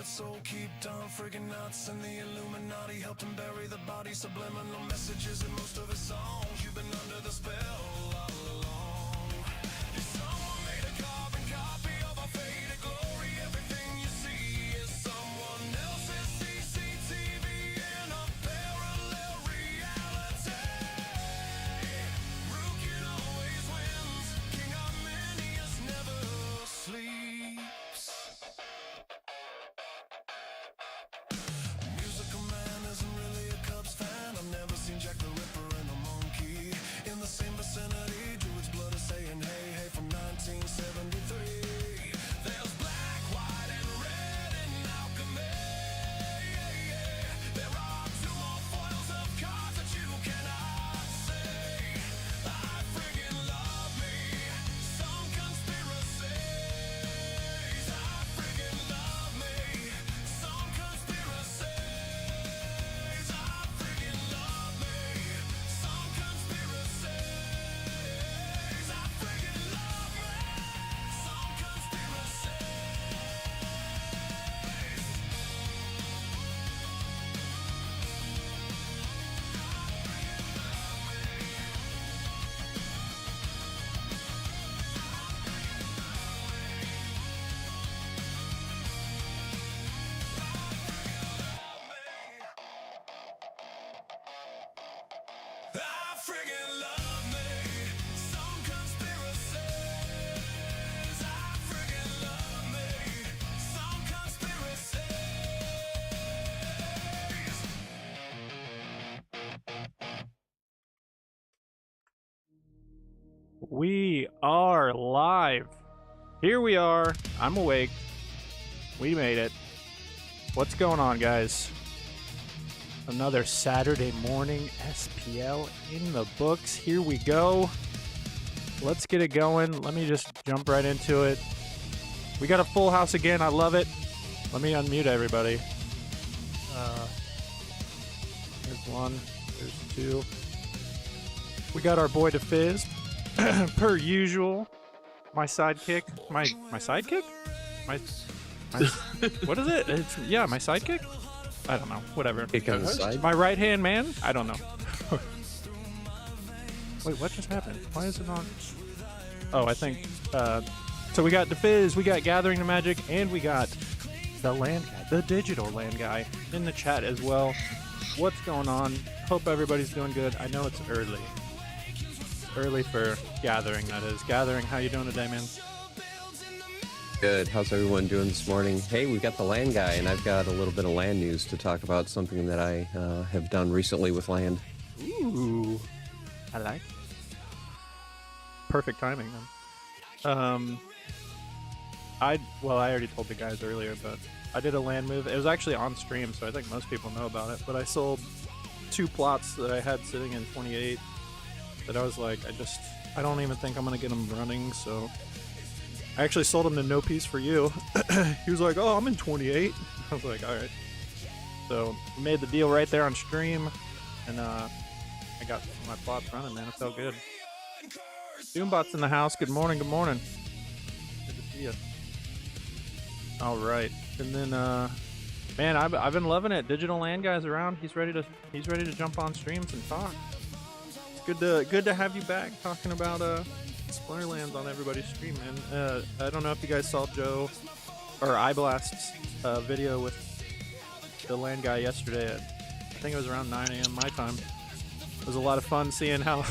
Soul keep down friggin' nuts, and the Illuminati helped him bury the body. Subliminal messages in most of his songs. You've been under the spell all along. If someone made a carbon copy of our faded glory, everything you see is someone else's CCTV in a parallel reality. Rookie always wins. King Arminius never sleeps. Musical man isn't really a Cubs fan. I've never seen Jack the Ripper and a monkey in the same vicinity. Druid's blood is saying hey, hey from 1973. There's black, white, and red in alchemy. There are two more foils of cards that you cannot see. I friggin' love me some conspiracies. I friggin' love me some conspiracies. I friggin' love me some conspiracies. I friggin' love me some I friggin' love me some conspiracies. I friggin' love me some conspiracies. We are live. Here we are. I'm awake. We made it. What's going on, guys? Another Saturday morning SPL in the books. Here we go. Let's get it going. Let me just jump right into it. We got a full house again. I love it. Let me unmute everybody. There's one. There's two. We got our boy Dafiz. Per usual. My sidekick. My sidekick? My what is it? It's my sidekick? I don't know. Whatever. Kick on the side. My right hand man? I don't know. Wait, what just happened? Why is it on? Oh, I think so we got Dafiz, we got Gathering the Magic, and we got the land guy, the digital land guy in the chat as well. What's going on? Hope everybody's doing good. I know it's early. Early for Gathering, that is. Gathering, how you doing today, man? Good. How's everyone doing this morning? Hey, we got the land guy, and I've got a little bit of land news to talk about, something that I have done recently with land. Ooh, I like it. Perfect timing then. Well, I already told the guys earlier, but I did a land move. It was actually on stream, so I think most people know about it. But I sold 2 plots that I had sitting in 28 that I was like, I don't even think I'm gonna get them running. So I actually sold them to No Peace for You. He was like, "Oh, I'm in 28." I was like, "All right." So we made the deal right there on stream, and I got my plots running, man. It felt good. Doombot's in the house. Good morning. Good morning. Good to see you. All right, and then man, I've been loving it. Digital Land Guy's around. He's ready to jump on streams and talk. It's good to have you back talking about Splinterlands on everybody's stream, man. I don't know if you guys saw Joe or iBlast's video with the Land Guy yesterday. I think it was around 9 a.m. my time. It was a lot of fun seeing how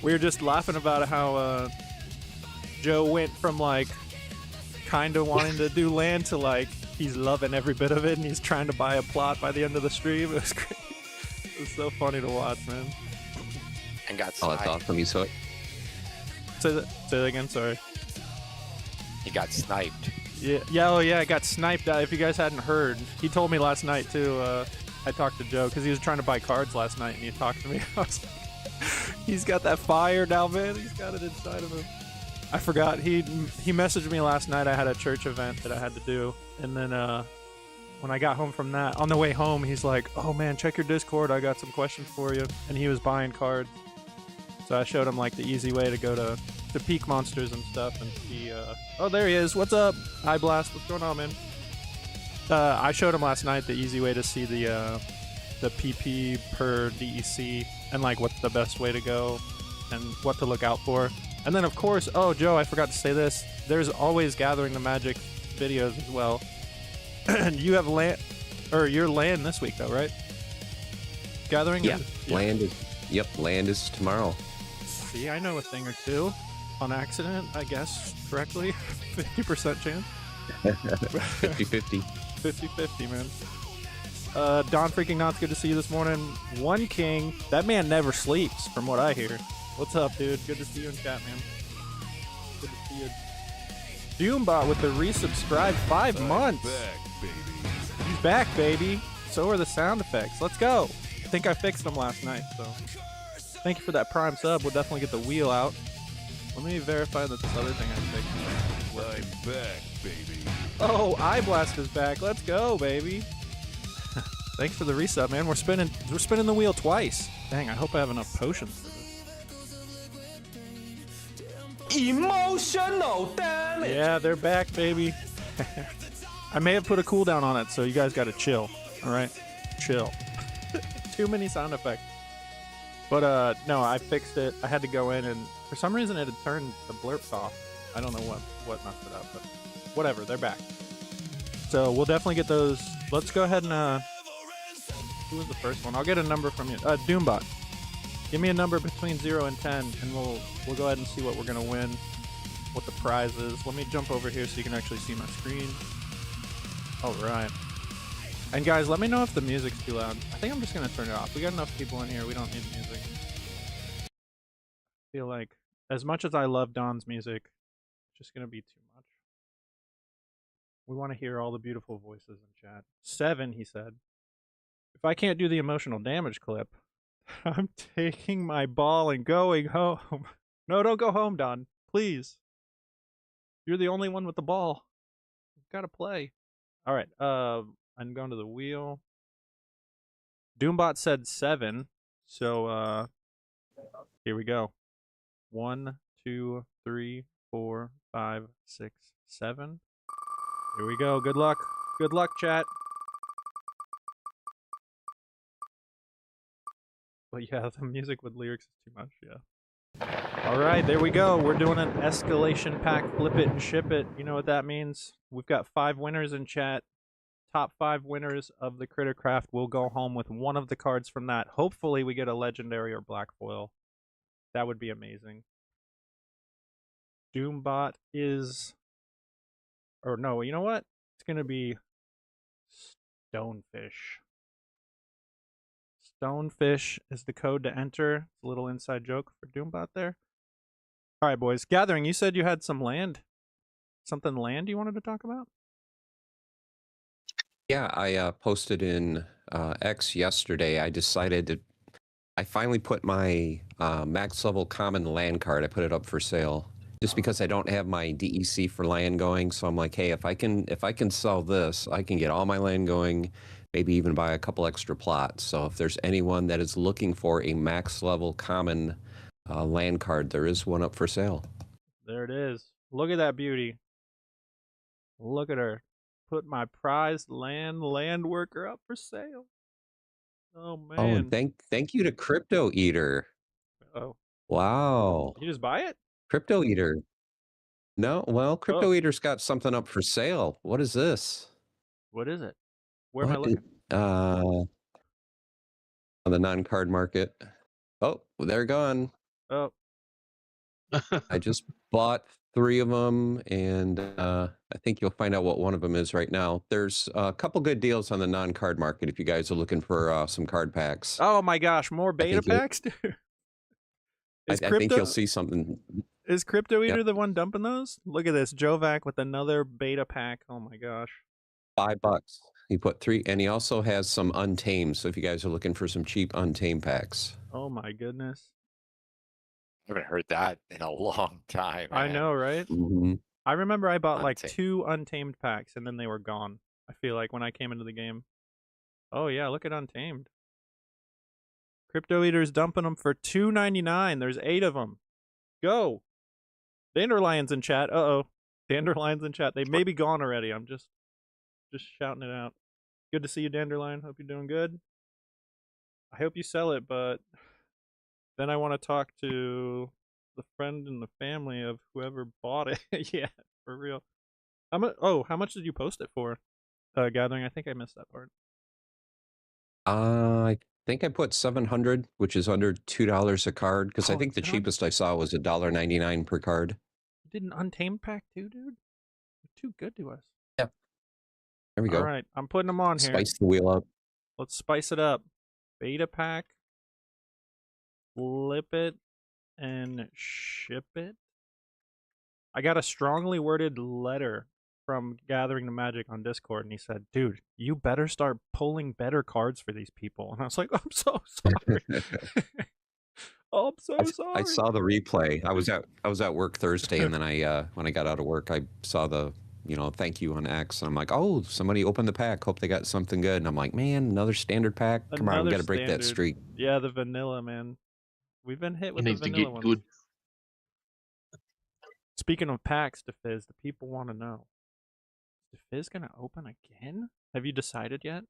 we were just laughing about how Joe went from like kind of wanting to do land to like he's loving every bit of it and he's trying to buy a plot by the end of the stream. It was great. It was so funny to watch, man. And got Oh, sniped. that's awesome. You saw it? Say that again, sorry. He got sniped. Yeah, oh yeah, I got sniped. If you guys hadn't heard, he told me last night too. I talked to Joe because he was trying to buy cards last night, and he talked to me. I was like, he's got that fire now, man. He's got it inside of him. I forgot. He messaged me last night. I had a church event that I had to do, and then when I got home from that, on the way home, he's like, "Oh man, check your Discord. I got some questions for you." And he was buying cards, so I showed him like the easy way to go to Peak Monsters and stuff, and he oh, there he is. What's up? Hi Blast, what's going on, man? I showed him last night the easy way to see the PP per DEC and like what's the best way to go and what to look out for. And then of course, oh Joe, I forgot to say this, there's always Gathering the Magic videos as well. You have land, or your land this week though, right? Gathering? Yeah. Land is tomorrow. See, I know a thing or two. On accident, I guess, correctly. 50% chance. 50-50. 50-50, man. Don Freaking Not's good to see you this morning. One King. That man never sleeps, from what I hear. What's up, dude? Good to see you in chat, man. Good to see you. Doombot with the resubscribe 5 months. He's back, baby. So are the sound effects. Let's go. I think I fixed them last night, so thank you for that Prime sub. We'll definitely get the wheel out. Let me verify that this other thing I fixed. I'm back, baby. Oh, iBlast is back. Let's go, baby. Thanks for the resub, man. We're spinning the wheel twice. Dang, I hope I have enough potions for this. Emotional damage. Yeah, they're back, baby. I may have put a cooldown on it, so you guys gotta chill. Alright? Chill. Too many sound effects. But no, I fixed it. I had to go in and for some reason it had turned the blurps off. I don't know what messed it up, but whatever, they're back. So we'll definitely get those. Let's go ahead and who was the first one? I'll get a number from you. Doombot. Give me a number between 0 and 10 and we'll go ahead and see what we're gonna win, what the prize is. Let me jump over here so you can actually see my screen. Alright. And guys, let me know if the music's too loud. I think I'm just gonna turn it off. We got enough people in here, we don't need music. I feel like, as much as I love Don's music, it's just gonna be too much. We want to hear all the beautiful voices in chat. 7, he said. If I can't do the emotional damage clip, I'm taking my ball and going home. No, don't go home, Don. Please. You're the only one with the ball. You've got to play. Alright, I'm going to the wheel. Doombot said 7, so here we go. 1, 2, 3, 4, 5, 6, 7. Here we go. Good luck. Good luck, chat. But yeah, the music with lyrics is too much, yeah. Alright, there we go. We're doing an escalation pack, flip it and ship it. You know what that means? We've got 5 winners in chat. Top 5 winners of the Crittercraft will go home with one of the cards from that. Hopefully we get a legendary or black foil. That would be amazing. Doombot is... Or no, you know what? It's going to be Stonefish. Stonefish is the code to enter. It's a little inside joke for Doombot there. Alright, boys. Gathering, you said you had some land something land you wanted to talk about? Yeah, I posted in X yesterday. I finally put my max level common land card. I put it up for sale just because I don't have my DEC for land going. So I'm like, hey, if I can sell this, I can get all my land going, maybe even buy a couple extra plots. So if there's anyone that is looking for a max level common land card, there is one up for sale. There it is. Look at that beauty. Look at her. Put my prized land worker up for sale. Oh Oh, and man. thank you to Crypto Eater. Oh, Wow, you just buy it? Crypto Eater. No, well, Oh, Crypto Eater's got something up for sale. What is this? what is it? Where am I What is, looking? on the non-card market? Oh, they're gone. Oh, I just bought 3 of them, and I think you'll find out what one of them is right now. There's a couple good deals on the non-card market if you guys are looking for some card packs. oh my gosh! More I beta think you'll packs. I, Is I think you'll crypto see something. is Crypto Yep, Eater the one dumping those? Look at this, Jovac with another beta pack. Oh my gosh! $5. He put 3, and he also has some untamed. So if you guys are looking for some cheap untamed packs. Oh my goodness! I haven't heard that in a long time, I man. know, right? Mm-hmm. I remember I bought like Untamed. 2 untamed packs and then they were gone. I feel like when I came into the game. Oh yeah, look at untamed. Crypto Eater's dumping them for $2.99. There's 8 of them. Go. Danderlion's in chat. Uh-oh. Danderlion's in chat. They may be gone already. I'm just shouting it out. Good to see you, Dandelion. Hope you're doing good. I hope you sell it, but then I want to talk to the friend and the family of whoever bought it. Yeah, for real. How much did you post it for? Gathering. I think I missed that part. I think I put 700, which is under $2 a card, because I Oh, think the did I? cheapest I saw was $1.99 per card. You did an untamed pack too, dude? You're too good to us. Yeah, there we All go. right, I'm putting them on here. Spice the wheel up. Let's spice it up. Beta pack. Flip it and ship it. I got a strongly worded letter from Gathering the Magic on Discord, and he said, "Dude, you better start pulling better cards for these people." And I was like, "I'm so sorry." Oh, I'm so sorry. I saw the replay. I was at work Thursday, and then I when I got out of work, I saw the thank you on X, and I'm like, oh, somebody opened the pack. Hope they got something good. And I'm like, man, another standard pack. Come on, we got to break that streak. Yeah, the vanilla, man. We've been hit He with the needs to vanilla get ones. good. Speaking of packs, Dafiz, the people want to know: is Dafiz gonna open again? Have you decided yet?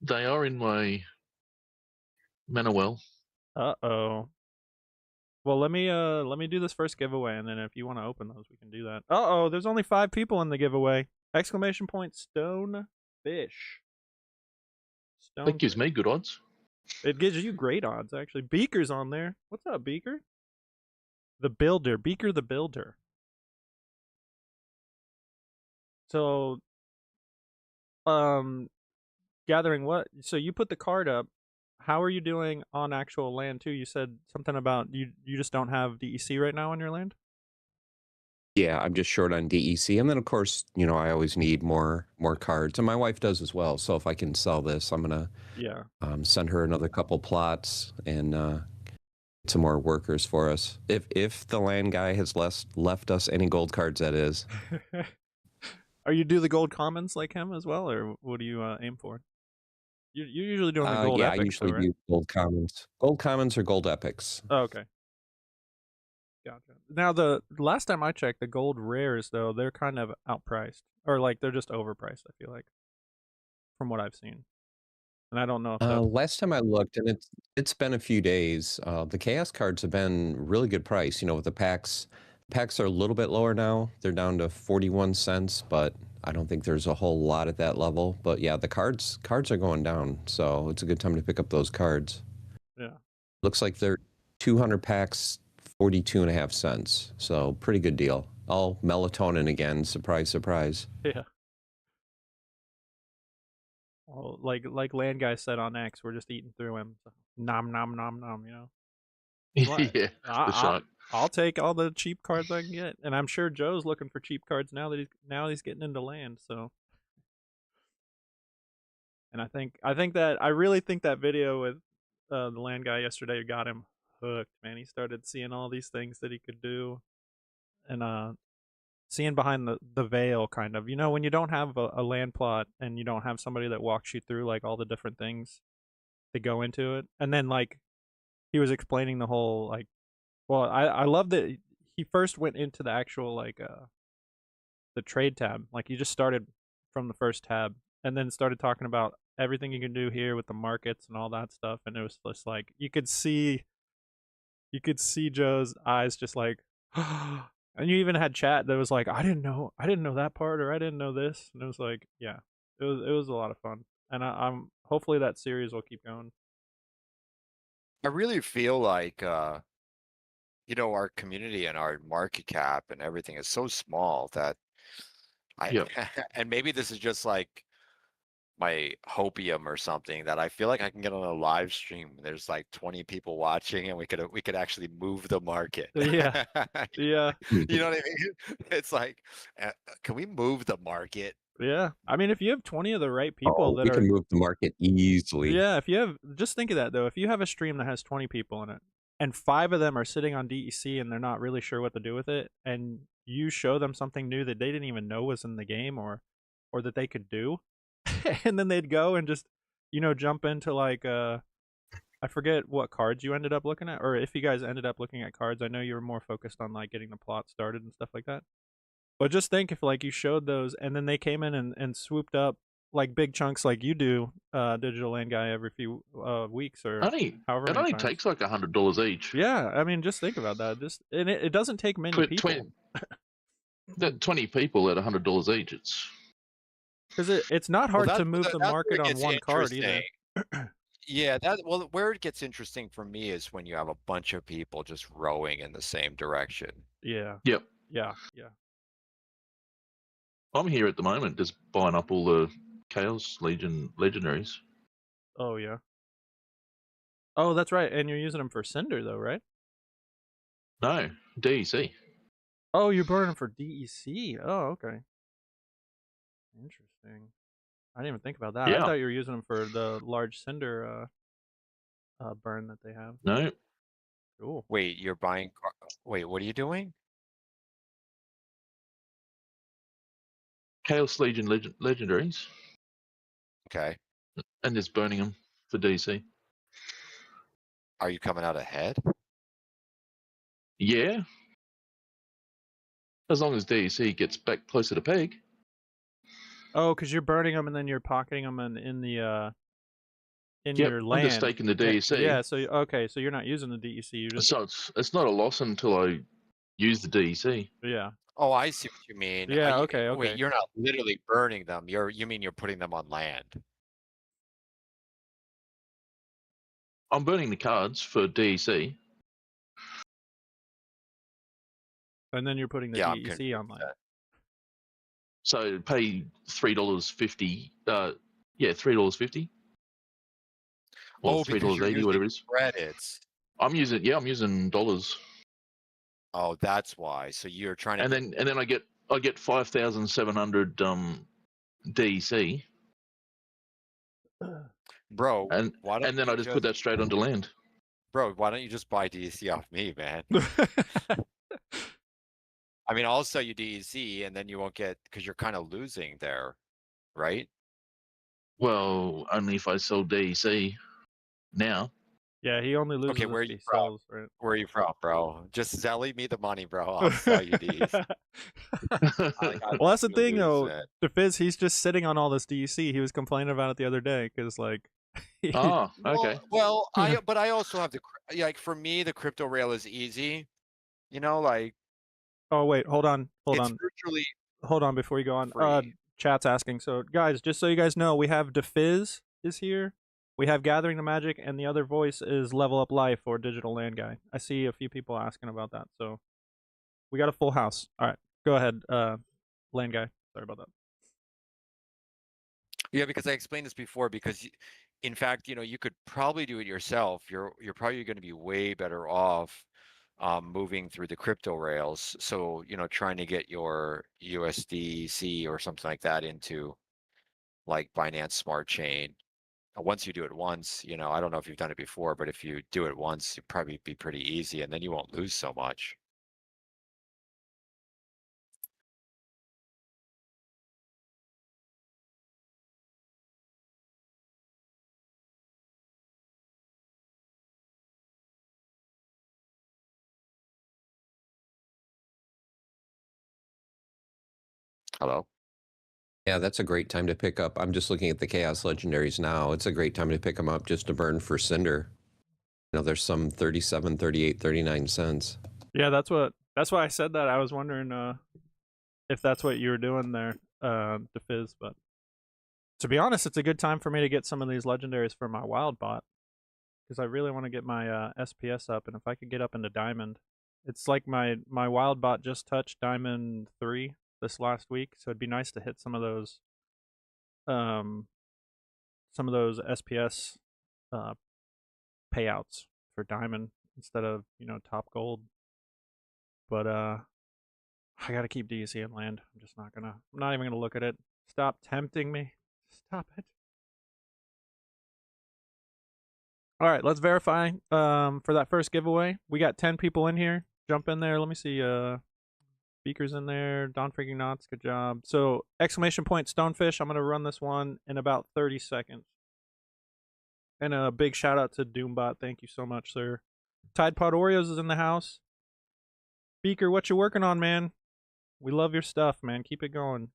They are in my Manuel. Uh-oh. Well, let me do this first giveaway, and then if you want to open those, we can do that. Uh-oh, there's only 5 people in the giveaway. Exclamation point Stonefish. That gives me good odds. It gives you great odds, actually. Beaker's on there. What's up, Beaker? The Builder. Beaker the Builder. So, Gathering what? So you put the card up. How are you doing on actual land too? You said something about you just don't have DEC right now on your land? Yeah, I'm just short on DEC, and then of course, I always need more cards, and my wife does as well. So if I can sell this, I'm gonna send her another couple plots and get some more workers for us. If the land guy has left us any gold cards, that is. Are you do the gold commons like him as well, or what do you aim for? You're usually doing the gold Yeah, epics, I usually though, right? do gold commons or gold epics. Oh, okay. Gotcha. Now, the last time I checked, the gold rares, though, they're kind of outpriced. Or, like, they're just overpriced, I feel like. From what I've seen. And I don't know if that's... Last time I looked, and it's been a few days, the chaos cards have been really good price. With the packs. Packs are a little bit lower now. They're down to 41 cents, but I don't think there's a whole lot at that level. But yeah, the cards are going down, so it's a good time to pick up those cards. Yeah. Looks like they're 200 packs, 42.5 cents. So pretty good deal. All melatonin again. Surprise, surprise. Yeah. Well, like Land Guy said on X, we're just eating through him. So, nom, nom, nom, nom, What? yeah, the shark. I'll take all the cheap cards I can get, and I'm sure Joe's looking for cheap cards now that he's getting into land. So, and I really think that video with the land guy yesterday got him hooked. Man, he started seeing all these things that he could do, and seeing behind the veil, kind of. You know, when you don't have a land plot and you don't have somebody that walks you through like all the different things that go into it, and then like he was explaining the whole like. Well, I love that he first went into the actual like the trade tab. Like he just started from the first tab and then started talking about everything you can do here with the markets and all that stuff. And it was just like you could see Joe's eyes just like and you even had chat that was like, I didn't know that part, or I didn't know this. And it was like, yeah. It was a lot of fun. And I'm hopefully that series will keep going. I really feel like you know, our community and our market cap and everything is so small that Yep. and maybe this is just like my hopium or something, that I feel like I can get on a live stream and there's like 20 people watching and we could actually move the market. Yeah. Yeah. You know what I mean? It's like, can we move the market? Yeah. I mean, if you have 20 of the right people that we are can move the market easily. Yeah, if you have, just think of that though. If you have a stream that has 20 people in it, and 5 of them are sitting on DEC and they're not really sure what to do with it, and you show them something new that they didn't even know was in the game or that they could do, and then they'd go and just, you know, jump into like I forget what cards you ended up looking at, or if you guys ended up looking at cards. I know you were more focused on like getting the plot started and stuff like that. But just think if like you showed those and then they came in and swooped up like big chunks like you do, Digital Land Guy, every few weeks or however It many only times. takes like $100 each. Yeah, I mean, just think about that. Just and it doesn't take many people. 20 people at $100 each. Because it's not hard to move the market on one card either. Yeah, where it gets interesting for me is when you have a bunch of people just rowing in the same direction. Yeah. Yep. Yeah. I'm here at the moment just buying up all the Chaos Legion legendaries. Oh yeah. Oh, that's right. And you're using them for Cinder though, right? No, DEC. Oh, you're burning for DEC. Oh, okay. Interesting. I didn't even think about that. Yeah. I thought you were using them for the large Cinder burn that they have. No. Cool. Wait, you're buying? Wait, what are you doing? Chaos Legion legendaries. Okay. And just burning them for DC. Are you coming out ahead? Yeah. As long as DEC gets back closer to peg. Oh, because you're burning them and then you're pocketing them in the your land. I'm just staking the DEC. Yeah. So okay, so you're not using the DEC. You just so it's not a loss until I use the DEC. Yeah. Oh, I see what you mean. Yeah. Okay. Wait, you're not literally burning them. You mean you're putting them on land? I'm burning the cards for DEC. And then you're putting the DEC on land. So pay $3.50. Yeah, $3.50. Or $3.80, whatever it is. Credits. I'm using dollars. Oh, that's why. So you're trying to. And then I get 5,700 DEC. Bro, and then I just put that straight onto land. Bro, why don't you just buy DEC off me, man? I mean, I'll sell you DEC, and then you won't get, because you're kind of losing there, right? Well, only if I sell DEC now. Yeah, he only loses. Okay, where are you from? Sells, right? Where are you from, bro? Just zelly me the money, bro. I'll sell you DEC. Well, that's the thing, though. Dafiz, he's just sitting on all this DEC. He was complaining about it the other day because, like. Oh, okay. Well, but I also have like for me, the crypto rail is easy. You know, like. Oh wait, hold on. Virtually. Hold on before you go on. Chat's asking. So, guys, just so you guys know, we have Dafiz is here. We have Gathering the Magic, and the other voice is Level Up Life or Digital Land Guy. I see a few people asking about that, so we got a full house. All right, go ahead, Land Guy. Sorry about that. Yeah, because I explained this before, because in fact, you could probably do it yourself. You're probably going to be way better off moving through the crypto rails. So, trying to get your USDC or something like that into like Binance Smart Chain. Once you do it once, I don't know if you've done it before, but if you do it once, it'd probably be pretty easy, and then you won't lose so much. Hello? Yeah, that's a great time to pick up. I'm just looking at the Chaos Legendaries now. It's a great time to pick them up just to burn for Cinder. There's some 37, 38, 39 cents. Yeah, that's why I said that. I was wondering if that's what you were doing there, Dafiz, but to be honest, it's a good time for me to get some of these legendaries for my wild bot because I really want to get my SPS up, and if I could get up into Diamond, it's like my wild bot just touched Diamond 3 this last week, so it'd be nice to hit some of those SPS payouts for Diamond instead of top gold. But I gotta keep DEC in land. I'm not even gonna look at it. Stop tempting me. Stop it. All right, let's verify for that first giveaway. We got 10 people in here. Jump in there. Let me see. Speakers in there. Don freaking knots. Good job. So exclamation point Stonefish. I'm gonna run this one in about 30 seconds. And a big shout out to Doombot. Thank you so much, sir. Tide Pod Oreos is in the house. Speaker, what you working on, man? We love your stuff, man. Keep it going.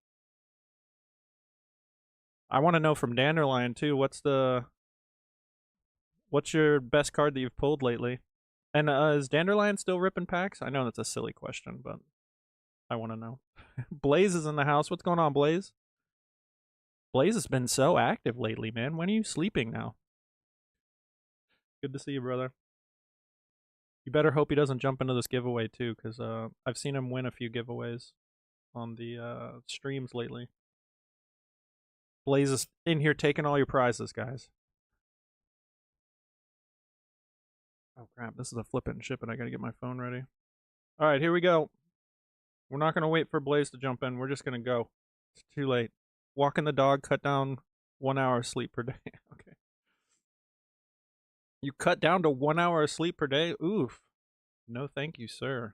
I want to know from Dandelion too. What's your best card that you've pulled lately? And is Dandelion still ripping packs? I know that's a silly question, but I want to know. Blaze is in the house. What's going on, Blaze? Blaze has been so active lately, man. When are you sleeping now? Good to see you, brother. You better hope he doesn't jump into this giveaway too, because I've seen him win a few giveaways on the streams lately. Blaze is in here taking all your prizes, guys. Oh crap, this is a flip it and ship it. I gotta get my phone ready. Alright, here we go. We're not gonna wait for Blaze to jump in, we're just gonna go. It's too late. Walking the dog, cut down 1 hour of sleep per day. Okay. You cut down to 1 hour of sleep per day? Oof. No thank you, sir.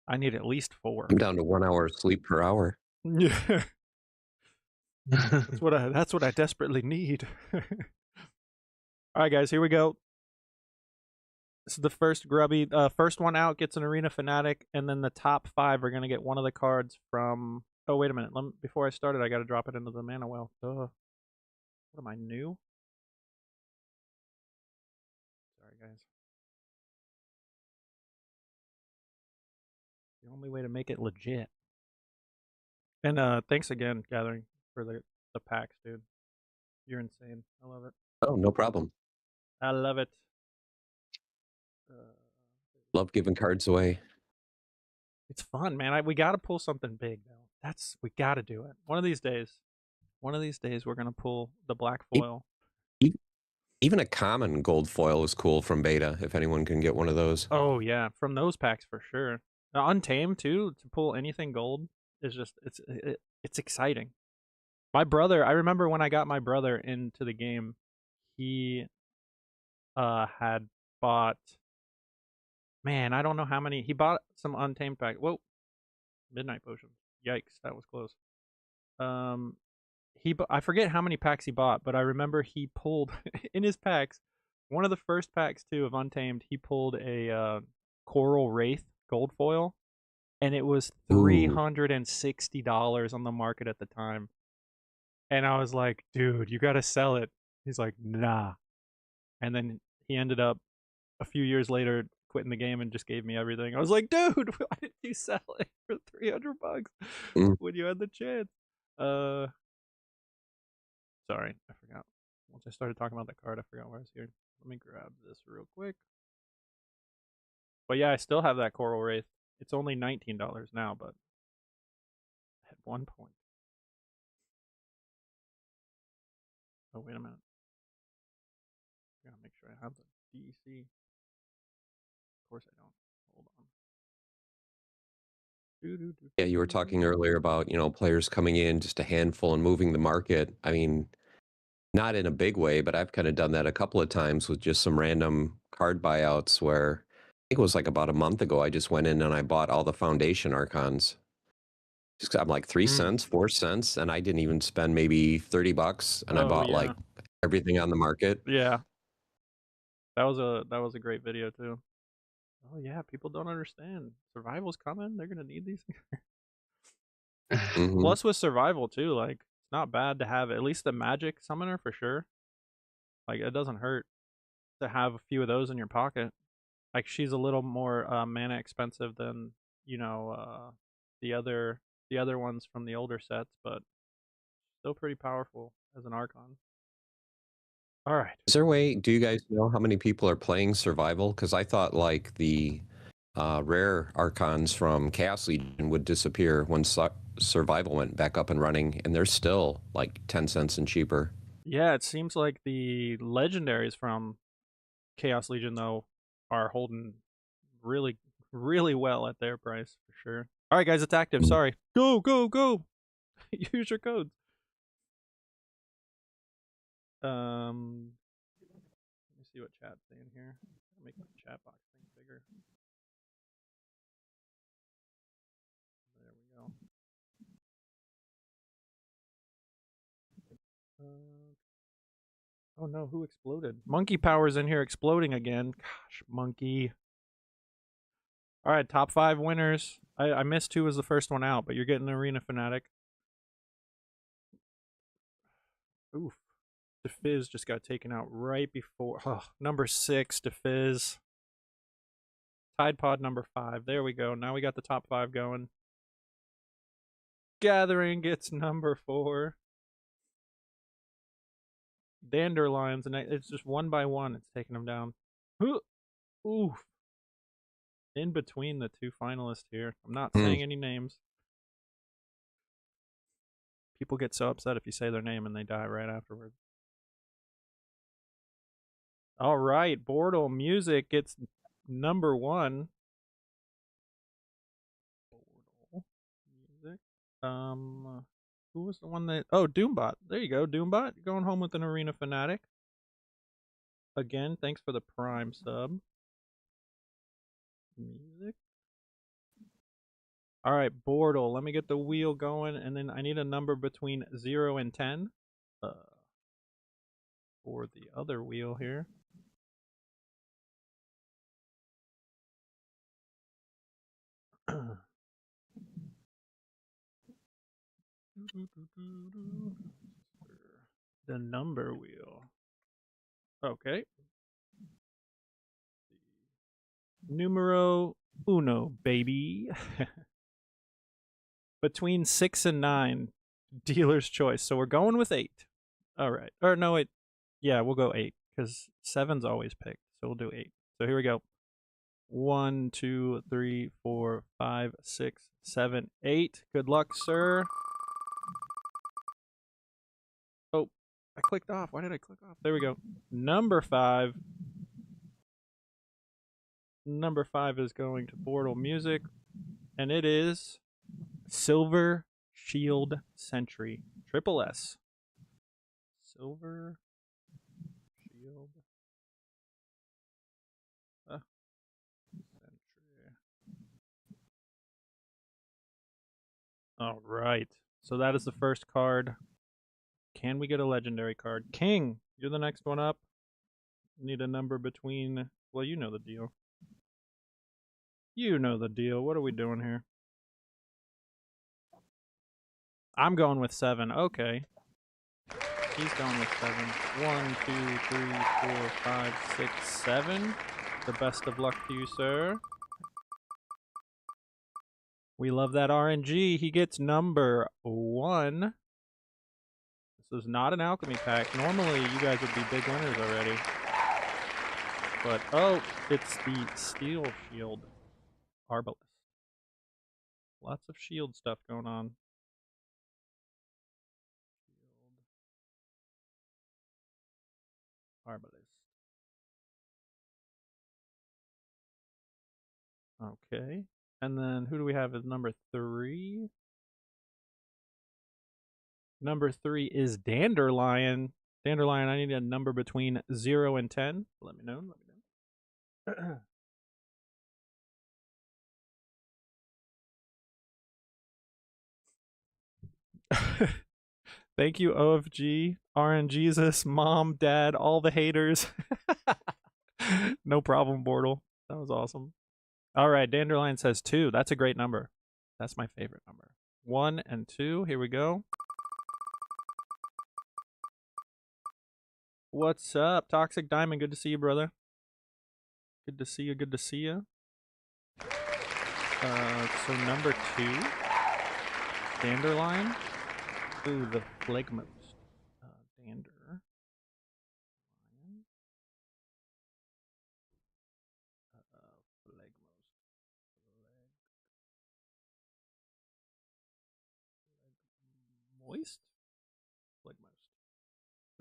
I need at least 4. I'm down to 1 hour of sleep per hour. Yeah. That's what I desperately need. Alright guys, here we go. This is the first grubby. First one out gets an Arena Fanatic, and then the top 5 are gonna get one of the cards from. Oh wait a minute. Before I started, I gotta drop it into the mana well. What am I, new? Sorry guys. The only way to make it legit. And thanks again, Gathering, for the packs, dude. You're insane. I love it. Oh, no problem. I love it. Love giving cards away. It's fun, man. We gotta pull something big though. We gotta do it. One of these days we're gonna pull the black foil. Even a common gold foil is cool from beta, if anyone can get one of those. Oh yeah, from those packs for sure. Untamed too, to pull anything gold is just it's exciting. My brother, I remember when I got my brother into the game, he had bought, man, I don't know how many. He bought some untamed pack. Whoa. Midnight potions. Yikes, that was close. I forget how many packs he bought, but I remember he pulled in his packs, one of the first packs too of Untamed, he pulled a Coral Wraith gold foil, and it was $360 on the market at the time. And I was like, dude, you gotta sell it. He's like, nah. And then he ended up a few years later quitting the game and just gave me everything. I was like, dude, why did you sell it for $300 when you had the chance? Sorry, I forgot. Once I started talking about the card, I forgot where I was here. Let me grab this real quick. But yeah, I still have that Coral Wraith. It's only $19 now, but at one point. Oh, wait a minute. Gotta make sure I have the DEC. Of course I don't. Hold on. Yeah, you were talking earlier about, players coming in, just a handful and moving the market. I mean, not in a big way, but I've kind of done that a couple of times with just some random card buyouts where I think it was like about a month ago, I just went in and I bought all the foundation archons. Just I'm like 3 cents, 4 cents, and I didn't even spend maybe $30, and I Oh, bought yeah. like everything on the market. Yeah. That was a great video too. Oh yeah, people don't understand. Survival's coming. They're gonna need these things. Mhm. Plus with survival too, like it's not bad to have at least the magic summoner for sure. Like it doesn't hurt to have a few of those in your pocket. Like she's a little more mana expensive than you know the other ones from the older sets, but still pretty powerful as an archon. All right. Is there a way, do you guys know how many people are playing survival? Because I thought like the rare archons from Chaos Legion would disappear when survival went back up and running, and they're still like 10 cents and cheaper. Yeah, it seems like the legendaries from Chaos Legion though are holding really really well at their price for sure. All right, guys, it's active. Sorry. Go, go, go. Use your codes. Let me see what chat's saying here. I'll make my chat box thing bigger. There we go. Oh no, who exploded? Monkey Power's in here exploding again. Gosh, monkey. All right, top 5 winners. I missed who was the first one out, but you're getting Arena Fanatic. Oof. Dafiz just got taken out right before. Oh, number 6, Dafiz. Tide Pod number 5. There we go. Now we got the top 5 going. Gathering gets number 4. Dandelions, and it's just one by one. It's taking them down. Oof. In between the 2 finalists here. I'm not saying any names. People get so upset if you say their name and they die right afterwards. All right, Bortle Music gets number 1. Bortle Music. Who was the one that? Oh, Doombot. There you go, Doombot. Going home with an Arena Fanatic. Again, thanks for the Prime sub. Music. All right, Bortle. Let me get the wheel going, and then I need a number between 0 and 10. For the other wheel here. The number wheel. Okay. Numero uno, baby. Between 6 and 9, dealer's choice. So we're going with 8. All right. Or no, wait. Yeah, we'll go 8 because 7's always picked. So we'll do 8. So here we go. 1, 2, 3, 4, 5, 6, 7, 8. Good luck, sir. Oh, I clicked off. Why did I click off? There we go. Number 5. Number 5 is going to Bortle Music, and it is Silver Shield Sentry. Triple S. Silver Shield Sentry. All right. So that is the first card. Can we get a legendary card? King, you're the next one up. Need a number between... Well, you know the deal. You know the deal. What are we doing here? I'm going with 7. Okay. He's going with 7. 1, 2, 3, 4, 5, 6, 7. The best of luck to you, sir. We love that RNG. He gets number 1. This is not an alchemy pack. Normally, you guys would be big winners already. But, oh, it's the Steel Shield Arbalest. Lots of shield stuff going on. Arbalist. Okay. And then who do we have as number 3? Number 3 is Dandelion. Dandelion, I need a number between 0 and 10. Let me know. Let me know. Thank you, OFG, RNGesus, Mom, Dad, all the haters. No problem, Bortle. That was awesome. All right, Dandelion says 2. That's a great number. That's my favorite number. 1 and 2. Here we go. What's up, Toxic Diamond? Good to see you, brother. Good to see you. Good to see you. So number 2, Dandelion. Ooh, the Phlegmos. Dander. Lion. Phlegmos. Moist? Phlegmos.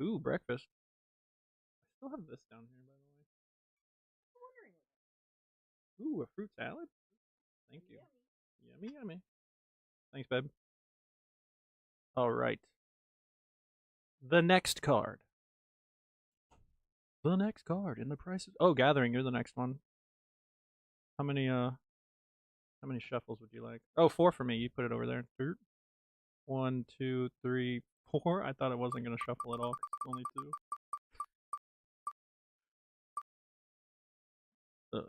Ooh, breakfast. I still have this down here, by the way. Ooh, a fruit salad? Thank you. Yummy, yummy. Thanks, babe. All right. The next card. The next card in the prices. Oh, Gathering, you're the next one. How many shuffles would you like? Oh, 4 for me. You put it over there. 1, 2, 3, 4. I thought it wasn't gonna shuffle at all. Only 2. TM.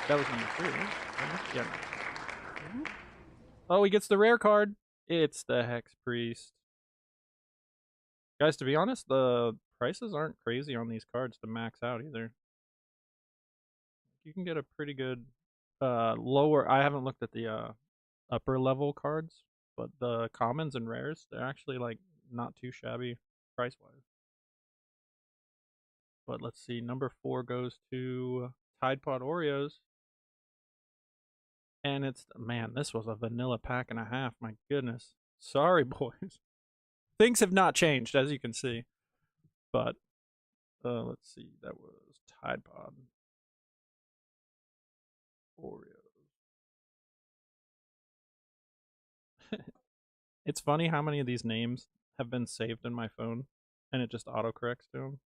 That was number 3, right? Yeah. Oh, he gets the rare card. It's the Hex Priest. Guys, to be honest, the prices aren't crazy on these cards to max out either. You can get a pretty good lower. I haven't looked at the upper level cards, but the commons and rares, they're actually like not too shabby price wise. But let's see, number 4 goes to Tide Pod Oreos. And it's, man, this was a vanilla pack and a half. My goodness. Sorry, boys. Things have not changed, as you can see. But, let's see, that was Tide Pod Oreos. It's funny how many of these names have been saved in my phone, and it just autocorrects to them.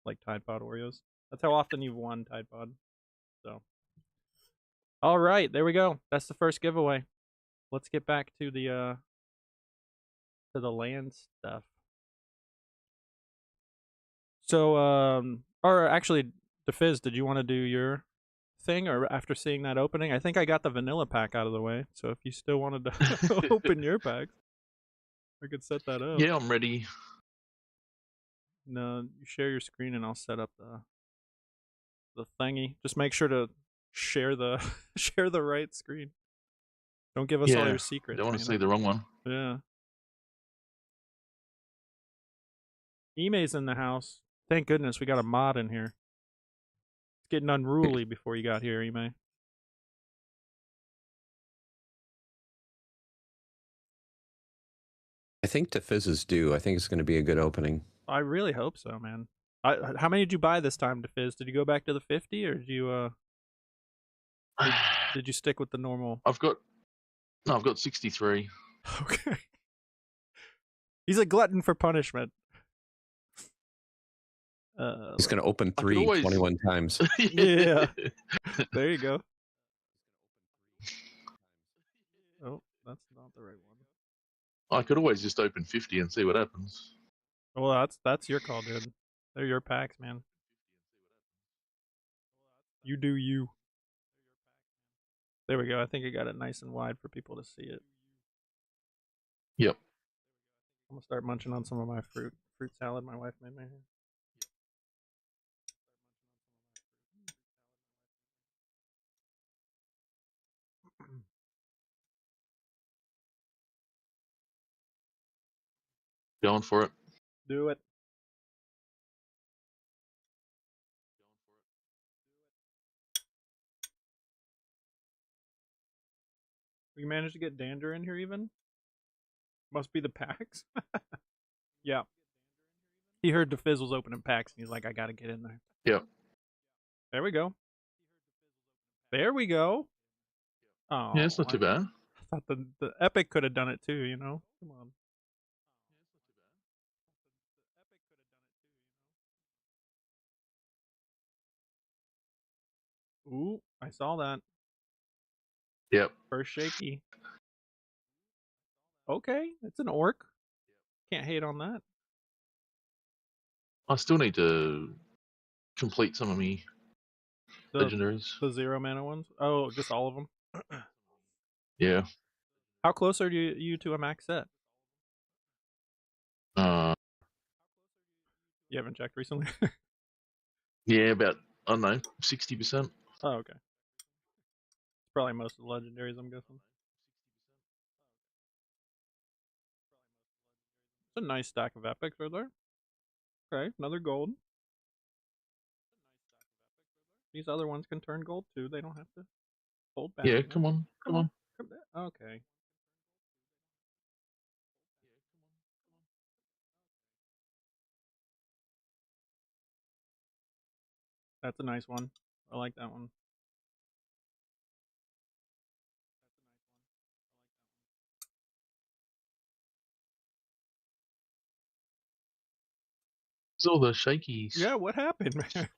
Like Tide Pod Oreos. That's how often you've won Tide Pod. So, all right, there we go. That's the first giveaway. Let's get back to the land stuff. So, or actually, Dafiz, did you want to do your thing, or after seeing that opening? I think I got the vanilla pack out of the way. So if you still wanted to open your pack, I could set that up. Yeah, I'm ready. No, you share your screen, and I'll set up the thingy. Just make sure to share the share the right screen. Don't give us all your secrets. Don't want to see the wrong one. Yeah. Ime's in the house. Thank goodness we got a mod in here. It's getting unruly before you got here, Ime. I think Dafiz is due. I think it's going to be a good opening. I really hope so, man. How many did you buy this time, Dafiz? Did you go back to the 50, or did you did you stick with the normal? I've got 63. Okay. He's a glutton for punishment. He's going to open 3 21 times. Yeah. There you go. Oh, that's not the right one. I could always just open 50 and see what happens. Well, that's your call, dude. They're your packs, man. You do you. There we go. I think I got it nice and wide for people to see it. Yep. I'm gonna start munching on some of my fruit salad my wife made me. Going for it. Do it. We managed to get Dander in here even? Must be the packs. Yeah. He heard Dafiz was opening packs and he's like, I gotta get in there. Yep. There we go. There we go. Oh, Yeah, it's not too bad. I thought the Epic could have done it too, you know? Come on. Ooh, I saw that. Yep. First shaky. Okay, it's an orc. Can't hate on that. I still need to complete some of me The legendaries. 0 mana ones? Oh, just all of them? Yeah. How close are you to a max set? You haven't checked recently? Yeah, about, I don't know, 60%. Oh, okay. It's probably most of the legendaries, I'm guessing. It's a nice stack of epics, are there? Okay, another gold. These other ones can turn gold too. They don't have to hold back. Yeah, you know? come on. Come on. Okay. That's a nice one. I like that one. It's all the shakies. Yeah, what happened, man?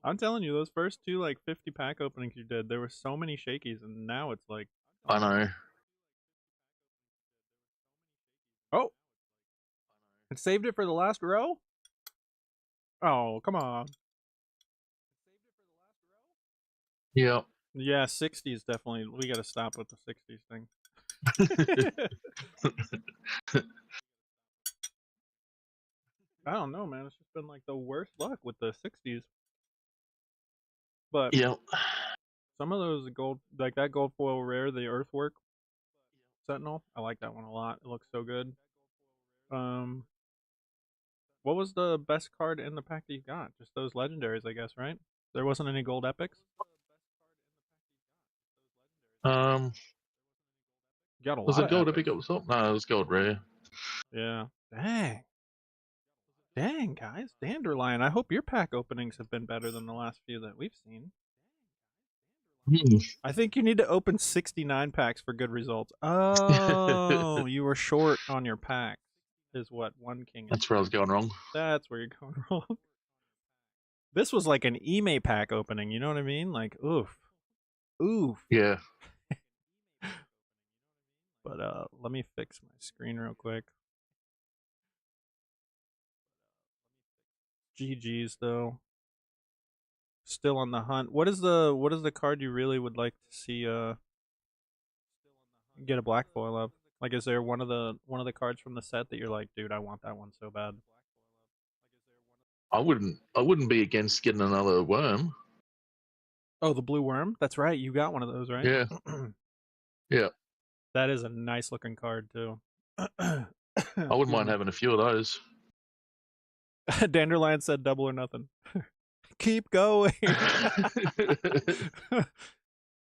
I'm telling you, those first two like 50 pack openings you did, there were so many shakies, and now it's like, I know. oh, it saved it for the last row. Oh, come on. Yeah. Yeah, 60s definitely. We got to stop with the 60s thing. I don't know, man. It's just been like the worst luck with the 60s. But Yeah. some of those gold, like that gold foil rare, the Earthwork Sentinel, I like that one a lot. It looks so good. What was the best card in the pack that you got? Just those legendaries, I guess, right? There wasn't any gold epics. You got a Was lot it of gold epics. epic up top? No, it was gold rare. Yeah. Dang, guys. Dandelion. I hope your pack openings have been better than the last few that we've seen. I think you need to open 69 packs for good results. Oh, you were short on your pack. Is what one king is. That's where I was going wrong. That's where you're going wrong. This was like an Ime pack opening, you know what I mean? Like, oof. Oof. Yeah. But let me fix my screen real quick. GG's though. Still on the hunt. What is the card you really would like to see get a black foil of? Like, is there one of the cards from the set that you're like, dude, I want that one so bad? I wouldn't be against getting another worm. Oh, the blue worm? That's right. You got one of those, right? Yeah. Yeah. That is a nice looking card too. I wouldn't mind having a few of those. Dandelion said double or nothing. Keep going.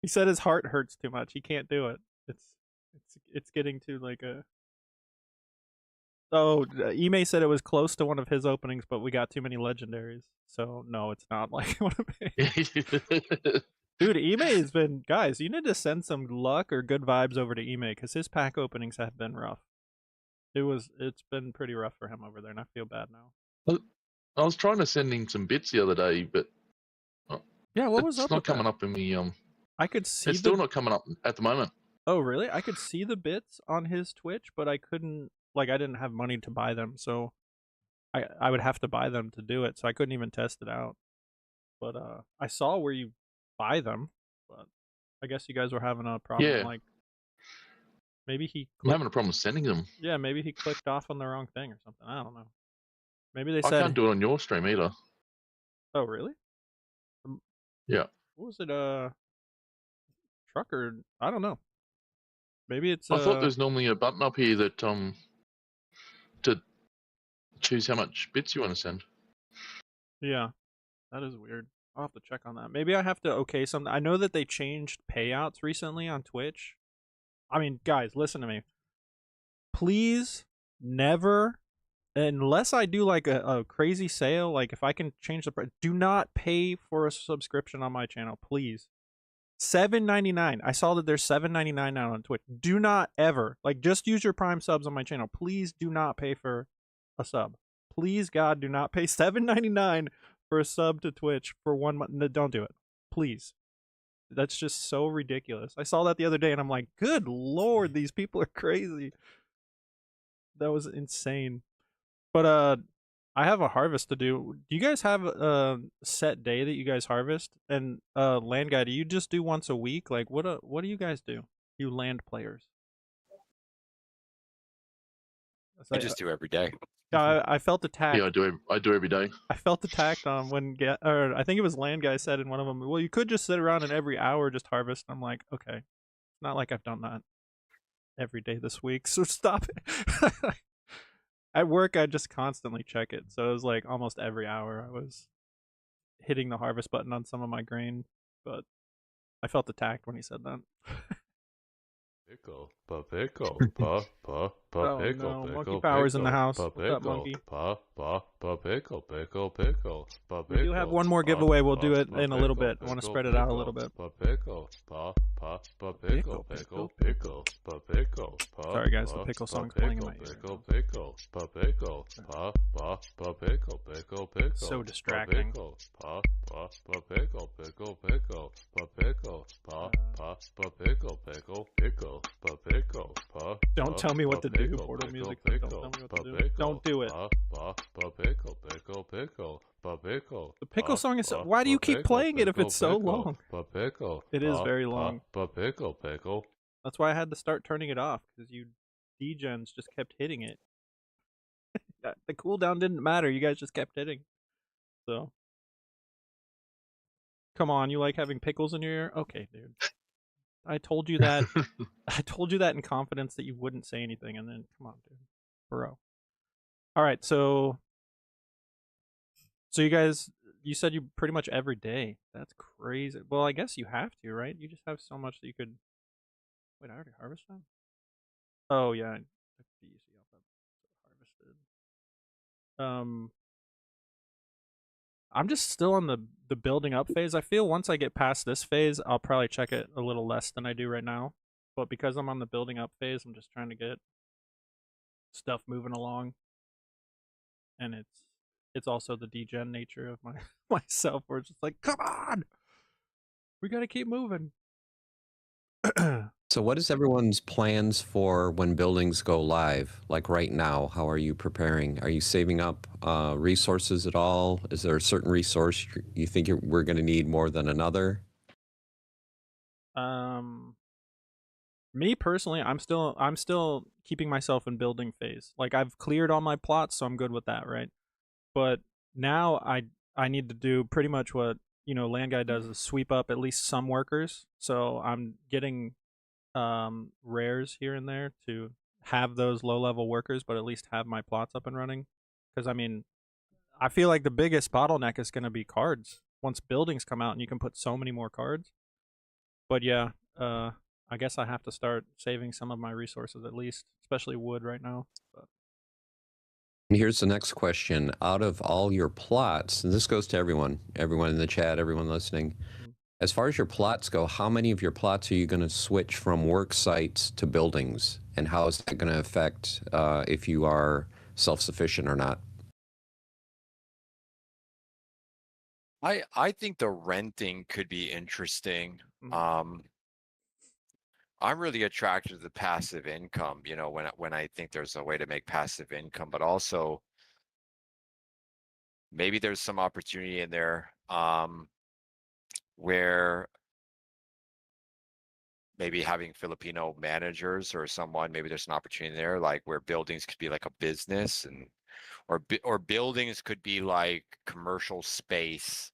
He said his heart hurts too much. He can't do it. It's getting to like a. Oh, Ime said it was close to one of his openings, but we got too many legendaries. So no, it's not like one of his. Dude, Ime has been, guys. You need to send some luck or good vibes over to Ime because his pack openings have been rough. It's been pretty rough for him over there, and I feel bad now. I was trying to send him some bits the other day, but yeah, what was up? It's not with coming that? up in the I could see. It's still not coming up at the moment. Oh, really? I could see the bits on his Twitch, but I couldn't. Like, I didn't have money to buy them, so I would have to buy them to do it. So I couldn't even test it out. But I saw where you buy them, but I guess you guys were having a problem. Yeah. Like, maybe he. I'm having a problem sending them. Yeah, maybe he clicked off on the wrong thing or something. I don't know. Maybe they I said. can't do it on your stream either. Oh, really? Yeah. What was it? Trucker? I don't know. Maybe it's. I thought there's normally a button up here that to choose how much bits you want to send. Yeah, that is weird. I'll have to check on that. Maybe I have to okay something. I know that they changed payouts recently on Twitch. I mean, guys, listen to me. Please never, unless I do like a crazy sale, like if I can change the price, do not pay for a subscription on my channel, please. $7.99. I saw that there's $7.99 now on Twitch. Do not ever, like, just use your Prime subs on my channel. Please do not pay for a sub. Please, God, do not pay $7.99 for a sub to Twitch for 1 month. No, don't do it. Please. That's just so ridiculous. I saw that the other day and I'm like, good Lord, these people are crazy. That was insane. But I have a harvest to do. Do you guys have a set day that you guys harvest? And land guy, do you just do once a week? Like what do you guys do? You land players. I just do every day. I felt attacked. Yeah, I do every day. I felt attacked on or I think it was land guy said in one of them, well, you could just sit around and every hour just harvest. I'm like, okay. It's not like I've done that every day this week, so stop it. At work, I just constantly check it. So it was like almost every hour I was hitting the harvest button on some of my grain. But I felt attacked when he said that. Pickle, pickle, pickle, Oh, pickle, no. pickle, Monkey Power's in the house. pickle, What's up, Monkey? pickle, pickle, pickle, We do have one more giveaway. We'll do it in a little bit. I want to spread it out a little bit. Pickle, pickle, pickle, pickle, pickle. Sorry, guys. The pickle song's playing in my ear. Pickle, pickle, pickle, pickle, pickle, pickle. So distracting. Pickle, pickle, pickle, pickle, pickle, pickle, pickle, pickle, pickle. Don't tell me what to do, Portal Music. Don't tell me what to do. Don't do it. Pickle, pickle, pickle, pickle. The pickle song is so... Why do you keep playing it if it's so long? It is very long. Pickle, pickle. That's why I had to start turning it off, because you degens just kept hitting it. The cooldown didn't matter. You guys just kept hitting. So. Come on, you like having pickles in your ear? Okay, dude. I told you that. I told you that in confidence that you wouldn't say anything, and then come on, dude, bro. All right, so you guys, you said you pretty much every day. That's crazy. Well, I guess you have to, right? You just have so much that you could. Wait, I already harvested. Oh yeah, I took the EC off that harvested. I'm just still on the building up phase. I feel once I get past this phase, I'll probably check it a little less than I do right now. But because I'm on the building up phase, I'm just trying to get stuff moving along. And it's also the degen nature of myself, where it's just like, come on, we gotta keep moving. So what is everyone's plans for when buildings go live? Like right now, how are you preparing? Are you saving up resources at all? Is there a certain resource you think we're going to need more than another? Me personally, I'm still keeping myself in building phase. Like I've cleared all my plots, so I'm good with that, right? But now I need to do pretty much what, you know, land guy does, is sweep up at least some workers. So I'm getting rares here and there to have those low level workers, but at least have my plots up and running. Because I mean, I feel like the biggest bottleneck is going to be cards once buildings come out, and you can put so many more cards. But yeah, I guess I have to start saving some of my resources at least, especially wood right now. But And here's the next question. Out of all your plots, and this goes to everyone in the chat, everyone listening, as far as your plots go, how many of your plots are you going to switch from work sites to buildings? And how is that going to affect if you are self-sufficient or not? I think the renting could be interesting. Mhm. I'm really attracted to the passive income, you know, when I think there's a way to make passive income, but also maybe there's some opportunity in there where maybe having Filipino managers or someone, maybe there's an opportunity there, like where buildings could be like a business, and or buildings could be like commercial space,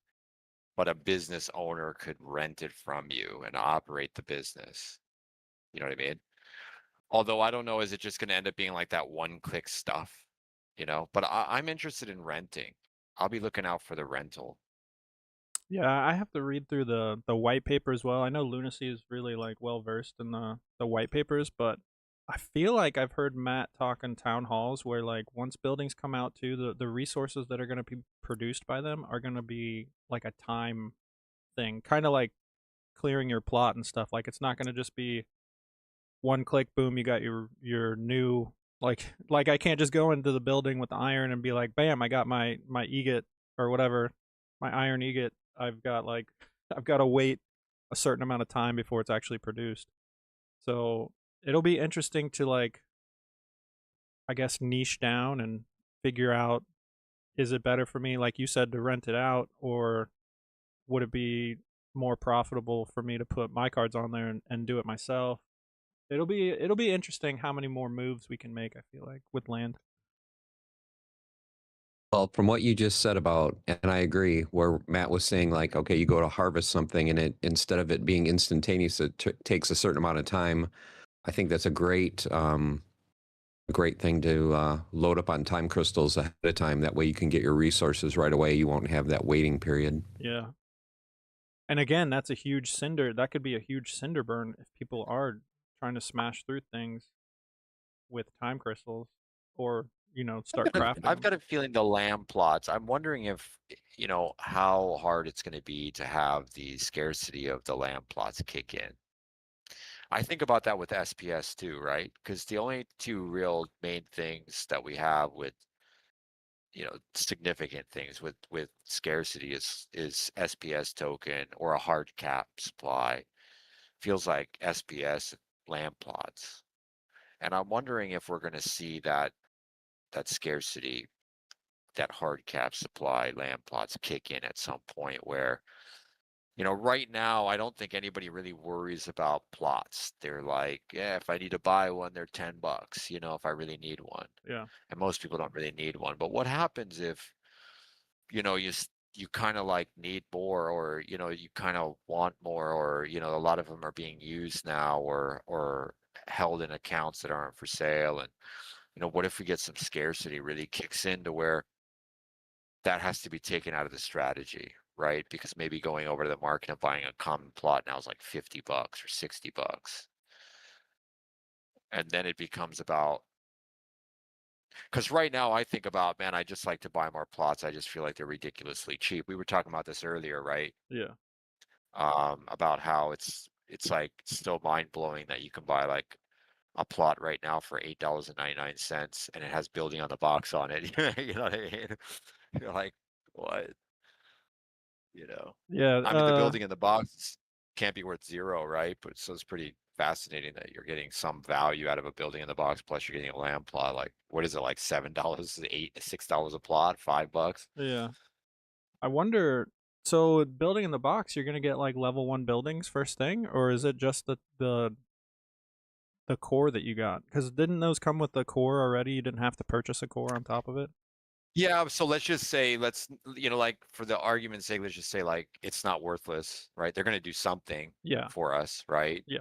but a business owner could rent it from you and operate the business. You know what I mean? Although I don't know, is it just going to end up being like that one-click stuff, you know? But I'm interested in renting. I'll be looking out for the rental. Yeah, I have to read through the white paper as well. I know Lunacy is really like well versed in the white papers, but I feel like I've heard Matt talk in town halls where like once buildings come out too, the resources that are going to be produced by them are going to be like a time thing, kind of like clearing your plot and stuff. Like it's not going to just be one click, boom, you got your new like I can't just go into the building with the iron and be like, bam, I got my egot or whatever, my iron egot. I've got to wait a certain amount of time before it's actually produced. So it'll be interesting to like I guess niche down and figure out, is it better for me, like you said, to rent it out, or would it be more profitable for me to put my cards on there and do it myself? It'll be interesting how many more moves we can make, I feel like, with land. Well, from what you just said about, and I agree, where Matt was saying like, okay, you go to harvest something and it instead of it being instantaneous, it takes a certain amount of time. I think that's a great thing to load up on time crystals ahead of time. That way you can get your resources right away. You won't have that waiting period. Yeah. And again, that's a huge cinder. That could be a huge cinder burn if people are trying to smash through things with time crystals, or start crafting I've them. got a feeling the lamb plots. I'm wondering if how hard it's going to be to have the scarcity of the lamb plots kick in. I think about that with SPS too, right? Because the only two real main things that we have with significant things with scarcity is SPS token or a hard cap supply. Feels like SPS lamb plots, and I'm wondering if we're going to see that scarcity, that hard cap supply lamb plots kick in at some point where right now I don't think anybody really worries about plots. They're like, yeah, if I need to buy one, they're $10, if I really need one. Yeah. And most people don't really need one. But what happens if you kind of like need more, or you kind of want more, or a lot of them are being used now or held in accounts that aren't for sale, and what if we get some scarcity really kicks in to where that has to be taken out of the strategy, right? Because maybe going over to the market and buying a common plot now is like $50 or $60. And then it becomes about, because right now I think about, man, I just like to buy more plots. I just feel like they're ridiculously cheap. We were talking about this earlier, right? Yeah. About how it's like still mind blowing that you can buy like a plot right now for $8.99 and it has building on the box on it. You know what I mean? You're like, what? Yeah. I mean, the building in the box can't be worth zero, right? But so it's pretty fascinating that you're getting some value out of a building in the box, plus you're getting a land plot. Like, what is it, like $7, $6 a plot, $5? Yeah. I wonder. So building in the box, you're gonna get like level 1 buildings first thing, or is it just the core that you got? Because didn't those come with the core already? You didn't have to purchase a core on top of it. Yeah, so let's just say, like for the argument's sake, let's just say like it's not worthless, right? They're gonna do something Yeah. for us, right? Yeah.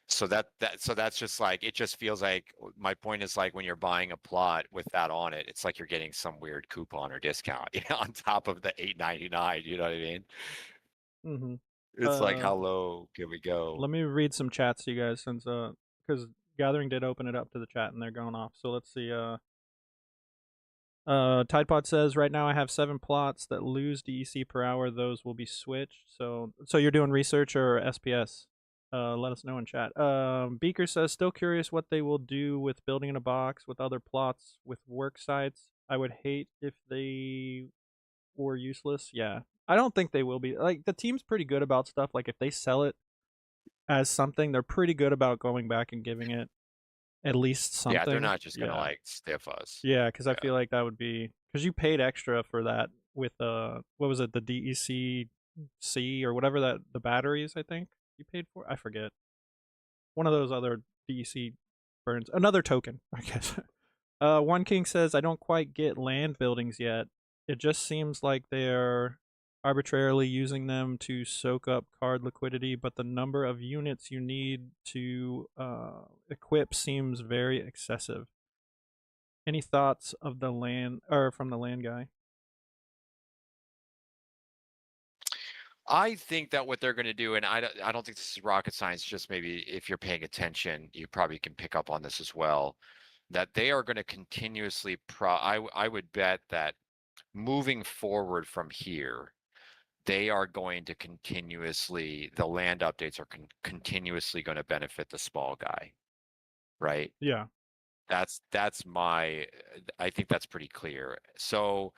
So that's just like, it just feels like, my point is like when you're buying a plot with that on it, it's like you're getting some weird coupon or discount, on top of the $8.99. You know what I mean? Mm-hmm. It's like, how low can we go? Let me read some chats to you guys, since because Gathering did open it up to the chat and they're going off. So let's see. Tidepod says, right now I have 7 plots that lose DEC per hour. Those will be switched. So you're doing research or SPS? Let us know in chat. Beaker says, still curious what they will do with building in a box with other plots with work sites. I would hate if they were useless. Yeah, I don't think they will be. Like, the team's pretty good about stuff. Like, if they sell it as something, they're pretty good about going back and giving it at least something. Yeah, they're not just gonna like stiff us. Yeah, because I feel like that would be, because you paid extra for that with what was it, the DEC C or whatever, that the batteries, I think you paid for. I forget, one of those other DEC burns, another token, I guess. One King says, I don't quite get land buildings yet. It just seems like they're arbitrarily using them to soak up card liquidity, but the number of units you need to equip seems very excessive. Any thoughts of the land, or from the land guy? I think that what they're going to do, and I don't think this is rocket science, just maybe if you're paying attention, you probably can pick up on this as well, that they are going to continuously I would bet that moving forward from here, they are going to continuously, the land updates are continuously going to benefit the small guy, right? Yeah. That's my, I think that's pretty clear. So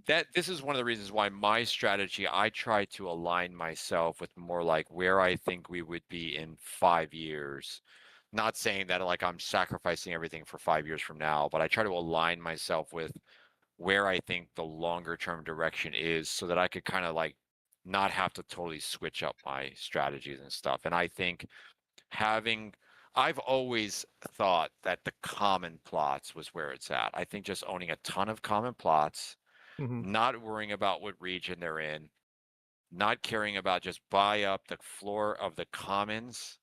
this is one of the reasons why my strategy, I try to align myself with more like where I think we would be in 5 years. Not saying that like I'm sacrificing everything for 5 years from now, but I try to align myself with where I think the longer term direction is so that I could kind of like not have to totally switch up my strategies and stuff. And I think having, I've always thought that the common plots was where it's at. I think just owning a ton of common plots, Hmm. not worrying about what region they're in, not caring about, just buy up the floor of the commons.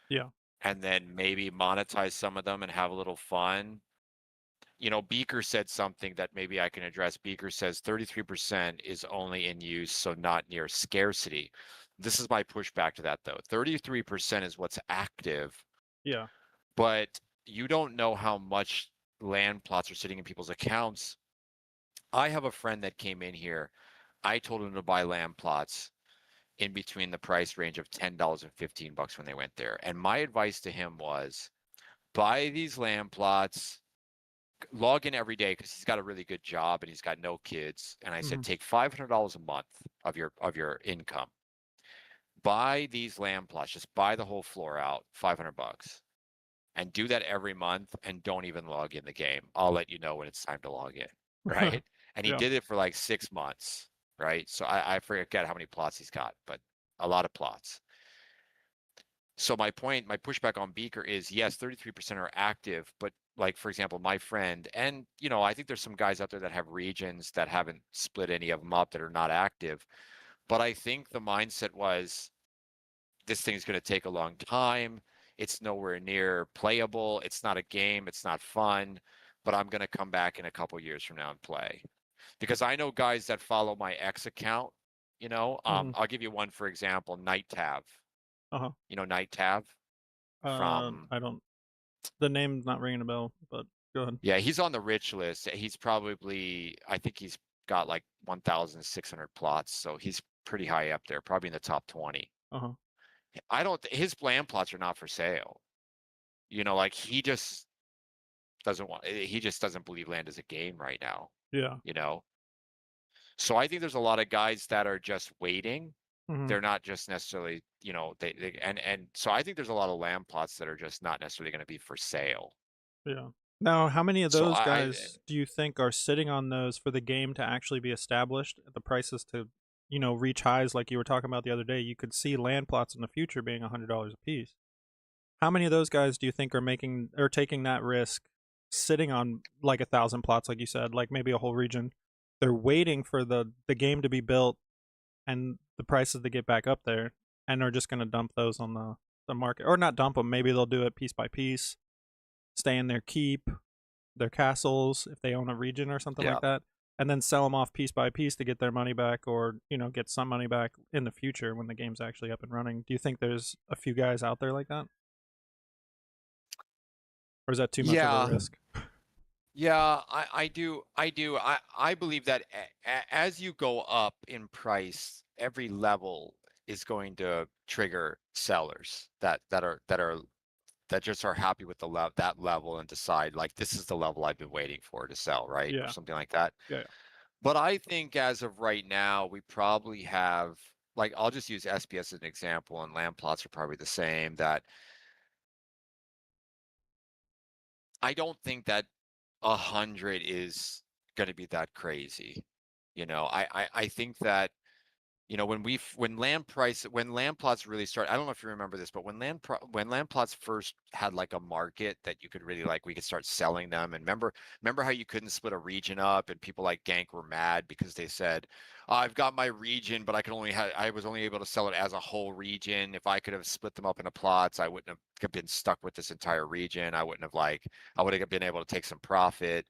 Yeah. And then maybe monetize some of them and have a little fun. You know, Beaker said something that maybe I can address. Beaker says 33% is only in use, so not near scarcity. This is my pushback to that, though. 33% is what's active, Yeah. but you don't know how much land plots are sitting in people's accounts. I have a friend that came in here. I told him to buy land plots in between the price range of $10 and $15 when they went there. And my advice to him was buy these land plots, log in every day because he's got a really good job and he's got no kids. And I said, Mhm. take $500 a month of your income. Buy these land plots, just buy the whole floor out, $500. And do that every month and don't even log in the game. I'll let you know when it's time to log in. Right. And he Yeah. did it for like 6 months. Right. So I forget how many plots he's got, but a lot of plots. So my pushback on Beaker is yes, 33% are active, but like, for example, my friend, and you know, I think there's some guys out there that have regions that haven't split any of them up that are not active. But I think the mindset was this thing's going to take a long time. It's nowhere near playable. It's not a game. It's not fun, but I'm going to come back in a couple years from now and play. Because I know guys that follow my X account, you know, Mhm. I'll give you one, for example, Night Tav. Uh-huh. You know, Night Tav from, I don't. The name's not ringing a bell, but go ahead. yeah, he's on the rich list. He's probably, I think he's got like 1,600 plots. So he's pretty high up there, probably in the top 20. Uh-huh. His land plots are not for sale. You know, like he just doesn't believe land is a game right now, Yeah. you know? So I think there's a lot of guys that are just waiting. Mhm. They're not just necessarily, you know, and so I think there's a lot of land plots that are just not necessarily going to be for sale. Yeah. Now, how many of So those guys do you think are sitting on those for the game to actually be established? The prices to, reach highs like you were talking about the other day. You could see land plots in the future being $100 a piece. How many of those guys do you think are making or taking that risk, sitting on like 1,000 plots, like you said, like maybe a whole region? They're waiting for the game to be built and the prices to get back up there, and are just going to dump those on the market, or not dump them. Maybe they'll do it piece by piece, stay in their keep, their castles if they own a region or something Yeah. like that, and then sell them off piece by piece to get their money back, or get some money back in the future when the game's actually up and running. Do you think there's a few guys out there like that, or is that too much of a Yeah. risk? Yeah, I do. I believe that as you go up in price, every level is going to trigger sellers that just are happy with that level and decide like this is the level I've been waiting for to sell, right? Or Yeah. something like that. Yeah. But I think as of right now, we probably have, like, I'll just use SPS as an example, and land plots are probably the same, that I don't think that 100 is going to be that crazy. You know, I think that, you know, when land plots really start, I don't know if you remember this, but when land plots first had like a market that you could really, like, we could start selling them. And remember how you couldn't split a region up, and people like Gank were mad because they said, "Oh, I've got my region, but I was only able to sell it as a whole region. If I could have split them up into plots, I wouldn't have been stuck with this entire region. I would have been able to take some profit."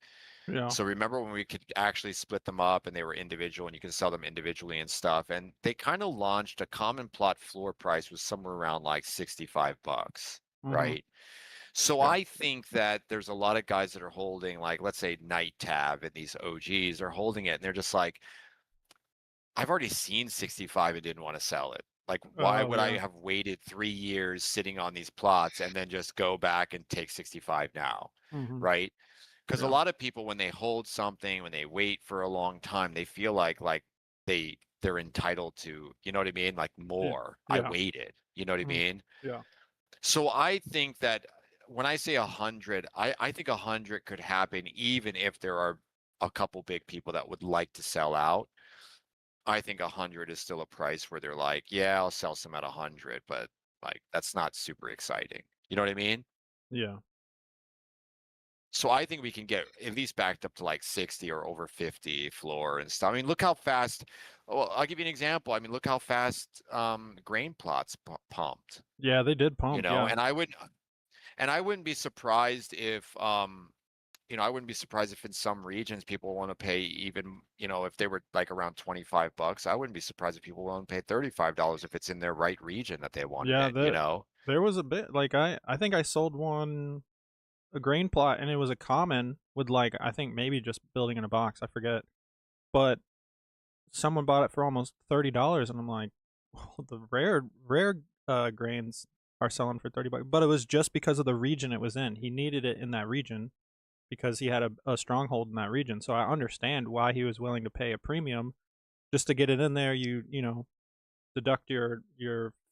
Yeah. So remember when we could actually split them up and they were individual and you could sell them individually and stuff. And they kind of launched a common plot floor price was somewhere around like 65 bucks, Mhm. right? So Yeah. I think that there's a lot of guys that are holding, like, let's say Night Tab and these OGs are holding it and they're just like, I've already seen 65 and didn't want to sell it. Like, why Oh, would I yeah. have waited 3 years sitting on these plots and then just go back and take 65 now, Mhm. right? Because a Yeah. lot of people, when they hold something, when they wait for a long time, they feel like they're entitled to, you know what I mean? Like Yeah. more. I Yeah. waited. You know what I Mhm. mean? Yeah. So I think that when I say 100, I think 100 could happen even if there are a couple big people that would like to sell out. I think 100 is still a price where they're like, yeah, I'll sell some at 100, but like that's not super exciting. You know what I mean? Yeah. So I think we can get at least backed up to like 60 or over 50 floor and stuff. I mean, look how fast. Well, I'll give you an example. I mean, look how fast grain plots pumped. Yeah, they did You pump, know, yeah. and I wouldn't be surprised if you know, I wouldn't be surprised if in some regions people want to pay even, you know, if they were like around 25 bucks, I wouldn't be surprised if people want to pay $35 if it's in their right region that they want it Yeah, in, you know? there was a bit like I think I sold one a grain plot and it was a common with like I think maybe just building in a box, I forget. But someone bought it for almost $30 and I'm like, well, the rare grains are selling for 30 bucks. But it was just because of the region it was in. He needed it in that region because he had a stronghold in that region. So I understand why he was willing to pay a premium just to get it in there. You know, deduct your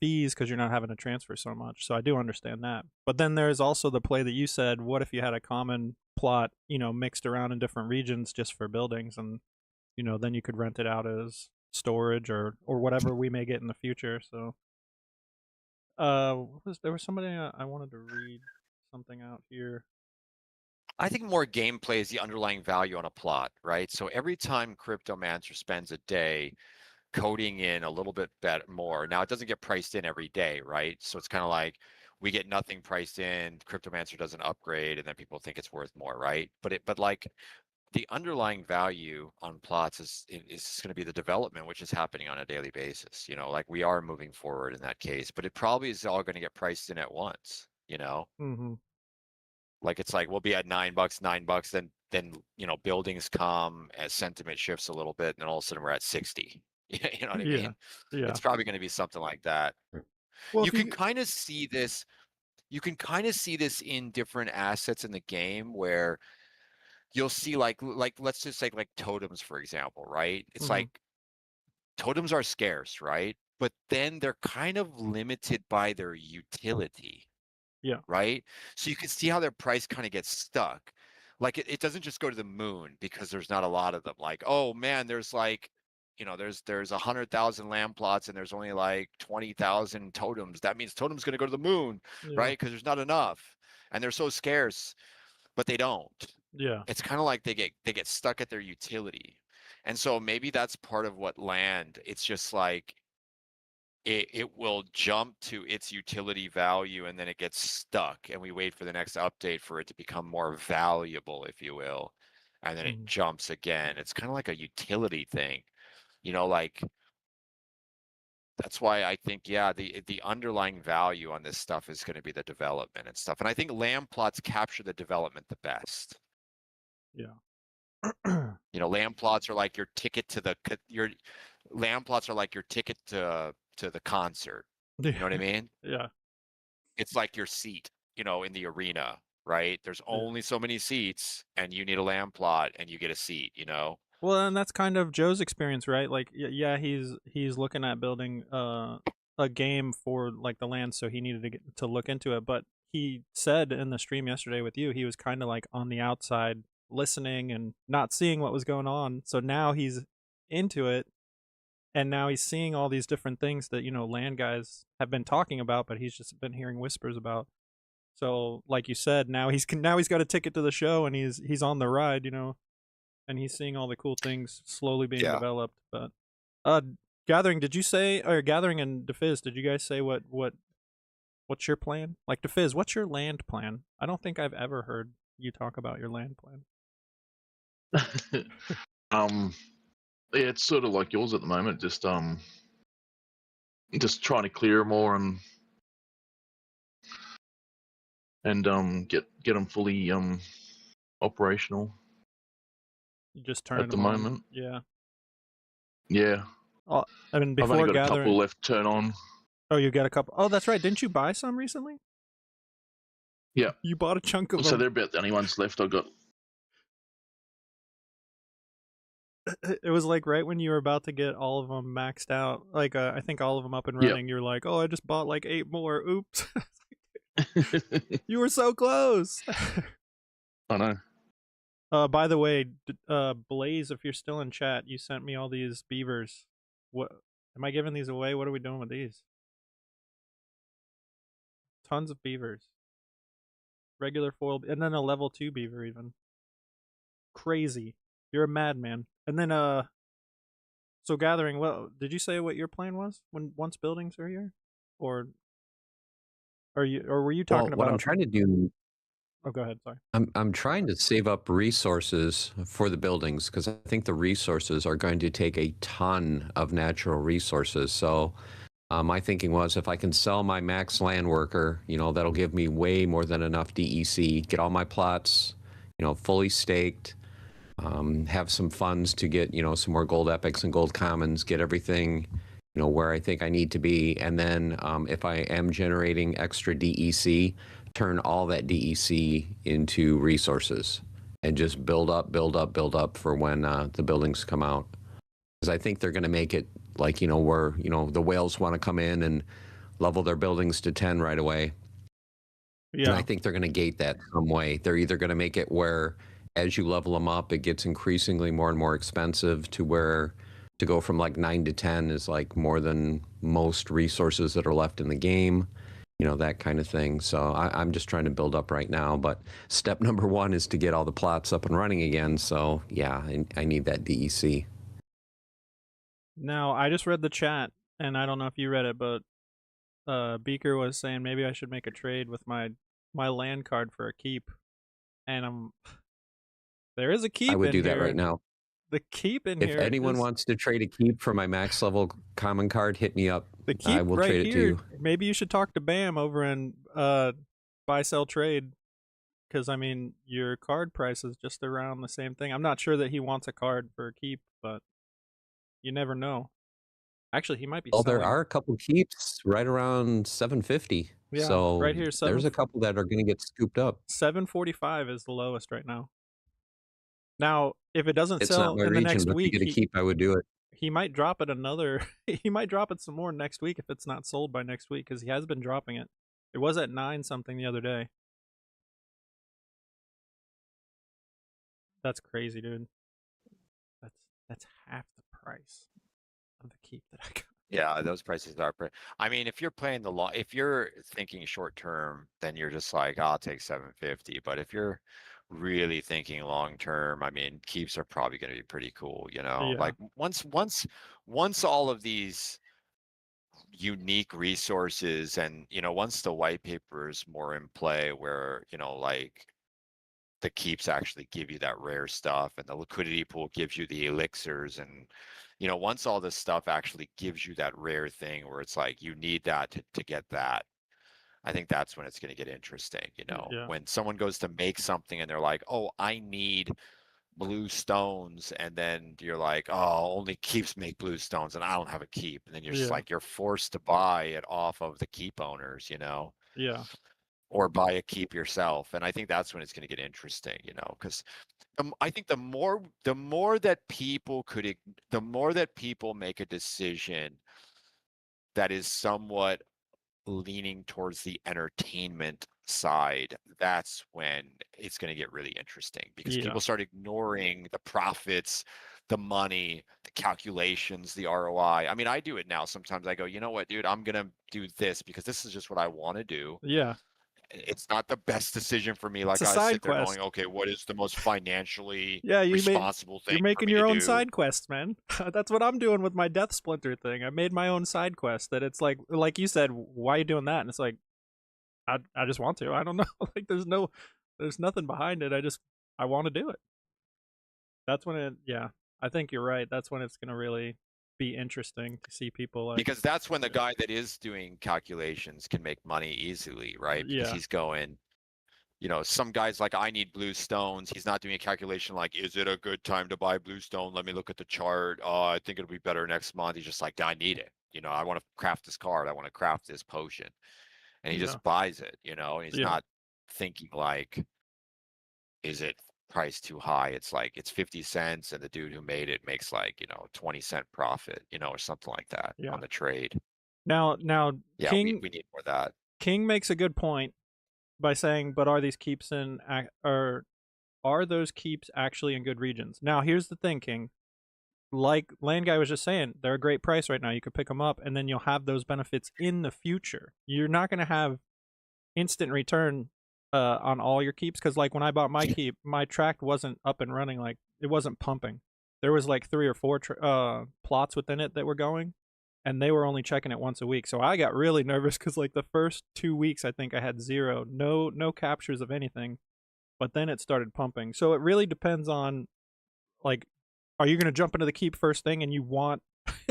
fees because you're not having to transfer so much. So I do understand that. But then there's also the play that you said, what if you had a common plot, you know, mixed around in different regions just for buildings, and you know, then you could rent it out as storage or whatever we may get in the future. So there was somebody I wanted to read something out here. I think more gameplay is the underlying value on a plot, right? So every time Cryptomancer spends a day coding in a little bit better more. Now it doesn't get priced in every day, right? So it's kind of like we get nothing priced in, Cryptomancer doesn't upgrade, and then people think it's worth more, right? But like the underlying value on plots is going to be the development, which is happening on a daily basis. You know, like we are moving forward in that case, but it probably is all going to get priced in at once. You know, Mm-hmm. like it's like we'll be at $9, $9, then you know buildings come as sentiment shifts a little bit, and then all of a sudden we're at 60. You know what I Yeah. mean? Yeah. It's probably going to be something like that. Well, You if can you kind of see this. You can kind of see this in different assets in the game where you'll see like let's just say like totems for example, right? It's mm-hmm. like totems are scarce, right? But then they're kind of limited by their utility, Yeah. right? So you can see how their price kind of gets stuck. Like it doesn't just go to the moon because there's not a lot of them. Like, oh man, there's like, you know, there's 100,000 land plots and there's only like 20,000 totems. That means totems going to go to the moon, Yeah. right? Because there's not enough, and they're so scarce, but they don't. Yeah. It's kind of like they get stuck at their utility, and so maybe that's part of what land. It's just like it will jump to its utility value and then it gets stuck and we wait for the next update for it to become more valuable, if you will, and then it Mm-hmm. jumps again. It's kind of like a utility thing, you know, like that's why I think, yeah, the underlying value on this stuff is going to be the development and stuff. And I think land plots capture the development the best. Yeah. You know, land plots are like your ticket to your land plots are like your ticket to the concert. You know what I mean? Yeah. It's like your seat, you know, in the arena, right? There's Yeah. only so many seats and you need a land plot and you get a seat, you know? Well, and that's kind of Joe's experience, right? Like, yeah, he's looking at building a game for like the land, so he needed to get to look into it. But he said in the stream yesterday with you, he was kind of like on the outside, listening and not seeing what was going on. So now he's into it, and now he's seeing all these different things that land guys have been talking about, but he's just been hearing whispers about. So, like you said, now he's got a ticket to the show, and he's on the ride, and he's seeing all the cool things slowly being Yeah. developed. But uh Gathering, did you say, or Gathering and Dafiz, did you guys say what's your plan? Like, Dafiz, what's your land plan? I don't think I've ever heard you talk about your land plan. Yeah, it's sort of like yours at the moment. Just trying to clear more and get them fully operational You just turn at the them on. moment. Yeah. Yeah, Oh, I mean, I've only before got a gathering. couple left to turn on. Oh, you got a couple. Oh, that's right. Didn't you buy some recently? Yeah, You bought a chunk of so them. they're about the only ones left I got. It was like right when you were about to get all of them maxed out, like I think all of them up and Yep. running. You're like, oh, I just bought like 8 more. Oops. You were so close. I know. By the way, Blaze, if you're still in chat, you sent me all these beavers. What am I giving these away? What are we doing with these? Tons of beavers. Regular foil, and then a level 2 beaver even. Crazy. You're a madman. And then so gathering, well, did you say what your plan was when once buildings are here? Or were you talking Well, about what I'm trying to do, Oh, go ahead, sorry. I'm trying to save up resources for the buildings because I think the resources are going to take a ton of natural resources. So my thinking was if I can sell my max land worker, that'll give me way more than enough DEC, get all my plots, fully staked, have some funds to get, some more gold epics and gold commons, get everything, where I think I need to be. And then if I am generating extra DEC, turn all that DEC into resources and just build up for when the buildings come out. Because I think they're going to make it like, where, the whales want to come in and level their buildings to 10 right away. Yeah. And I think they're going to gate that some way. They're either going to make it where as you level them up, it gets increasingly more and more expensive to where to go from like 9 to 10 is like more than most resources that are left in the game, that kind of thing. So I'm just trying to build up right now. But step number 1 is to get all the plots up and running again. So yeah, I need that DEC. Now, I just read the chat, and I don't know if you read it, but Beaker was saying maybe I should make a trade with my land card for a keep. And there is a keep I would in do that here. right now. The keep in If here. anyone wants to trade a keep for my max level common card, hit me up. The keep I will right trade it to here. you. Maybe you should talk to Bam over in buy sell trade, because I mean your card price is just around the same thing. I'm not sure that he wants a card for a keep, but you never know. Actually, he might be. Well, selling. there are a couple keeps right around 750. Yeah, so right here. There's a couple that are going to get scooped up. 745 is the lowest right now. Now, if it doesn't It's sell not my in the region, next but week, to get a keep, I would do it. he might drop it another. He might drop it some more next week if it's not sold by next week, because he has been dropping it. It was at 9 something the other day. That's crazy, dude. That's half the price of the keep that I got. Yeah, those prices are I mean, if you're playing if you're thinking short term, then you're just like, I'll take 750. But if you're really thinking long term, I mean, keeps are probably going to be pretty cool, Yeah. Like once all of these unique resources and, once the white paper is more in play where, like the keeps actually give you that rare stuff and the liquidity pool gives you the elixirs and once all this stuff actually gives you that rare thing where it's like you need that to get that, I think that's when it's going to get interesting. Yeah. When someone goes to make something and they're like, oh, I need blue stones, and then you're like, oh, only keeps make blue stones and I don't have a keep, and then you're just like, you're forced to buy it off of the keep owners, Yeah. or buy a keep yourself. And I think that's when it's going to get interesting, because I think the more that people the more that people make a decision that is somewhat leaning towards the entertainment side, that's when it's going to get really interesting, because people start ignoring the profits, the money, the calculations, the ROI. I mean, I do it now. Sometimes I go, you know what, dude, I'm going to do this because this is just what I want to do. Yeah. It's not the best decision for me. Like, I sit there going, okay, what is the most financially responsible thing? You're making your own side quests, man. That's what I'm doing with my Death Splinter thing. I made my own side quest that it's like you said, why are you doing that? And it's like, I just want to. I don't know. Like there's nothing behind it. I want to do it. That's when it. Yeah, I think you're right. That's when it's gonna really be interesting to see people like. Because that's when the guy that is doing calculations can make money easily, right? Because Yeah. he's going, some guys like, I need blue stones. He's not doing a calculation like, is it a good time to buy blue stone? Let me look at the chart. Oh, I think it'll be better next month. He's just like, I need it. I want to craft this card. I want to craft this potion. And he Yeah. just buys it, and he's Yeah. not thinking like, is it priced too high? It's like, it's 50 cents and the dude who made it makes like, 20-cent profit, or something like that Yeah. on the trade. Now, Yeah, King we need more of that. King makes a good point by saying, but are these keeps are those keeps actually in good regions? Now, here's the thing, King. Like Land Guy was just saying, they're a great price right now. You could pick them up, and then you'll have those benefits in the future. You're not going to have instant return on all your keeps, because like when I bought my keep, my tract wasn't up and running. Like it wasn't pumping. There was like 3 or 4 plots within it that were going, and they were only checking it once a week. So I got really nervous because like the first 2 weeks, I think I had 0, no captures of anything, but then it started pumping. So it really depends on, like, are you going to jump into the keep first thing and you want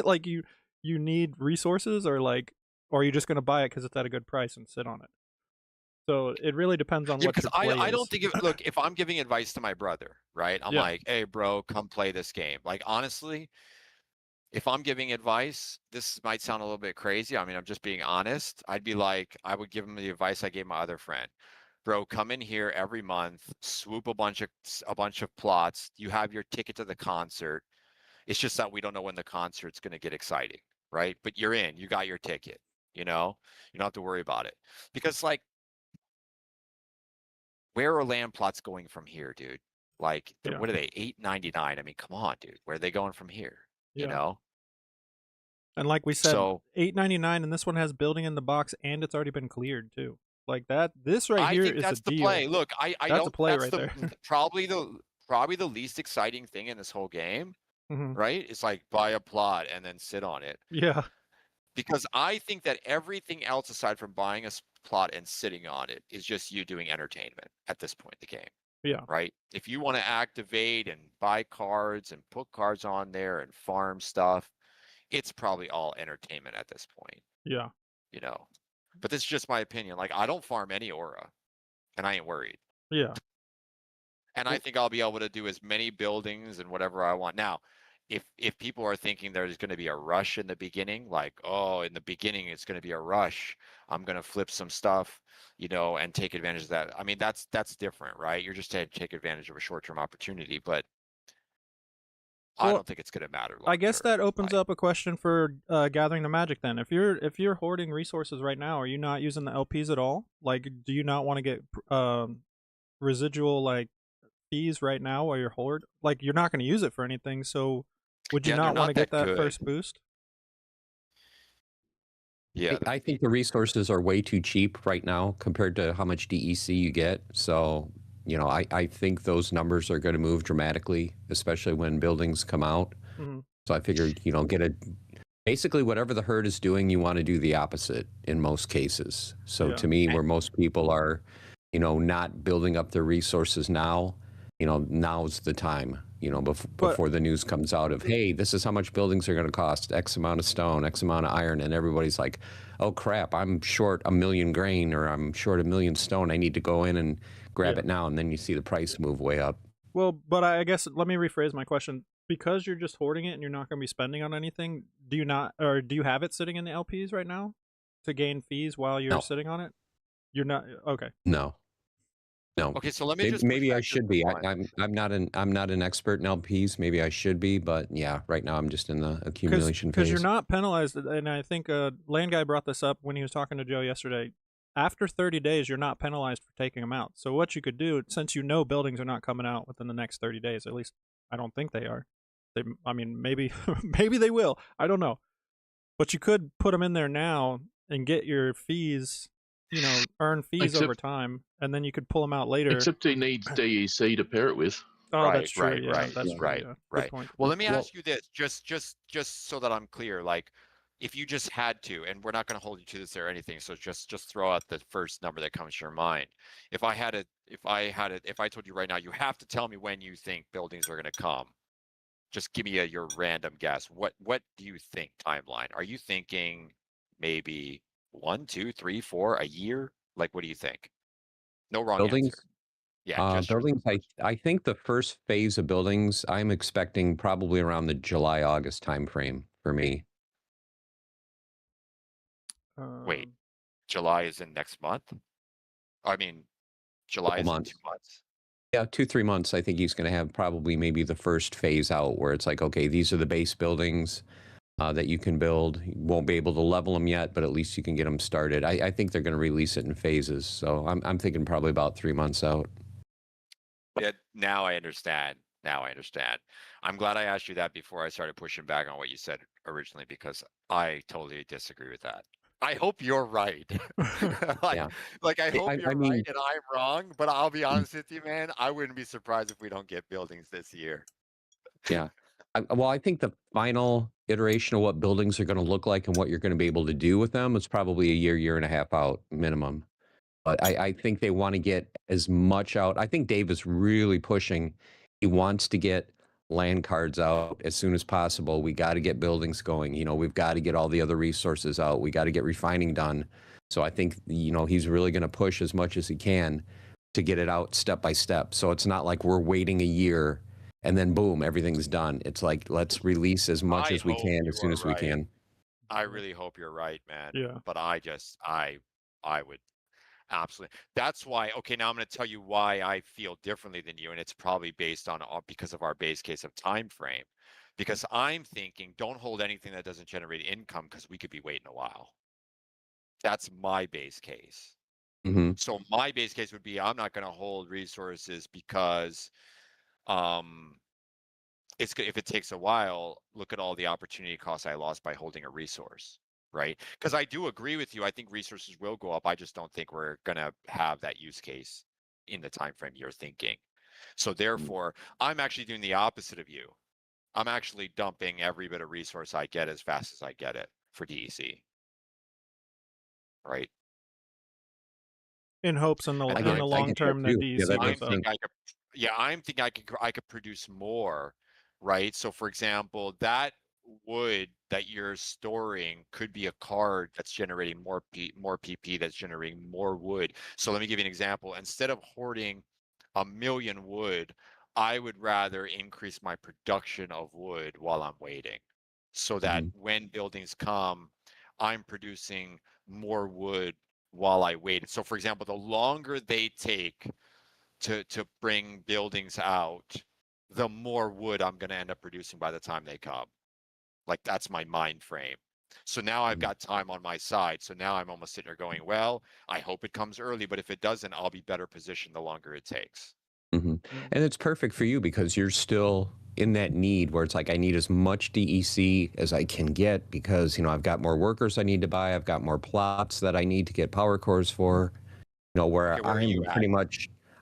like you need resources, or are you just going to buy it because it's at a good price and sit on it? So it really depends on what Because your play I is. don't think look, if I'm giving advice to my brother, right? I'm Yeah. like, hey bro, come play this game. Like honestly, if I'm giving advice, this might sound a little bit crazy. I mean, I'm just being honest. I'd be like, I would give him the advice I gave my other friend. Bro, come in here every month, swoop a bunch of plots. You have your ticket to the concert. It's just that we don't know when the concert's going to get exciting, right? But you're in, you got your ticket, you don't have to worry about it. Because like, where are land plots going from here, dude? Like, Yeah. what are they? $8.99. I mean, come on, dude. Where are they going from here? Yeah. And like we said, So $8.99, and this one has building in the box, and it's already been cleared too. Like that, this right here I think is that's a the deal. play. Look, I That's don't. a play That's right there. probably the least exciting thing in this whole game, Mhm. right? It's like buy a plot and then sit on it. Yeah. Because I think that everything else aside from buying a plot and sitting on it is just you doing entertainment at this point in the game. Yeah. Right? If you want to activate and buy cards and put cards on there and farm stuff, it's probably all entertainment at this point. Yeah. But this is just my opinion. Like, I don't farm any aura, and I ain't worried. Yeah. And I think I'll be able to do as many buildings and whatever I want. Now, if people are thinking there's going to be a rush in the beginning, like, oh, in the beginning it's going to be a rush, I'm going to flip some stuff, and take advantage of that. I mean, that's different, right? You're just to take advantage of a short-term opportunity, but I don't think it's going to matter. I guess that opens up a question for gathering the magic then. If you're hoarding resources right now, are you not using the LPs at all? Like, do you not want to get residual like fees right now while you're hoard? Like, you're not going to use it for anything, so would you not want to get that first boost? Yeah, I think the resources are way too cheap right now compared to how much DEC you get. So, I think those numbers are going to move dramatically, especially when buildings come out. Mhm. So I figured, basically whatever the herd is doing, you want to do the opposite in most cases. So to me, where most people are, not building up their resources now, now's the time, before the news comes out of, hey, this is how much buildings are going to cost, X amount of stone, X amount of iron, and everybody's like, oh crap, I'm short 1 million grain, or I'm short 1 million stone. I need to go in and grab it now. And then you see the price move way up. Well, but I guess let me rephrase my question. Because you're just hoarding it and you're not going to be spending on anything, do you have it sitting in the LPs right now to gain fees while you're sitting on it? You're not. Okay. No. Okay, so let me maybe I should be. I'm not an expert in LPs. Maybe I should be, but yeah, right now I'm just in the accumulation phase. Because you're not penalized, and I think Land Guy brought this up when he was talking to Joe yesterday. After 30 days, you're not penalized for taking them out. So what you could do, since buildings are not coming out within the next 30 days, at least I don't think they are. I mean, maybe maybe they will. I don't know. But you could put them in there now and get your fees, earn fees over time, and then you could pull them out later. Except he needs DEC to pair it with. Oh, right, that's true. Right, yeah, right, that's right, true, yeah. right. Point. Well, let me ask you this, just so that I'm clear. Like, if you just had to, and we're not going to hold you to this or anything, so just throw out the first number that comes to your mind. If I told you right now, you have to tell me when you think buildings are going to come. Just give me your random guess. What do you think timeline? Are you thinking maybe 1, 2, 3, 4, a year? Like, what do you think? No wrong answer. Buildings, Yeah, just your buildings. I think the first phase of buildings, I'm expecting probably around the July August timeframe for me. wait. July is in next month? I mean, July Couple is in months. 2 months. Yeah, 2-3 months. I think he's going to have probably maybe the first phase out where it's like, okay, these are the base buildings that you can build. You won't be able to level them yet, but at least you can get them started. I think they're going to release it in phases. So I'm thinking probably about 3 months out. Yeah, now I understand. Now I understand. I'm glad I asked you that before I started pushing back on what you said originally, because I totally disagree with that. I hope you're right. Like, Yeah. like I hope I you're mean, right and I'm wrong, but I'll be honest with you, man, I wouldn't be surprised if we don't get buildings this year. yeah. Well, I think the final iteration of what buildings are going to look like and what you're going to be able to do with them is probably a year and a half out minimum. But I think they want to get as much out. I think Dave is really pushing. He wants to get land cards out as soon as possible. We got to get buildings going. You know, we've got to get all the other resources out. We got to get refining done. So I think, you know, he's really going to push as much as he can to get it out step by step. So it's not like we're waiting a year and then boom, everything's done. It's like, let's release as much I as we hope can you as soon are as we right. can. I really hope you're right, man. Yeah. But I would absolutely. That's why, okay, now I'm going to tell you why I feel differently than you, and it's probably based on because of our base case of time frame. Because I'm thinking, don't hold anything that doesn't generate income because we could be waiting a while. That's my base case. Hmm. So my base case would be I'm not going to hold resources because it's good if it takes a while. Look at all the opportunity costs I lost by holding a resource, right? Because I do agree with you. I think resources will go up. I just don't think we're gonna have that use case in the time frame you're thinking. So therefore, I'm actually doing the opposite of you. I'm actually dumping every bit of resource I get as fast as I get it for DEC, right? In hopes in the And I in get, the I long get term that that too. Yeah, DEC that I'm goes makes up. sense. thinking I could, yeah, I'm thinking I could produce more, right? So for example, that wood that you're storing could be a card that's generating more PP that's generating more wood. So let me give you an example. Instead of hoarding 1,000,000 wood, I would rather increase my production of wood while I'm waiting, so that Mhm. when buildings come, I'm producing more wood while I wait. So for example, the longer they take to bring buildings out, the more wood I'm going to end up producing by the time they come. Like, that's my mind frame. So now I've got time on my side. So now I'm almost sitting there going, well, I hope it comes early, but if it doesn't, I'll be better positioned the longer it takes. Hmm. And it's perfect for you because you're still in that need where it's like, I need as much DEC as I can get because, you know, I've got more workers I need to buy. I've got more plots that I need to get power cores for, you know, where Okay, where are you at?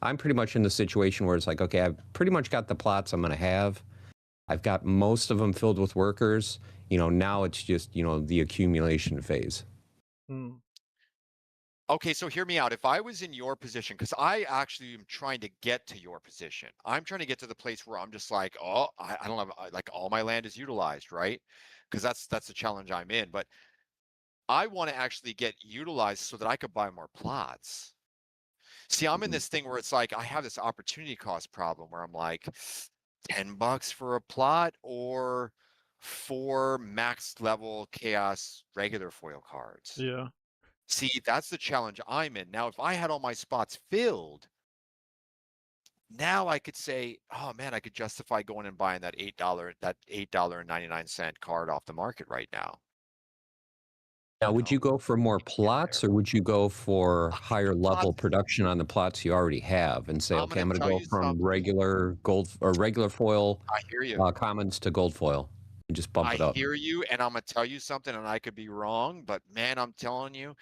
I'm pretty much in the situation where it's like, okay, I've pretty much got the plots I'm going to have. I've got most of them filled with workers. You know, now it's just, you know, the accumulation phase. Mm. Okay, so hear me out. If I was in your position, because I actually am trying to get to your position, I'm trying to get to the place where I'm just like, oh, I don't have like all my land is utilized, right? Because that's the challenge I'm in. But I want to actually get utilized so that I could buy more plots. See, I'm in this thing where it's like I have this opportunity cost problem where I'm like, $10 for a plot or 4 max level chaos regular foil cards. Yeah. See, that's the challenge I'm in. Now, if I had all my spots filled, now I could say, oh man, I could justify going and buying that $8.99 card off the market right now. Now, would you know? go for more plots or would you go for I think higher the level plots, production on the plots you already have and say, I'm okay, going I'm to going to tell go you from something. regular gold or regular foil I hear you. commons to gold foil and just bump I it up? hear you, and I'm gonna tell you something, and I could be wrong, but man, I'm telling you,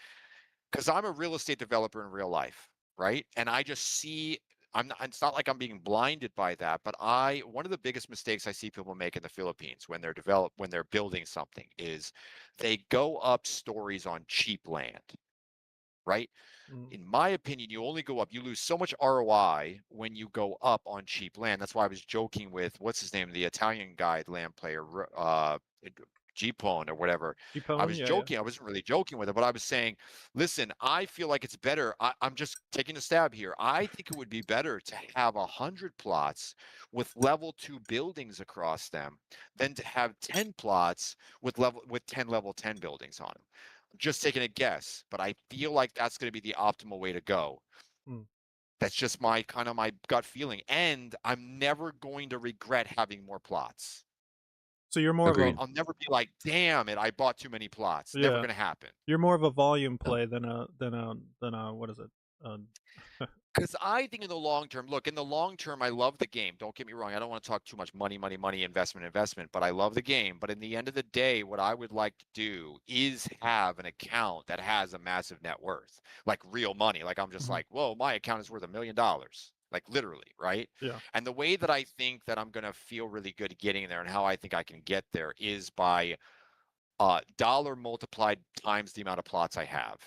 because I'm a real estate developer in real life, right? And I just see, I'm not, it's not like I'm being blinded by that, but one of the biggest mistakes I see people make in the Philippines when they're building something is they go up stories on cheap land. right? Mm. In my opinion, you only go up. You lose so much ROI when you go up on cheap land. That's why I was joking with what's his name, the Italian guy, land player, Gpone or whatever. I G-Pone? was Yeah, joking. I wasn't really joking with it, but I was saying, listen, I feel like it's better. I'm just taking a stab here. I think it would be better to have 100 plots with level 2 buildings across them than to have 10 plots with 10 level 10 buildings on them. Just taking a guess, but I feel like that's going to be the optimal way to go. Mm. That's just my kind of my gut feeling, and I'm never going to regret having more plots. So you're more of Agreed. a I'll never be like, damn it, I bought too many plots. Never yeah. going to happen. You're more of a volume No. play than a what is it? Because I think in the long term, look, in the long term, I love the game. Don't get me wrong. I don't want to talk too much money, investment, but I love the game. But in the end of the day, what I would like to do is have an account that has a massive net worth, like real money. Like I'm just Mhm. like, whoa, my account is worth $1 million. Like literally, right? Yeah. And the way that I think that I'm going to feel really good getting there and how I think I can get there is by dollar multiplied times the amount of plots I have.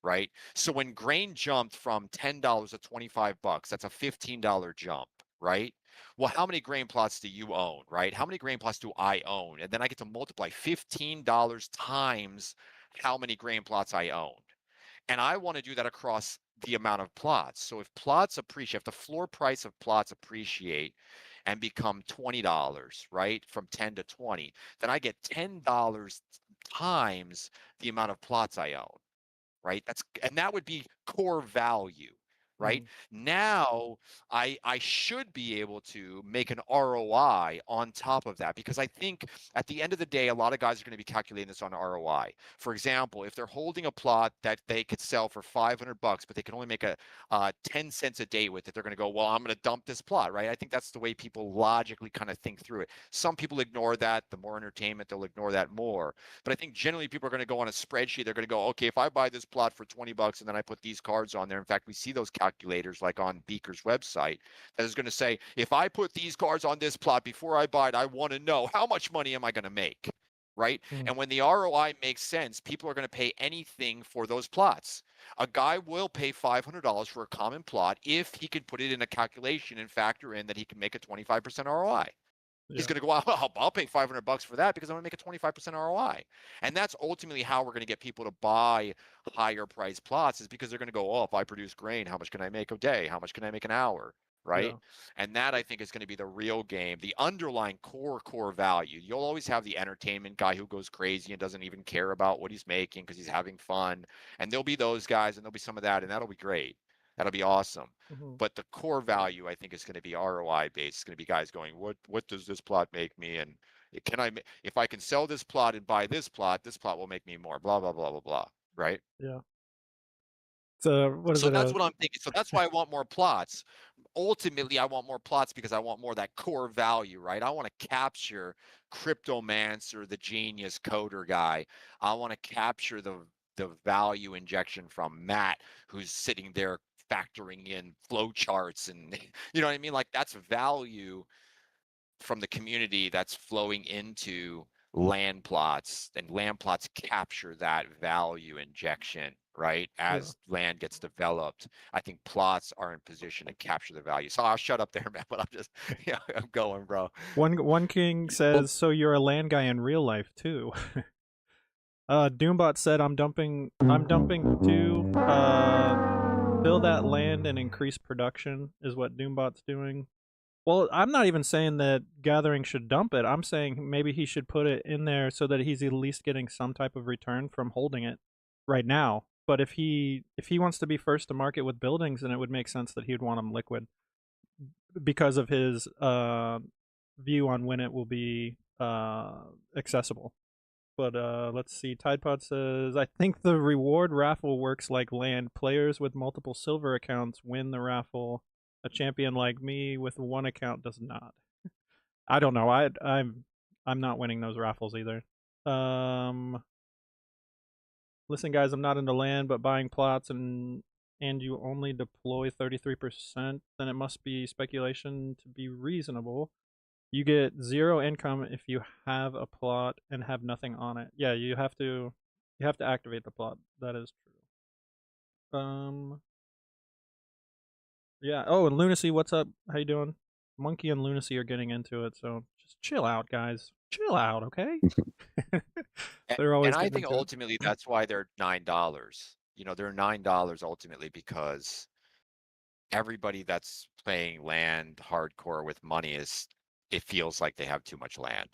Right. So when grain jumped from $10 to $25, that's a $15 jump, right? Well, how many grain plots do you own, right? How many grain plots do I own? And then I get to multiply $15 times how many grain plots I own. And I want to do that across the amount of plots. So if plots appreciate, if the floor price of plots appreciate and become $20, right, from 10 to 20, then I get $10 times the amount of plots I own. Right? And that would be core value, right? Mhm. Now I should be able to make an ROI on top of that because I think at the end of the day, a lot of guys are going to be calculating this on ROI. For example, if they're holding a plot that they could sell for $500, but they can only make a 10 cents a day with it, they're going to go, well, I'm going to dump this plot, right? I think that's the way people logically kind of think through it. Some people ignore that. The more entertainment, they'll ignore that more. But I think generally people are going to go on a spreadsheet. They're going to go, okay, if I buy this plot for $20 and then I put these cards on there. In fact, we see those calculators like on Beaker's website that is going to say, if I put these cards on this plot before I buy it, I want to know how much money am I going to make, right? Mhm. And when the ROI makes sense, people are going to pay anything for those plots. A guy will pay $500 for a common plot if he can put it in a calculation and factor in that he can make a 25% ROI. He's Yeah. going to go, I'll pay $500 for that because I'm going to make a 25% ROI. And that's ultimately how we're going to get people to buy higher price plots is because they're going to go, oh, if I produce grain, how much can I make a day? How much can I make an hour? Right. Yeah. And that I think is going to be the real game, the underlying core value. You'll always have the entertainment guy who goes crazy and doesn't even care about what he's making because he's having fun. And there'll be those guys and there'll be some of that. And that'll be great. That'll be awesome. Mhm. But the core value, I think, is going to be ROI based. It's going to be guys going, what does this plot make me? And can I, if I can sell this plot and buy this plot will make me more. Blah blah blah blah blah. Right. Yeah. So what is So it? that's what I'm thinking. So that's why I want more plots. Ultimately, I want more plots because I want more of that core value, right? I want to capture Cryptomancer, the genius coder guy. I want to capture the value injection from Matt, who's sitting there factoring in flow charts and you know what I mean? Like that's value from the community that's flowing into land plots, and land plots capture that value injection, right? As land gets developed, I think plots are in position to capture the value. So I'll shut up there, man, but I'm just, yeah, I'm going, bro. One king says, so you're a land guy in real life too. Doombot said, I'm dumping to fill that land and increase production is what Doombot's doing. Well, I'm not even saying that Gathering should dump it. I'm saying maybe he should put it in there so that he's at least getting some type of return from holding it right now. But if he wants to be first to market with buildings, then it would make sense that he would want them liquid because of his view on when it will be accessible. But let's see. Tidepod says, I think the reward raffle works like land. Players with multiple silver accounts win the raffle. A champion like me with one account does not. I don't know. I'm not winning those raffles either. Listen, guys, I'm not into land, but buying plots and you only deploy 33%, then it must be speculation to be reasonable. You get 0 income if you have a plot and have nothing on it. Yeah, you have to activate the plot. That is true. Yeah. Oh, and Lunacy, what's up? How you doing? Monkey and Lunacy are getting into it, so just chill out, guys. Chill out, okay? They're always And I getting think into it. ultimately that's why they're $9. You know, they're $9 ultimately because everybody that's playing land hardcore with money it feels like they have too much land,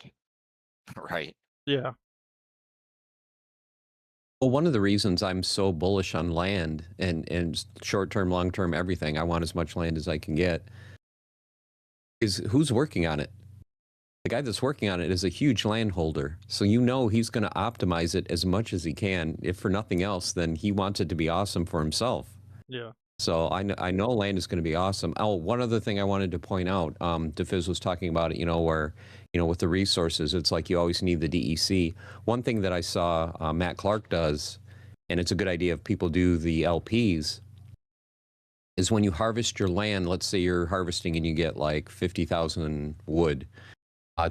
right? Yeah. Well, one of the reasons I'm so bullish on land and short term, long term, everything, I want as much land as I can get, is who's working on it. The guy that's working on it is a huge landholder. So you know he's going to optimize it as much as he can. If for nothing else, then he wants it to be awesome for himself. Yeah. So I know land is going to be awesome. Oh, one other thing I wanted to point out, Dafiz was talking about it, where, with the resources, it's like you always need the DEC. One thing that I saw Matt Clark does, and it's a good idea if people do the LPs, is when you harvest your land, let's say you're harvesting and you get like 50,000 wood,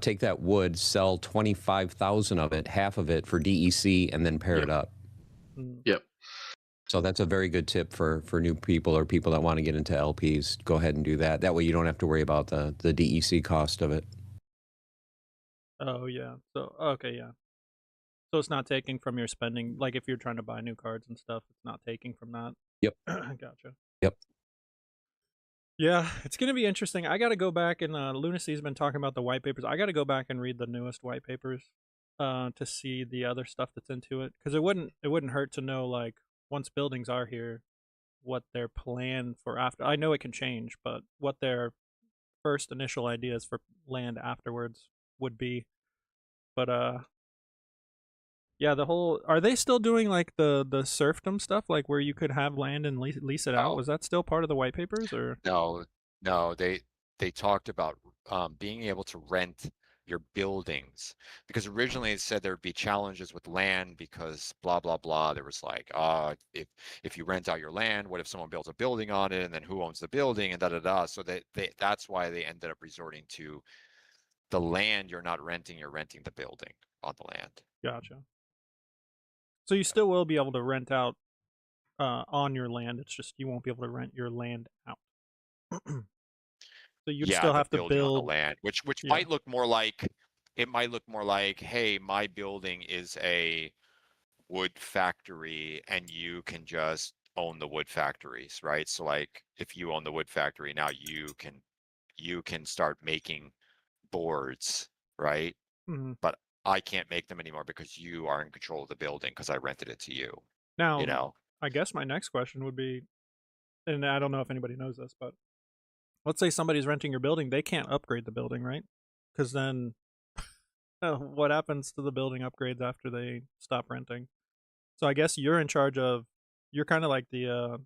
take that wood, sell 25,000 of it, half of it for DEC, and then pair it up. Yep. So that's a very good tip for new people or people that want to get into LPs. Go ahead and do that. That way you don't have to worry about the DEC cost of it. Oh, yeah. So, okay, yeah. So it's not taking from your spending, like if you're trying to buy new cards and stuff, it's not taking from that. Yep. Gotcha. Yep. Yeah, it's going to be interesting. I got to go back and Lunacy's been talking about the white papers. I got to go back and read the newest white papers to see the other stuff that's into it, because it wouldn't hurt to know, like, once buildings are here, what their plan for after. I know it can change, but what their first initial ideas for land afterwards would be. But yeah, are they still doing like the serfdom stuff, like where you could have land and lease it out? No. Was that still part of the white papers, or? No, they talked about being able to rent your buildings, because originally it said there'd be challenges with land because blah blah blah. There was like, if you rent out your land, what if someone builds a building on it, and then who owns the building, and da da da. So that's why they ended up resorting to the land you're not renting, you're renting the building on the land. Gotcha. So you still will be able to rent out on your land. It's just you won't be able to rent your land out. So you'd Yeah, still the have to building on the build. land, which Yeah. might look more like, hey, my building is a wood factory and you can just own the wood factories, right? So like if you own the wood factory, now you can start making boards, right? Mhm. But I can't make them anymore because you are in control of the building because I rented it to you. Now, You know, I guess my next question would be, and I don't know if anybody knows this, but let's say somebody's renting your building, they can't upgrade the building, right? Because then what happens to the building upgrades after they stop renting? So I guess you're in charge of, you're kind of like the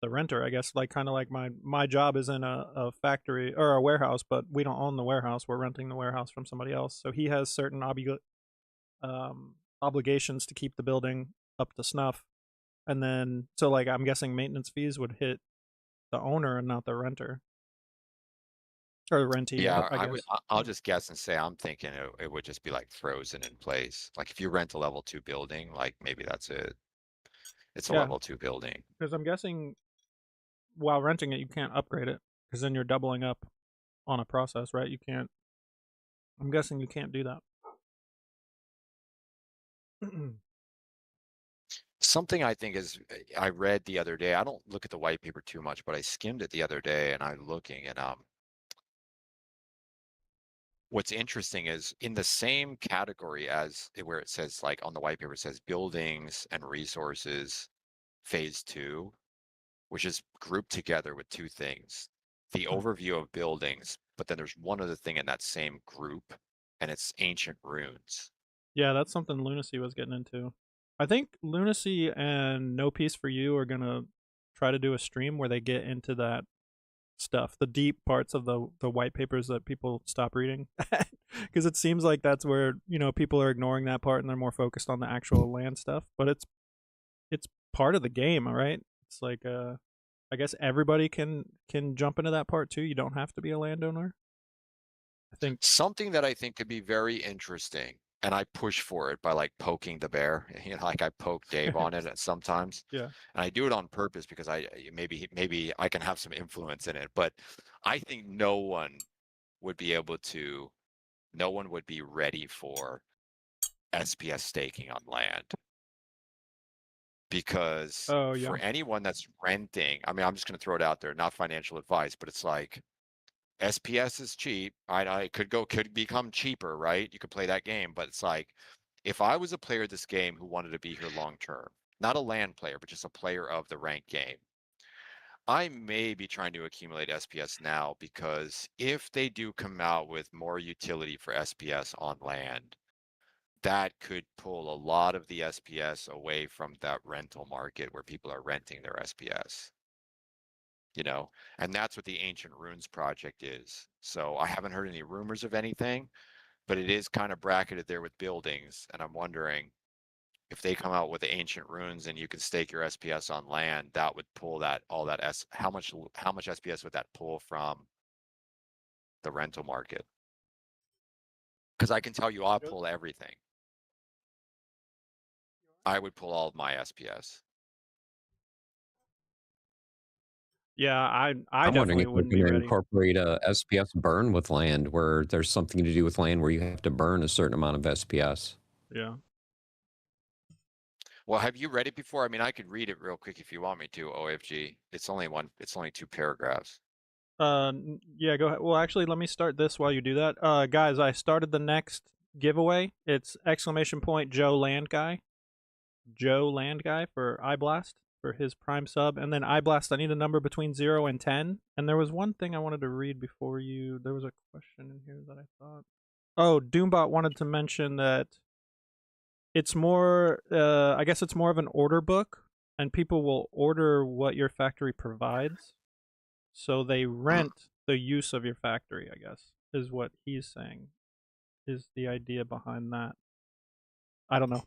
renter, I guess, like kind of like my job is in a factory or a warehouse, but we don't own the warehouse. We're renting the warehouse from somebody else. So he has certain obligations to keep the building up to snuff. And then, so like, I'm guessing maintenance fees would hit the owner and not the renter. Or the rentee, yeah, I guess. I'll just guess and say I'm thinking it would just be like frozen in place. Like if you rent a level 2 building, like maybe that's it. It's a Yeah, level 2 building. because I'm guessing while renting it, you can't upgrade it, because then you're doubling up on a process, right? You can't, I'm guessing you can't do that. Something I think is, I read the other day, I don't look at the white paper too much, but I skimmed it the other day and I'm looking, and what's interesting is in the same category as where it says, like on the white paper, it says buildings and resources phase 2, which is grouped together with two things: the overview of buildings, but then there's one other thing in that same group, and it's ancient runes. Yeah, that's something Lunacy was getting into. I think Lunacy and No Peace for You are gonna try to do a stream where they get into that stuff, the deep parts of the white papers that people stop reading, because it seems like that's where people are ignoring that part and they're more focused on the actual land stuff. But it's part of the game, all right? It's like I guess everybody can jump into that part too. You don't have to be a landowner. I think Something that I think could be very interesting, and I push for it by like poking the bear. Like I poke Dave on it sometimes. Yeah. And I do it on purpose because maybe I can have some influence in it. But I think no one would be ready for SPS staking on land. Because Oh, yeah. for anyone that's renting, I mean, I'm just going to throw it out there, not financial advice, but it's like SPS is cheap. It could become cheaper, right? You could play that game, but it's like if I was a player of this game who wanted to be here long term, not a land player, but just a player of the ranked game, I may be trying to accumulate SPS now because if they do come out with more utility for SPS on land, that could pull a lot of the SPS away from that rental market where people are renting their SPS. And that's what the Ancient Runes project is. So I haven't heard any rumors of anything, but it is kind of bracketed there with buildings. And I'm wondering if they come out with the Ancient Runes and you can stake your SPS on land, that would pull how much SPS would that pull from the rental market? Because I can tell you I'll pull everything. I would pull all of my SPS. Yeah, I I'm wondering definitely if we're wouldn't be going to ready. incorporate a SPS burn with land, where there's something to do with land where you have to burn a certain amount of SPS. Yeah. Well, have you read it before? I mean, I could read it real quick if you want me to, OFG. It's only 2 paragraphs. Yeah, go ahead. Well, actually, let me start this while you do that. Guys, I started the next giveaway. It's !Joe Land Guy. Joe Land Guy for iBlast for his Prime sub. And then iBlast, I need a number between 0 and 10. And there was one thing I wanted to read before you. There was a question in here that I thought. Oh, Doombot wanted to mention that it's more, I guess it's more of an order book, and people will order what your factory provides. So they rent the use of your factory, I guess, is what he's saying, is the idea behind that. I don't know.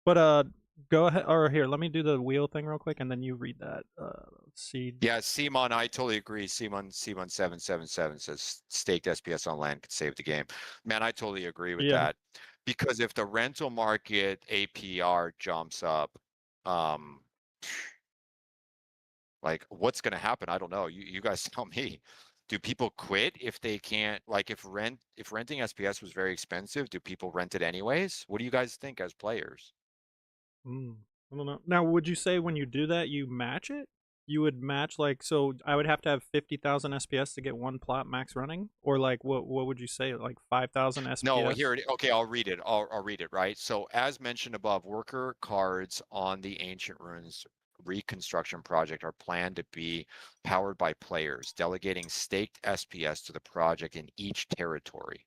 But go ahead, or here, let me do the wheel thing real quick, and then you read that. Let's see. Yeah, Simon, I totally agree. Simon 777 says staked SPS on land could save the game. Man, I totally agree with that. Because if the rental market APR jumps up, like what's going to happen? I don't know. You guys tell me. Do people quit if they can't? Like if renting SPS was very expensive, do people rent it anyways? What do you guys think as players? I don't know. Now, would you say when you do that, you match it? You would match, like, so I would have to have 50,000 SPS to get one plot max running? Or like, what would you say, like 5,000 SPS? No, here it. Okay, I'll read it. I'll read it, right? So as mentioned above, worker cards on the Ancient Runes reconstruction project are planned to be powered by players, delegating staked SPS to the project in each territory.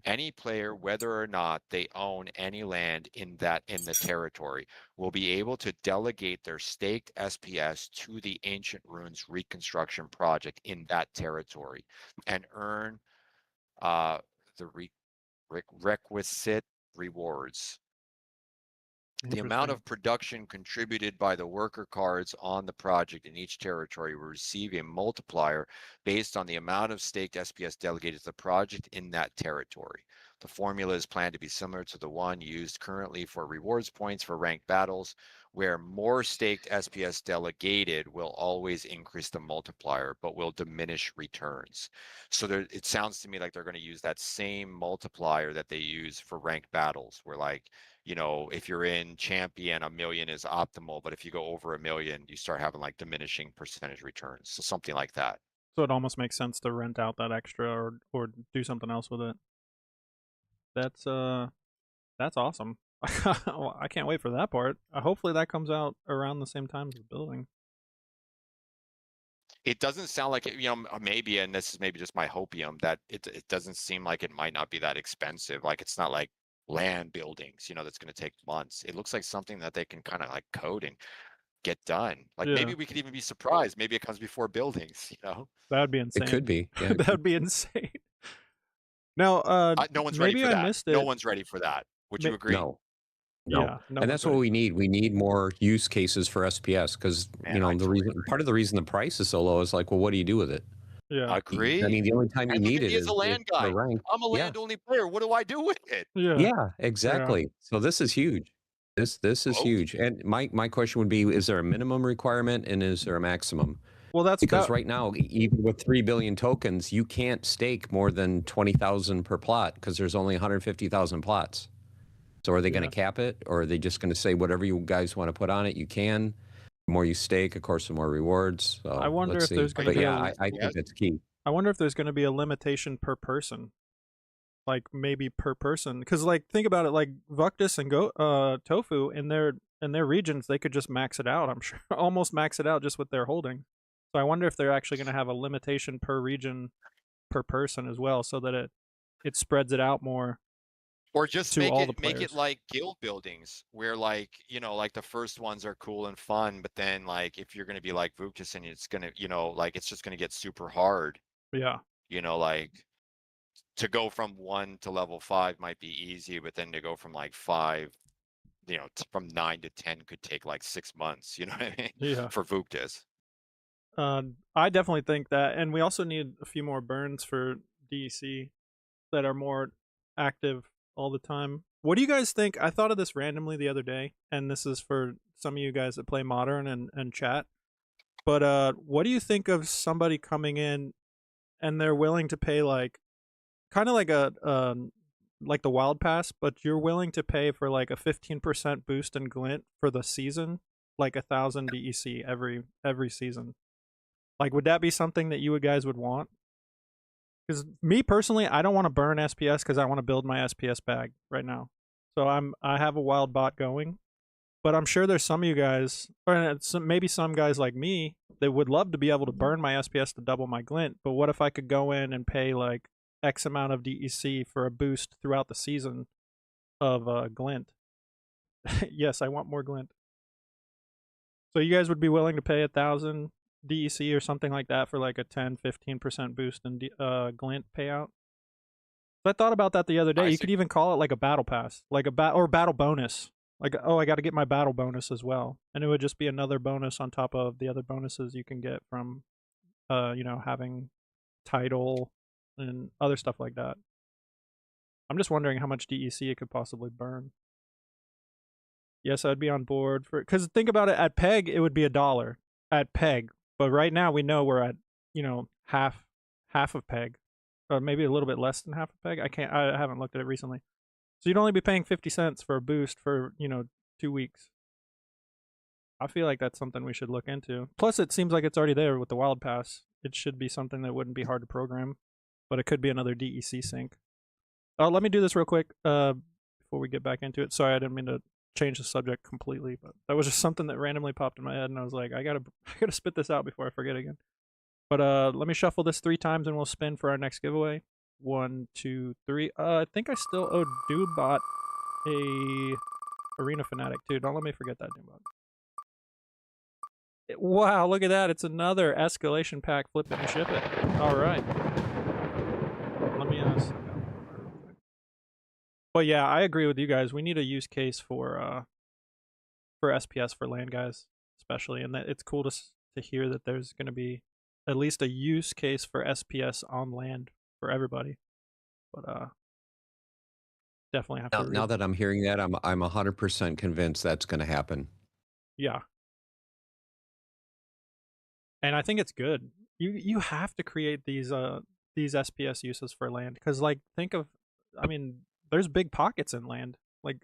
Any player, whether or not they own any land in the territory, will be able to delegate their staked SPS to the Ancient Runes reconstruction project in that territory and earn the requisite rewards. The amount of production contributed by the worker cards on the project in each territory will receive a multiplier based on the amount of staked SPS delegated to the project in that territory. The formula is planned to be similar to the one used currently for rewards points for ranked battles, where more staked SPS delegated will always increase the multiplier, but will diminish returns. So it sounds to me like they're going to use that same multiplier that they use for ranked battles, where like, if you're in champion, 1 million is optimal, but if you go over 1 million, you start having like diminishing percentage returns. So something like that. So it almost makes sense to rent out that extra or do something else with it. That's awesome. I can't wait for that part. Hopefully that comes out around the same time as building. It doesn't sound like it, maybe, and this is maybe just my hopium, that it doesn't seem like it might not be that expensive. Like it's not like land buildings, that's going to take months. It looks like something that they can kind of like code and get done. Like maybe we could even be surprised. Maybe it comes before buildings, That'd be insane. It could be. Yeah, That'd be insane. Now, no one's ready for maybe that. I missed it. No one's ready for that. Would you agree? No. Yeah, no and that's what we need. We need more use cases for SPS because part of the reason the price is so low is like, well, what do you do with it? Yeah. Agree. I mean, the only time you And look need at it me as a is if land for guy. rank. I'm a Yeah. land-only player. What do I do with it? Yeah. Yeah, exactly. So this is huge. This is Oh. huge. And my question would be, is there a minimum requirement and is there a maximum? Well, that's Because that. right now, even with 3 billion tokens, you can't stake more than 20,000 per plot because there's only 150,000 plots. So are they going Yeah. to cap it, or are they just going to say whatever you guys want to put on it, you can? The more you stake, of course, the more rewards. So I wonder let's if there's see. gonna But be yeah, a- I think that's key. I wonder if there's going to be a limitation per person, like maybe per person. Because like think about it, like Vuctus and Tofu in their regions, they could just max it out. I'm sure almost max it out just with their holding. So I wonder if they're actually going to have a limitation per region per person as well, so that it spreads it out more. Or just To make all it the make players. it like guild buildings where like, like the first ones are cool and fun, but then like if you're gonna be like Vuctus and it's gonna, like it's just gonna get super hard, Yeah. like to go from 1 to level 5 might be easy, but then to go from like 5, from 9 to 10 could take like 6 months, you know what I mean? Yeah. For Vuctus. I definitely think that, and we also need a few more burns for DEC that are more active all the time. What do you guys think? I thought of this randomly the other day, and this is for some of you guys that play Modern and chat. But what do you think of somebody coming in and they're willing to pay like kind of like like the Wild Pass, but you're willing to pay for like a 15% boost in Glint for the season, like 1,000 DEC every season? Like, would that be something that you guys would want? Because me personally, I don't want to burn SPS because I want to build my SPS bag right now. So I have a wild bot going, but I'm sure there's some of you guys, or maybe some guys like me, that would love to be able to burn my SPS to double my glint. But what if I could go in and pay like X amount of DEC for a boost throughout the season of glint? Yes, I want more glint. So you guys would be willing to pay 1,000 DEC or something like that for like a 10-15% boost in glint payout? So I thought about that the other day. You could even call it like a battle pass, like or battle bonus. Like, oh, I got to get my battle bonus as well, and it would just be another bonus on top of the other bonuses you can get from, having title and other stuff like that. I'm just wondering how much DEC it could possibly burn. Yes, I'd be on board for, because think about it. At Peg, it would be $1 at Peg, but right now we know we're at half of Peg, or maybe a little bit less than half of Peg. I haven't looked at it recently. So you'd only be paying 50 cents for a boost for 2 weeks. I feel like that's something we should look into. Plus, it seems like it's already there with the Wild Pass. It should be something that wouldn't be hard to program, but it could be another DEC sync. Let me do this real quick before we get back into it. Sorry, I didn't mean to change the subject completely, but that was just something that randomly popped in my head, and I was like, I gotta spit this out before I forget again. But let me shuffle this 3 times, and we'll spin for our next giveaway. 1, 2, 3. I think I still owe Doobot a Arena Fanatic too. Don't let me forget that, Doobot. Wow, look at that! It's another escalation pack. Flip it and ship it. All right. Let me ask. But yeah, I agree with you guys. We need a use case for SPS for land guys, especially, and that it's cool to hear that there's going to be at least a use case for SPS on land for everybody. But definitely have to. Now that I'm hearing that, I'm 100% convinced that's going to happen. Yeah, and I think it's good. You have to create these SPS uses for land, because like think of, I mean, there's big pockets in land. Like,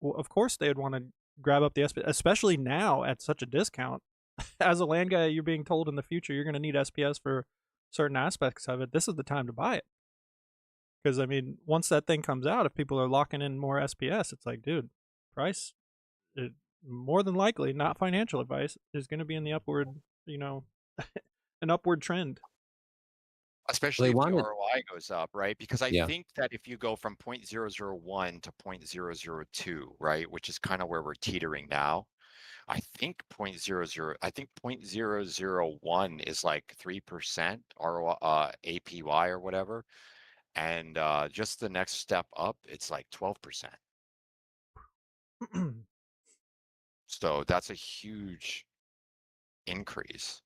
well, of course they would want to grab up the SPS, especially now at such a discount. As a land guy, you're being told in the future you're going to need SPS for certain aspects of it. This is the time to buy it. Because, I mean, once that thing comes out, if people are locking in more SPS, it's like, dude, price, more than likely, not financial advice, is going to be in the upward, an upward trend. Especially if the ROI goes up, right? Because I think that if you go from 0.001 to 0.002, right, which is kind of where we're teetering now, I think 0.001 is like 3% ROI, APY or whatever, and just the next step up, it's like 12%. So that's a huge increase.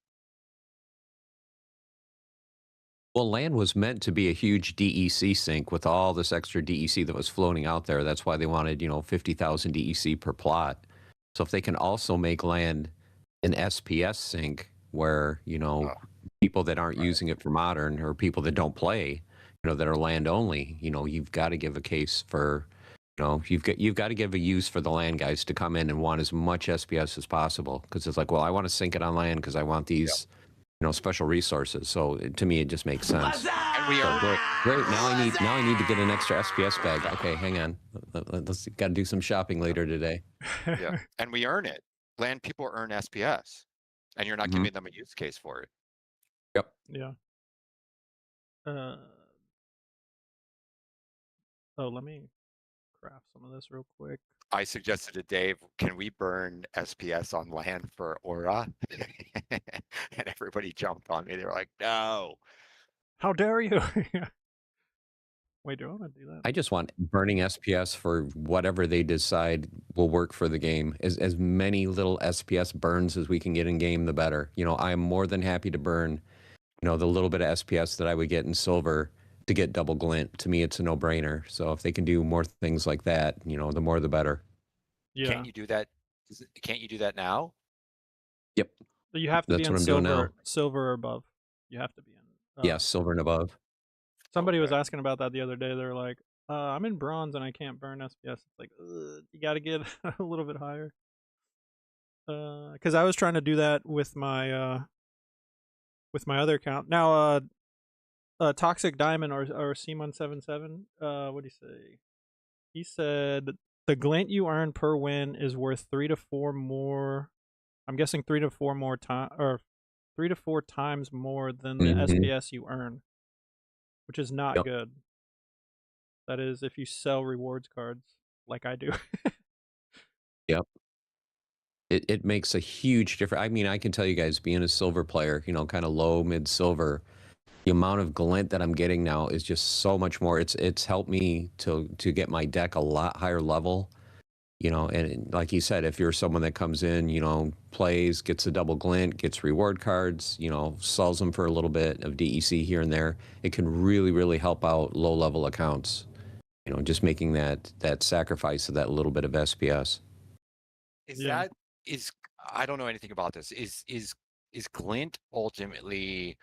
Well, land was meant to be a huge DEC sink with all this extra DEC that was floating out there. That's why they wanted, 50,000 DEC per plot. So if they can also make land an SPS sink where, Oh, people that aren't right. using it for modern or people that don't play, that are land only, you've got to give a case for, you've got to give a use for the land guys to come in and want as much SPS as possible because it's like, well, I want to sink it on land because I want these special resources. So to me, it just makes sense. And we So earn great, great. Now I need to get an extra SPS bag. Okay, hang on. Let's got to do some shopping later today. yeah, and we earn it. Land people earn SPS, and you're not Mhm. giving them a use case for it. Yep. Yeah. Let me craft some of this real quick. I suggested to Dave, can we burn SPS on land for Aura? And everybody jumped on me. They were like, no. How dare you? Wait, do I want to do that? I just want burning SPS for whatever they decide will work for the game. As many little SPS burns as we can get in game, the better. I'm more than happy to burn, the little bit of SPS that I would get in silver to get double glint. To me, it's a no-brainer. So if they can do more things like that, the more the better. Yeah. Can't you do that? Can't you do that now? Yep. But you have to be That's in what I'm doing now. silver or above. You have to be in. Yeah, silver and above. Somebody was Okay. asking about that the other day. They're like, I'm in bronze and I can't burn SPS. It's like, you got to get a little bit higher. Because I was trying to do that with my other account. Now, Toxic Diamond or C177, what do you say? He said the glint you earn per win is worth 3 to 4 more. I'm guessing 3 to 4 more time or 3 to 4 times more than the SPS you earn, which is not Yep. good. That is if you sell rewards cards like I do. Yep. It makes a huge difference. I mean, I can tell you guys, being a silver player, kind of low, mid silver, the amount of glint that I'm getting now is just so much more. It's helped me to get my deck a lot higher level. And like you said, if you're someone that comes in, plays, gets a double glint, gets reward cards, sells them for a little bit of DEC here and there, it can really, really help out low level accounts. Just making that sacrifice of that little bit of SPS. I don't know anything about this. Is glint ultimately,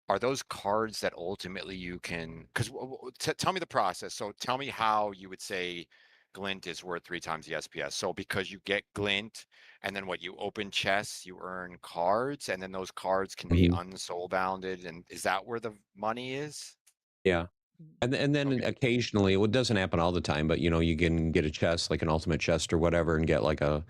are those cards that ultimately you can, because tell me the process. So tell me how you would say glint is worth 3 times the SPS. So because you get glint and then what, you open chests, you earn cards, and then those cards can be unsoul bounded, and is that where the money is? Yeah. And then Okay. occasionally, it doesn't happen all the time, but you can get a chest, like an ultimate chest or whatever, and get like a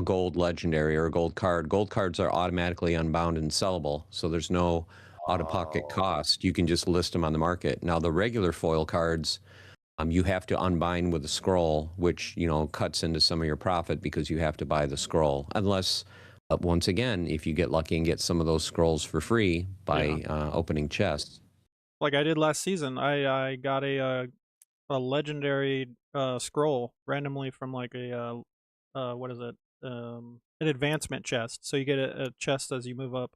gold legendary or a gold card. Gold cards are automatically unbound and sellable, so there's no out-of-pocket Oh. cost. You can just list them on the market. Now, the regular foil cards, you have to unbind with a scroll, which, cuts into some of your profit because you have to buy the scroll. Unless, once again, if you get lucky and get some of those scrolls for free by opening chests. Like I did last season, I got a legendary scroll randomly from like a what is it? An advancement chest. So you get a chest as you move up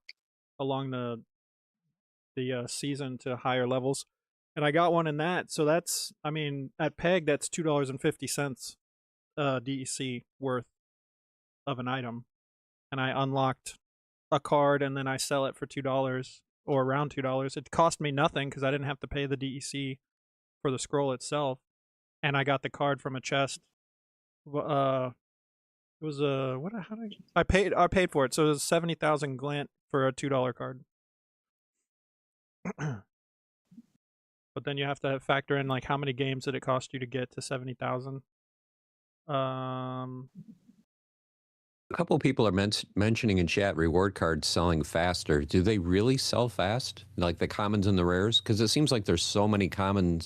along the season to higher levels, and I got one in that. So that's, I mean, at Peg, that's $2.50 DEC worth of an item, and I unlocked a card, and then I sell it for $2 or around $2. It cost me nothing because I didn't have to pay the DEC for the scroll itself, and I got the card from a chest. It was what? How did I paid for it? So it was 70,000 glint for a $2 card. But then you have to factor in like how many games did it cost you to get to 70,000. A couple of people are mentioning in chat reward cards selling faster. Do they really sell fast, like the commons and the rares? Because it seems like there's so many common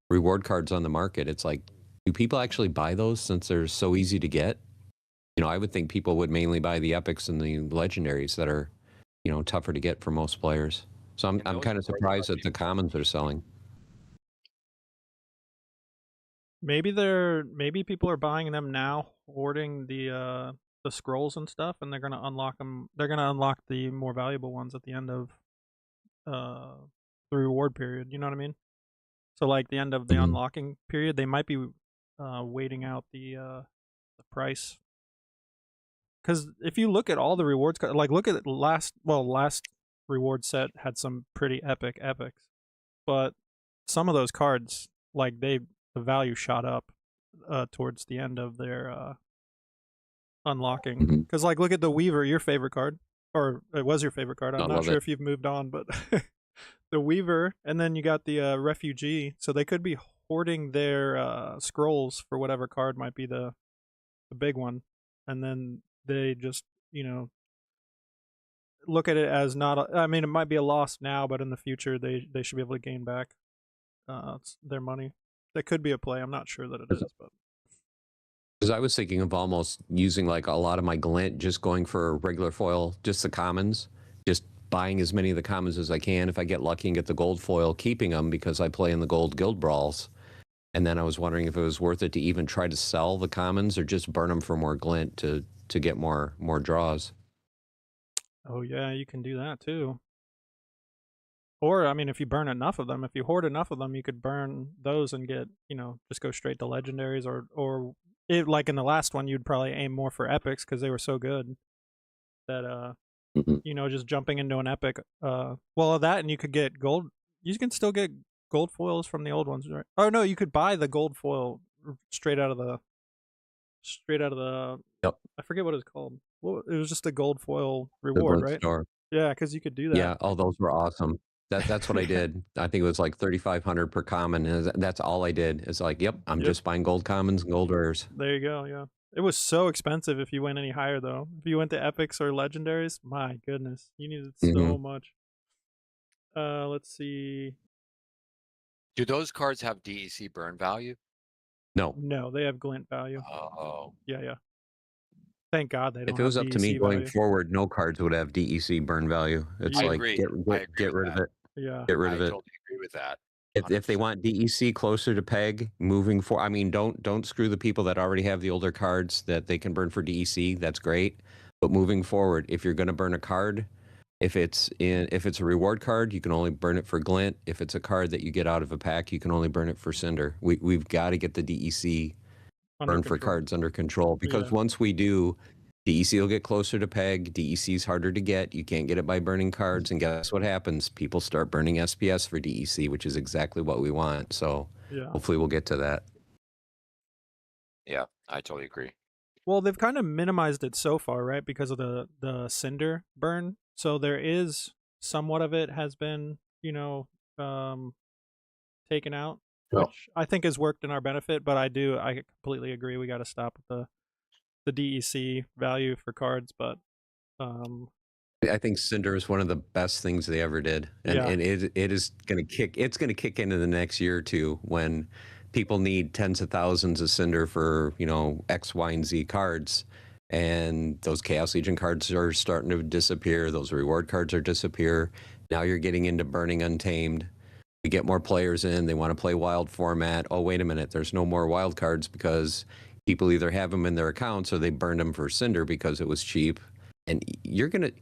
reward cards on the market. It's like, do people actually buy those since they're so easy to get? I would think people would mainly buy the epics and the legendaries that are, tougher to get for most players. So I'm kind of surprised that the commons are selling. Maybe people are buying them now, hoarding the scrolls and stuff, and they're gonna unlock them. They're gonna unlock the more valuable ones at the end of the reward period. You know what I mean? So like the end of the Mhm. unlocking period, they might be waiting out the price. Because if you look at all the rewards, like look at last reward set had some pretty epics, but some of those cards, like the value shot up towards the end of their unlocking. Mhm. Because like look at the Weaver, your favorite card, or it was your favorite card. I I'm not love sure it. if you've moved on, but the Weaver, and then you got the Refugee. So they could be hoarding their scrolls for whatever card might be the big one, and then they just look at it as not. I mean, it might be a loss now, but in the future they should be able to gain back their money. That could be a play. I'm not sure that it is, but Because I was thinking of almost using like a lot of my glint, just going for regular foil, just the commons, just buying as many of the commons as I can. If I get lucky and get the gold foil, keeping them because I play in the gold guild brawls. And then I was wondering if it was worth it to even try to sell the commons or just burn them for more glint to get more draws. oh yeah, you can do that too. Or I mean, if you burn enough of them, if you hoard enough of them, you could burn those and get just go straight to legendaries, or like in the last one, you'd probably aim more for epics because they were so good that Mhm. just jumping into an epic. Well, that and you could get gold. You can still get gold foils from the old ones, right? Oh no, you could buy the gold foil straight out of the. Yep. I forget what it's called. Well, it was just a gold foil The reward, glint right? store. Yeah, because you could do that. Yeah. Oh, those were awesome. That's what I did. I think it was like 3,500 per common. And that's all I did. It's like, yep, I'm Yep. just buying gold commons and gold rares. There you go. Yeah, it was so expensive if you went any higher though. If you went to epics or legendaries, my goodness, you needed so much. Let's see. Do those cards have DEC burn value? No. No, they have glint value. Oh, Yeah. Thank God they don't If it was have up to me DEC going value. forward, no cards would have DEC burn value. It's I Yeah. like agree. get I agree get with rid of that. it. Yeah. Get rid I of it. totally agree with that. If they 100%. want DEC closer to peg, moving for, I mean, don't screw the people that already have the older cards that they can burn for DEC. That's great, but moving forward, if you're going to burn a card, if it's a reward card, you can only burn it for glint. If it's a card that you get out of a pack, you can only burn it for cinder. We've got to get the DEC Under burn for control. cards under control because Yeah. once we do, DEC will get closer to peg. DEC is harder to get. You can't get it by burning cards. And guess what happens? People start burning SPS for DEC, which is exactly what we want. So Yeah. hopefully we'll get to that. Yeah, I totally agree. Well, they've kind of minimized it so far, right? Because of the cinder burn. So there is somewhat of it has been, taken out, Well- which I think has worked in our benefit. But I completely agree. We got to stop with the DEC value for cards. But I think Cinder is one of the best things they ever did. And, Yeah. and it is going to kick into the next year or two when people need tens of thousands of Cinder for, X, Y, and Z cards. And those Chaos Legion cards are starting to disappear. Those reward cards are disappear. Now you're getting into burning Untamed. We get more players in. They want to play wild format. Oh, wait a minute. There's no more wild cards because people either have them in their accounts or they burned them for Cinder because it was cheap. And you're going to...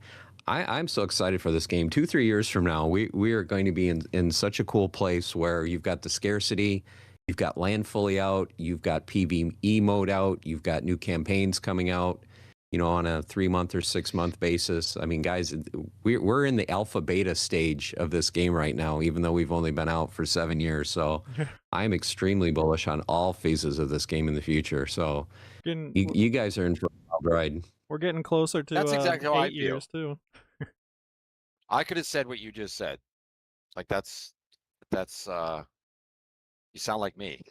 I'm so excited for this game. 2-3 years from now, we are going to be in such a cool place where you've got the scarcity, you've got land fully out, you've got PvE mode out, you've got new campaigns coming out, on a 3-month or 6-month basis. I mean, guys, we're in the alpha beta stage of this game right now, even though we've only been out for 7 years. So I'm extremely bullish on all phases of this game in the future. So you guys are in for a wild ride. We're getting closer to That's exactly how I 8 feel. years too. I could have said what you just said. Like that's you sound like me.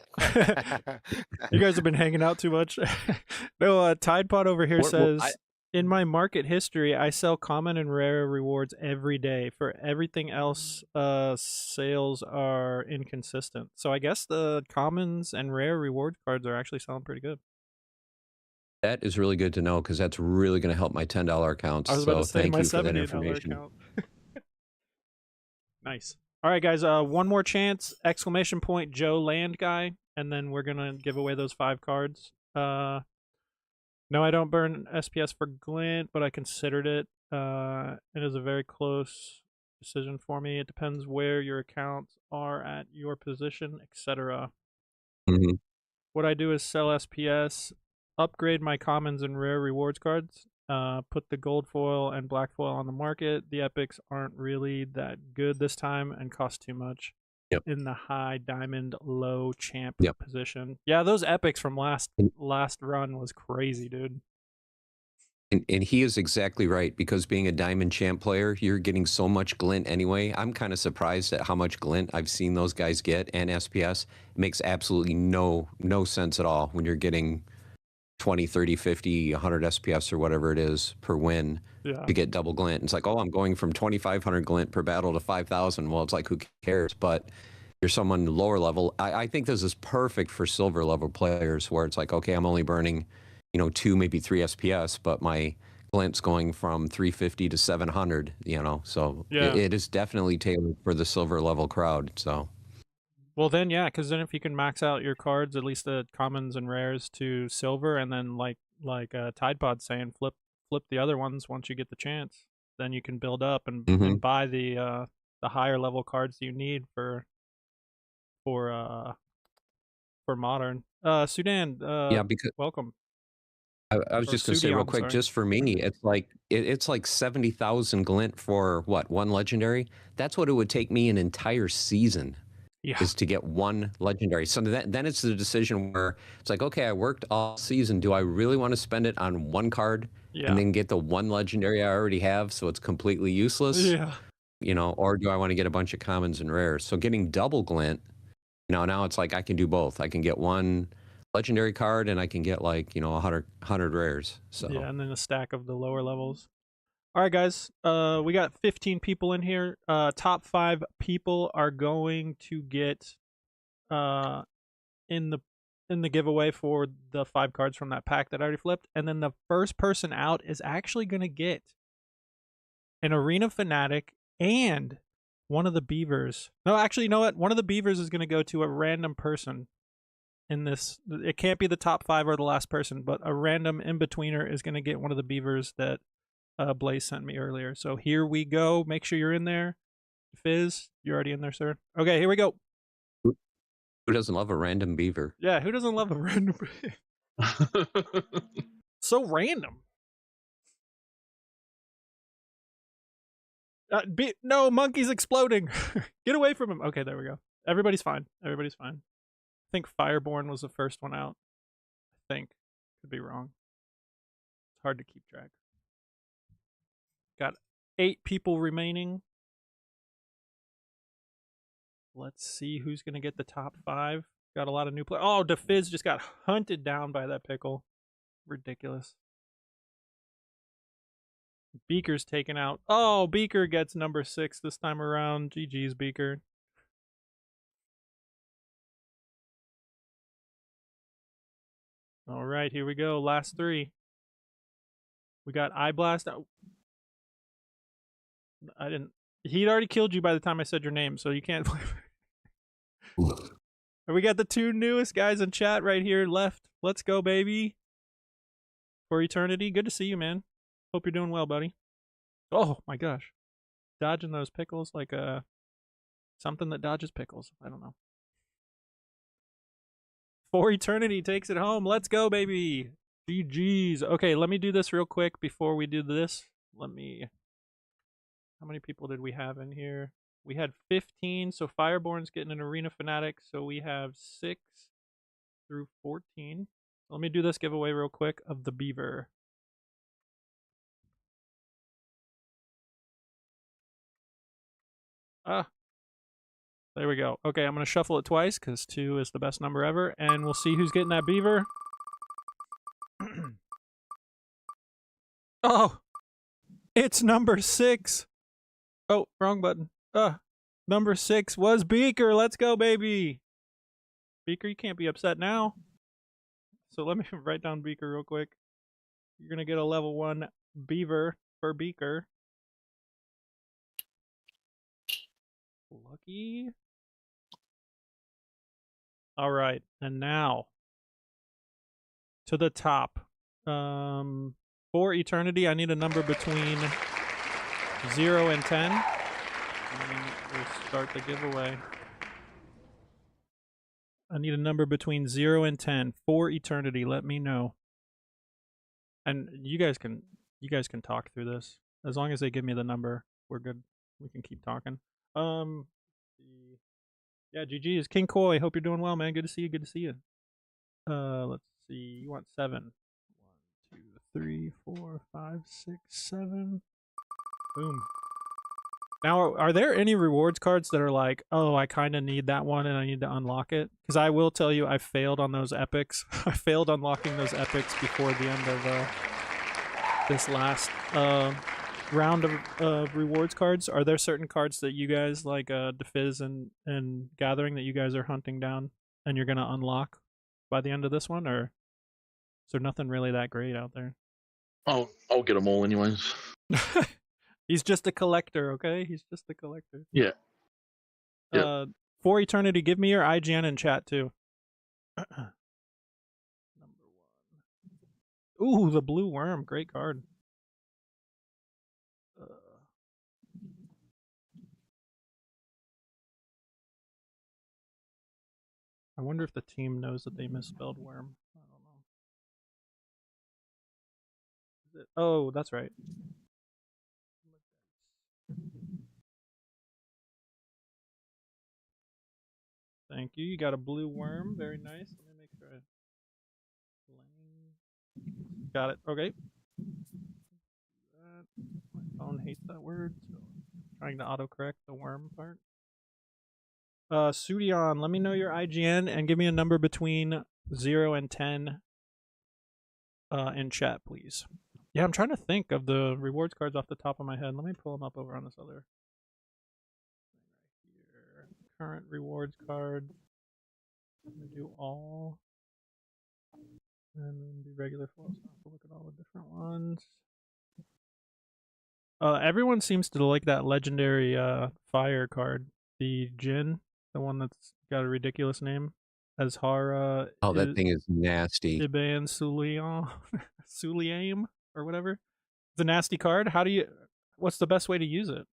You guys have been hanging out too much. No, Tide Pod over here says, in my market history, I sell common and rare rewards every day. For everything else, sales are inconsistent. So I guess the commons and rare reward cards are actually selling pretty good. That is really good to know because that's really going to help my $10 accounts. I was about to say thank my you for that $78 information. account. Nice. All right, guys. One more chance! ! Joe Land Guy, and then we're gonna give away those 5 cards. No, I don't burn SPS for glint, but I considered it. It is a very close decision for me. It depends where your accounts are at your position, etc. Hmm. What I do is sell SPS, upgrade my commons and rare rewards cards, put the gold foil and black foil on the market. The epics aren't really that good this time and cost too much. Yep. In the high diamond low champ Yep. position. Yeah, those epics from last And- run was crazy, dude. And he is exactly right, because being a diamond champ player, you're getting so much glint anyway. I'm kind of surprised at how much glint I've seen those guys get, and SPS. It makes absolutely no sense at all when you're getting 20, 30, 50, 100 SPS or whatever it is per win Yeah. to get double glint. It's like, oh, I'm going from 2,500 glint per battle to 5,000. Well, it's like, who cares? But you're someone lower level. I think this is perfect for silver level players, where it's like, okay, I'm only burning 2, maybe 3 SPS, but my glint's going from 350 to 700, so Yeah. it is definitely tailored for the silver level crowd. So, Well, then, yeah, because then if you can max out your cards, at least the commons and rares, to silver, and then like Tide Pod's saying, flip the other ones once you get the chance, then you can build up and Mhm. buy the higher level cards you need for modern. Sudan, yeah, because welcome. I was Or just going to say Sudi, real I'm quick, sorry. just for me, it's like 70,000 glint for what, one legendary? That's what it would take me an entire season, Yeah. is to get one legendary. So then it's the decision where it's like, okay, I worked all season. Do I really want to spend it on one card Yeah. and then get the one legendary I already have, so it's completely useless? Yeah. Or do I want to get a bunch of commons and rares? So getting double glint, now it's like I can do both. I can get one legendary card and I can get 100 rares. So Yeah, and then a stack of the lower levels. All right, guys. We got 15 people in here. Top 5 people are going to get in the giveaway for the 5 cards from that pack that I already flipped, and then the first person out is actually going to get an Arena Fanatic and one of the beavers. No, actually, you know what? One of the beavers is going to go to a random person in this. It can't be the top 5 or the last person, but a random in-betweener is going to get one of the beavers that Blaze sent me earlier. So here we go. Make sure you're in there. Fizz, you're already in there, sir. Okay, here we go. who doesn't love a random beaver? Yeah, who doesn't love a random? So random. No, monkey's exploding. Get away from him. Okay, there we go. Everybody's fine. Everybody's fine. I think Fireborn was the first one out. I think. Could be wrong. It's hard to keep track. Got 8 people remaining. Let's see who's going to get the top 5. Got a lot of new players. Oh, Dafiz just got hunted down by that pickle. Ridiculous. Beaker's taken out. Oh, Beaker gets number 6 this time around. GG's, Beaker. All right, here we go. Last 3. We got Eye Blast. Oh. I didn't. He'd already killed you by the time I said your name, so you can't play. And we got the 2 newest guys in chat right here left. Let's go, baby. For eternity. Good to see you, man. Hope you're doing well, buddy. Oh my gosh. Dodging those pickles like something that dodges pickles. I don't know. For eternity takes it home. Let's go, baby. GG's. Okay, let me do this real quick before we do this. How many people did we have in here? We had 15, so Fireborn's getting an Arena Fanatic, so we have 6 through 14. So let me do this giveaway real quick of the beaver. There we go. Okay, I'm going to shuffle it twice because 2 is the best number ever, and we'll see who's getting that beaver. Oh, it's number 6. Oh, wrong button. Number 6 was Beaker. Let's go, baby. Beaker, you can't be upset now. So let me write down Beaker real quick. You're going to get a level 1 beaver for Beaker. Lucky. All right, and now to the top. For eternity, I need a number between 0 and 10. And then we'll start the giveaway. I need a number between 0 and 10 for eternity. Let me know. And you guys can talk through this. As long as they give me the number, we're good. We can keep talking. Yeah, GG is King Koi. Hope you're doing well, man. Good to see you. Good to see you. Let's see. You want 7. 1, 2, 3, 4, 5, 6, 7. Boom. Now, are there any rewards cards that are like, oh, I kind of need that one and I need to unlock it? Because I will tell you, I failed on those epics. I failed unlocking those epics before the end of this last round of rewards cards. Are there certain cards that you guys like, Dafiz and Gathering, that you guys are hunting down and you're gonna unlock by the end of this one, or is there nothing really that great out there? I'll get them all anyways. He's just a collector, okay? He's just a collector. Yeah. Yep. For eternity, give me your IGN in chat too. Number 1. Ooh, the blue worm, great card. I wonder if the team knows that they misspelled worm. I don't know. Is it? Oh, that's right. Thank you. You got a blue worm. Very nice. Let me make sure I... Got it. Okay. My phone hates that word, so I'm trying to autocorrect the worm part. Sudion, let me know your IGN and give me a number between 0 and 10 in chat, please. Yeah, I'm trying to think of the rewards cards off the top of my head. Let me pull them up over on this other thing right here. Current rewards card. Let me do all. And then do regular flow. So I have to look at all the different ones. Everyone seems to like that legendary fire card. The Jin, the one that's got a ridiculous name. Azhara. Oh, that thing is nasty. Iban Suliam or whatever. It's a nasty card. What's the best way to use it?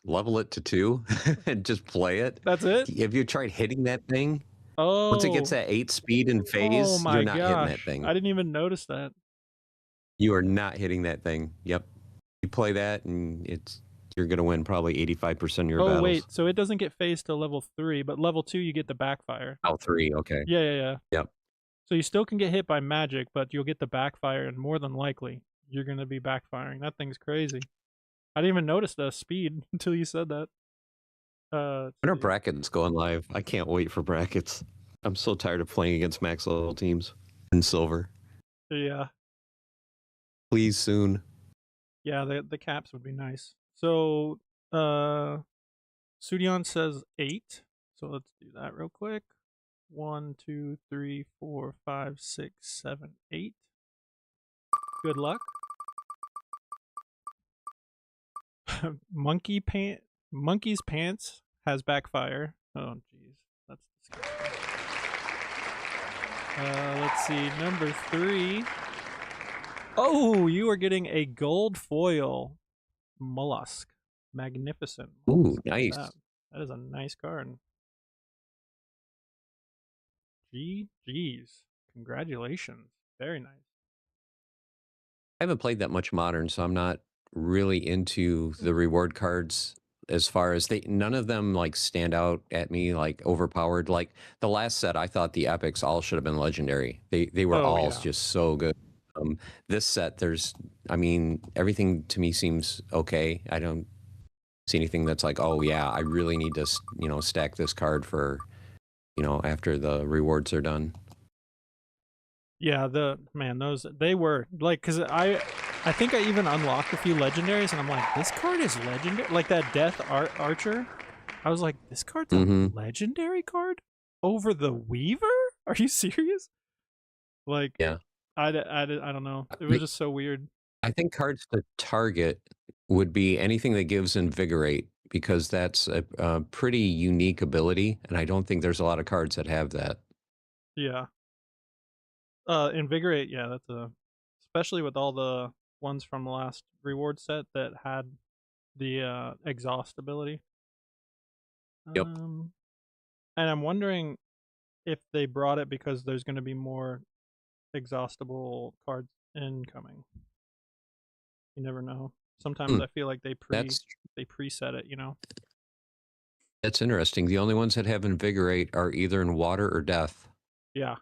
Level it to 2 and just play it. That's it? Have you tried hitting that thing? Oh. Once it gets that 8 speed and phase, you're not hitting that thing. I didn't even notice that. You are not hitting that thing. Yep. You play that and you're going to win probably 85% of your battles. Oh, wait. So it doesn't get phased till level 3, but level 2 you get the backfire. Oh, 3. Okay. Yeah. Yep. So you still can get hit by magic, but you'll get the backfire, and more than likely, you're going to be backfiring. That thing's crazy. I didn't even notice the speed until you said that. When are brackets going live? I can't wait for brackets. I'm so tired of playing against max level teams in silver. Yeah. Please soon. Yeah, the caps would be nice. So, Sudion says 8. So let's do that real quick. 1, 2, 3, 4, 5, 6, 7, 8. Good luck. Monkey's pants has backfire. Oh, jeez, that's disgusting. Let's see, number 3. Oh, you are getting a gold foil mollusk. Magnificent. Ooh, nice. That is a nice card. GG's. Congratulations. Very nice. I haven't played that much Modern, so I'm not really into the reward cards as far as none of them like stand out at me like overpowered. Like the last set, I thought the epics all should have been legendary. They were all just so good. This set, everything to me seems okay. I don't see anything that's like, oh yeah, I really need to, stack this card for, after the rewards are done. Yeah, they were like, because I think I even unlocked a few legendaries, and I'm like, this card is legendary. Like that Death Archer, I was like, this card's a legendary card over the Weaver? Are you serious? Like, yeah. I don't know. It was just so weird. I think cards to target would be anything that gives Invigorate, because that's a pretty unique ability, and I don't think there's a lot of cards that have that. Yeah. Invigorate, yeah, that's especially with all the ones from the last reward set that had the exhaust ability. Yep. And I'm wondering if they brought it because there's going to be more exhaustible cards incoming. You never know. Sometimes I feel like they preset it, you know. That's interesting. The only ones that have invigorate are either in water or death. Yeah.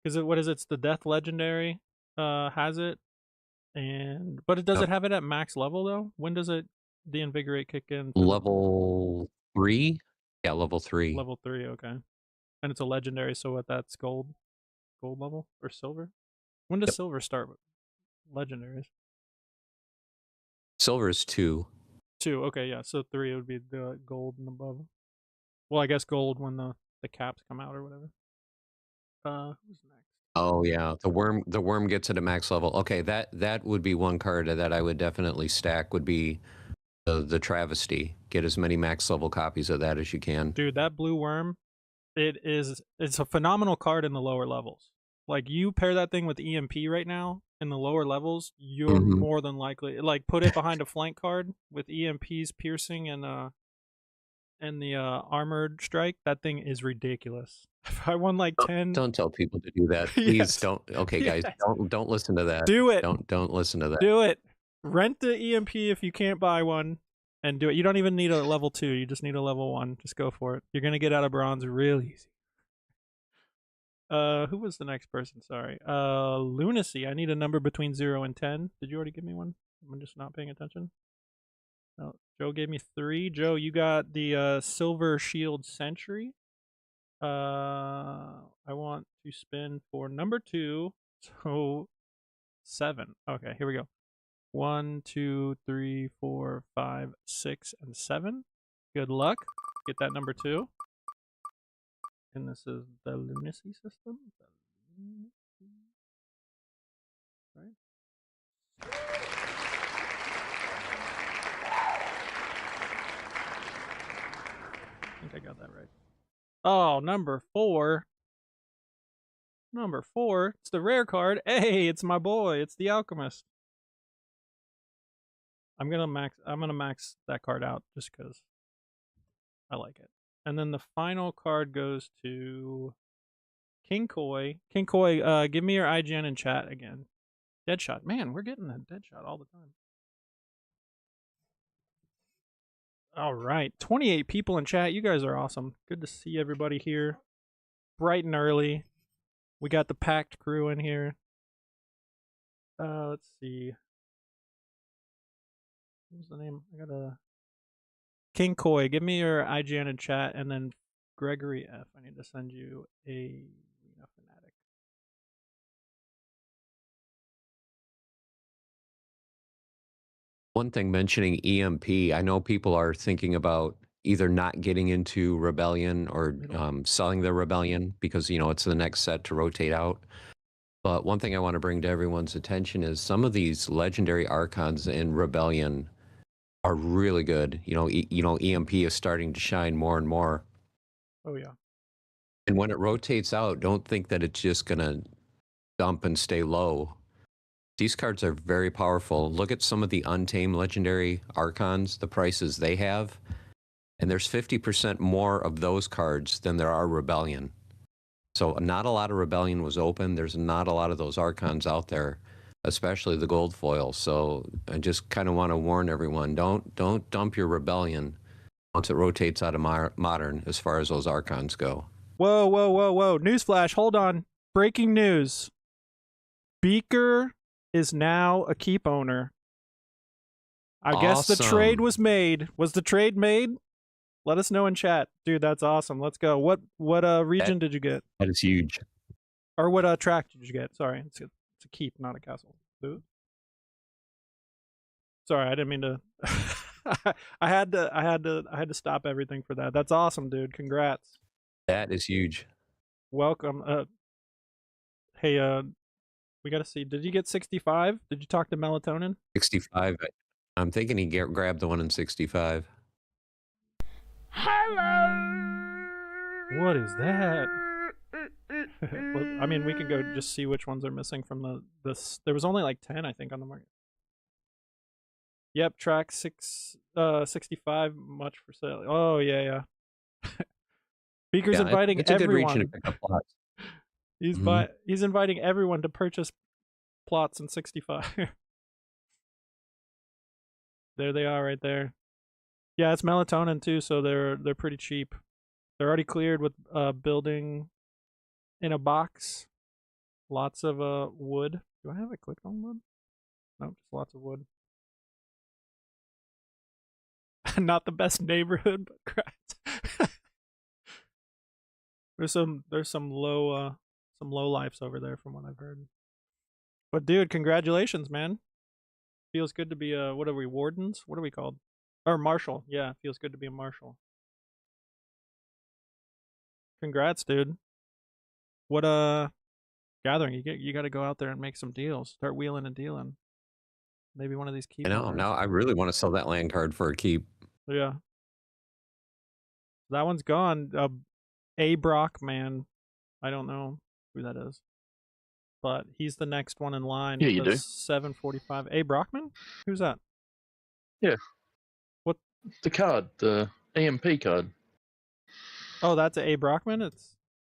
Because what is it? It's the Death Legendary has it. But does it have it at max level though? When does the invigorate kick in? Level 3? Yeah, level 3. Level 3, okay. And it's a legendary, so what, that's gold level or silver? When does silver start with legendaries? Silver is 2. 2, okay, yeah. So 3 would be the gold and above. Well, I guess gold when the caps come out or whatever. Who's next? Oh yeah, the worm gets it at max level. Okay, that would be one card that I would definitely stack. Would be the travesty. Get as many max level copies of that as you can. Dude, that blue worm, it's a phenomenal card in the lower levels. Like, you pair that thing with EMP right now in the lower levels, you're more than likely, like, put it behind a flank card with EMP's piercing and the armored strike. That thing is ridiculous. If I won like 10, Don't tell people to do that. Please Yes. don't. Okay, guys, Yes. don't listen to that. Do it. Don't listen to that. Do it. Rent the EMP if you can't buy one, and do it. You don't even need a level 2. You just need a level 1. Just go for it. You're gonna get out of bronze real easy. Who was the next person? Sorry. Lunacy. I need a number between 0 and 10. Did you already give me one? I'm just not paying attention. No, Joe gave me 3. Joe, you got the Silver Shield Sentry. I want to spin for number 2. So 7. Okay, here we go. 1, 2, 3, 4, 5, 6, and 7. Good luck. Get that number 2. And this is the Lunacy system. Right. I think I got that right. Oh, number 4. Number 4. It's the rare card. Hey, it's my boy. It's the Alchemist. I'm gonna max that card out just because I like it. And then the final card goes to King Koi. King Koi, give me your IGN in chat again. Deadshot. Man, we're getting that Deadshot all the time. All right. 28 people in chat. You guys are awesome. Good to see everybody here. Bright and early. We got the packed crew in here. Let's see. What was the name? I got a King Koi. Give me your IGN in chat, and then Gregory F. I need to send you a fanatic. One thing mentioning EMP, I know people are thinking about either not getting into Rebellion or selling their Rebellion because, you know, it's the next set to rotate out. But one thing I want to bring to everyone's attention is some of these legendary Archons in Rebellion are really good. You know, EMP is starting to shine more and more. Oh, yeah. And when it rotates out, don't think that it's just going to dump and stay low. These cards are very powerful. Look at some of the Untamed legendary Archons, the prices they have. And there's 50% more of those cards than there are Rebellion. So not a lot of Rebellion was open. There's not a lot of those Archons out there, especially the gold foil. So I just kind of want to warn everyone, don't dump your Rebellion once it rotates out of Modern as far as those Archons go. Whoa. Newsflash, hold on. Breaking news. Beaker is now a keep owner. I guess the trade was made. Was the trade made? Let us know in chat. Dude, that's awesome. Let's go. What region did you get? That is huge. Or what track did you get? Sorry, it's a keep, not a castle. Ooh. Sorry, I didn't mean to. I had to stop everything for that. That's awesome, dude. Congrats. That is huge. Welcome. Hey, we gotta see. Did you get 65? Did you talk to Melatonin? 65. I'm thinking he grabbed the one in 65. Hello. What is that? Well, I mean, we can go just see which ones are missing from this. There was only like 10, I think, on the market. Yep, track 65, much for sale. Oh yeah. Beaker's Yeah, inviting it's a good region to everyone. pick up plots. He's Mhm. he's inviting everyone to purchase plots in 65. There they are right there. Yeah, it's melatonin too, so they're pretty cheap. They're already cleared with building in a box. Lots of wood. Do I have it clicked on wood? No, just lots of wood. Not the best neighborhood, but crap. there's some low lifes over there from what I've heard. But dude, congratulations, man. Feels good to be what are we, wardens? What are we called? Or marshal. Yeah, feels good to be a marshal. Congrats, dude. What gathering, you got to go out there and make some deals. Start wheeling and dealing. Maybe one of these keep I know. owners. Now I really want to sell that land card for a keep. Yeah. That one's gone. A Brock, man. I don't know who that is. But he's the next one in line. Yeah, with you the do. 745. A Brockman? Who's that? Yeah. What? The card, the EMP card. Oh, that's A Brockman?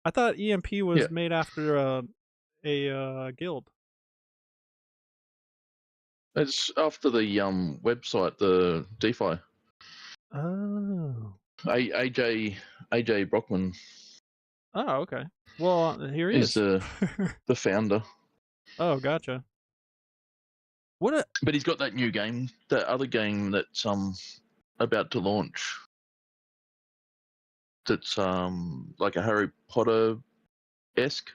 I thought EMP was Yeah. made after a guild. It's after the website, the DeFi. Oh. AJ Brockman Oh, okay. Well, here he is is. the founder. Oh, gotcha. What a But he's got that new game, that other game that's about to launch. That's like a Harry Potter esque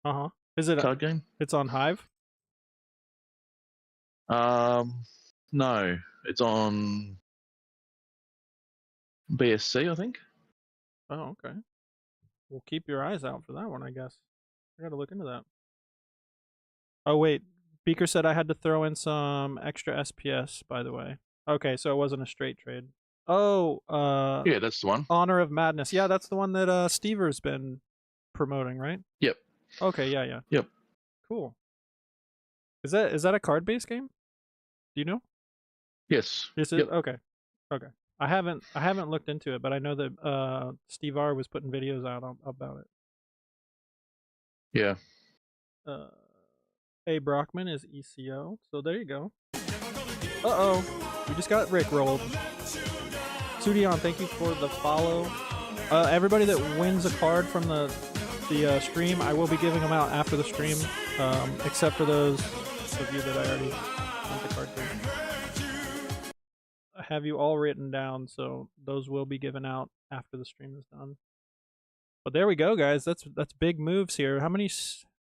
uh-huh. Is it card game. it's on Hive? No, it's on BSC, I think. Oh, okay. Well, keep your eyes out for that one, I guess. I gotta look into that. Oh, wait. Beaker said I had to throw in some extra SPS, by the way. Okay, so it wasn't a straight trade. Oh, Yeah, that's the one. Honor of Madness. Yeah, that's the one that Stever's been promoting, right? Yep. Okay, yeah. Yep. Cool. Is that a card-based game? Do you know? Yes. Is it? Yep. Okay. I haven't looked into it, but I know that Steve R was putting videos out about it. Yeah. A Brockman is ECO, so there you go. Uh-oh. We just got rickrolled. Sudion, thank you for the follow. Everybody that wins a card from the stream, I will be giving them out after the stream, except for those of you that I already sent the card to. I have you all written down, so those will be given out after the stream is done. But there we go, guys. That's big moves here. How many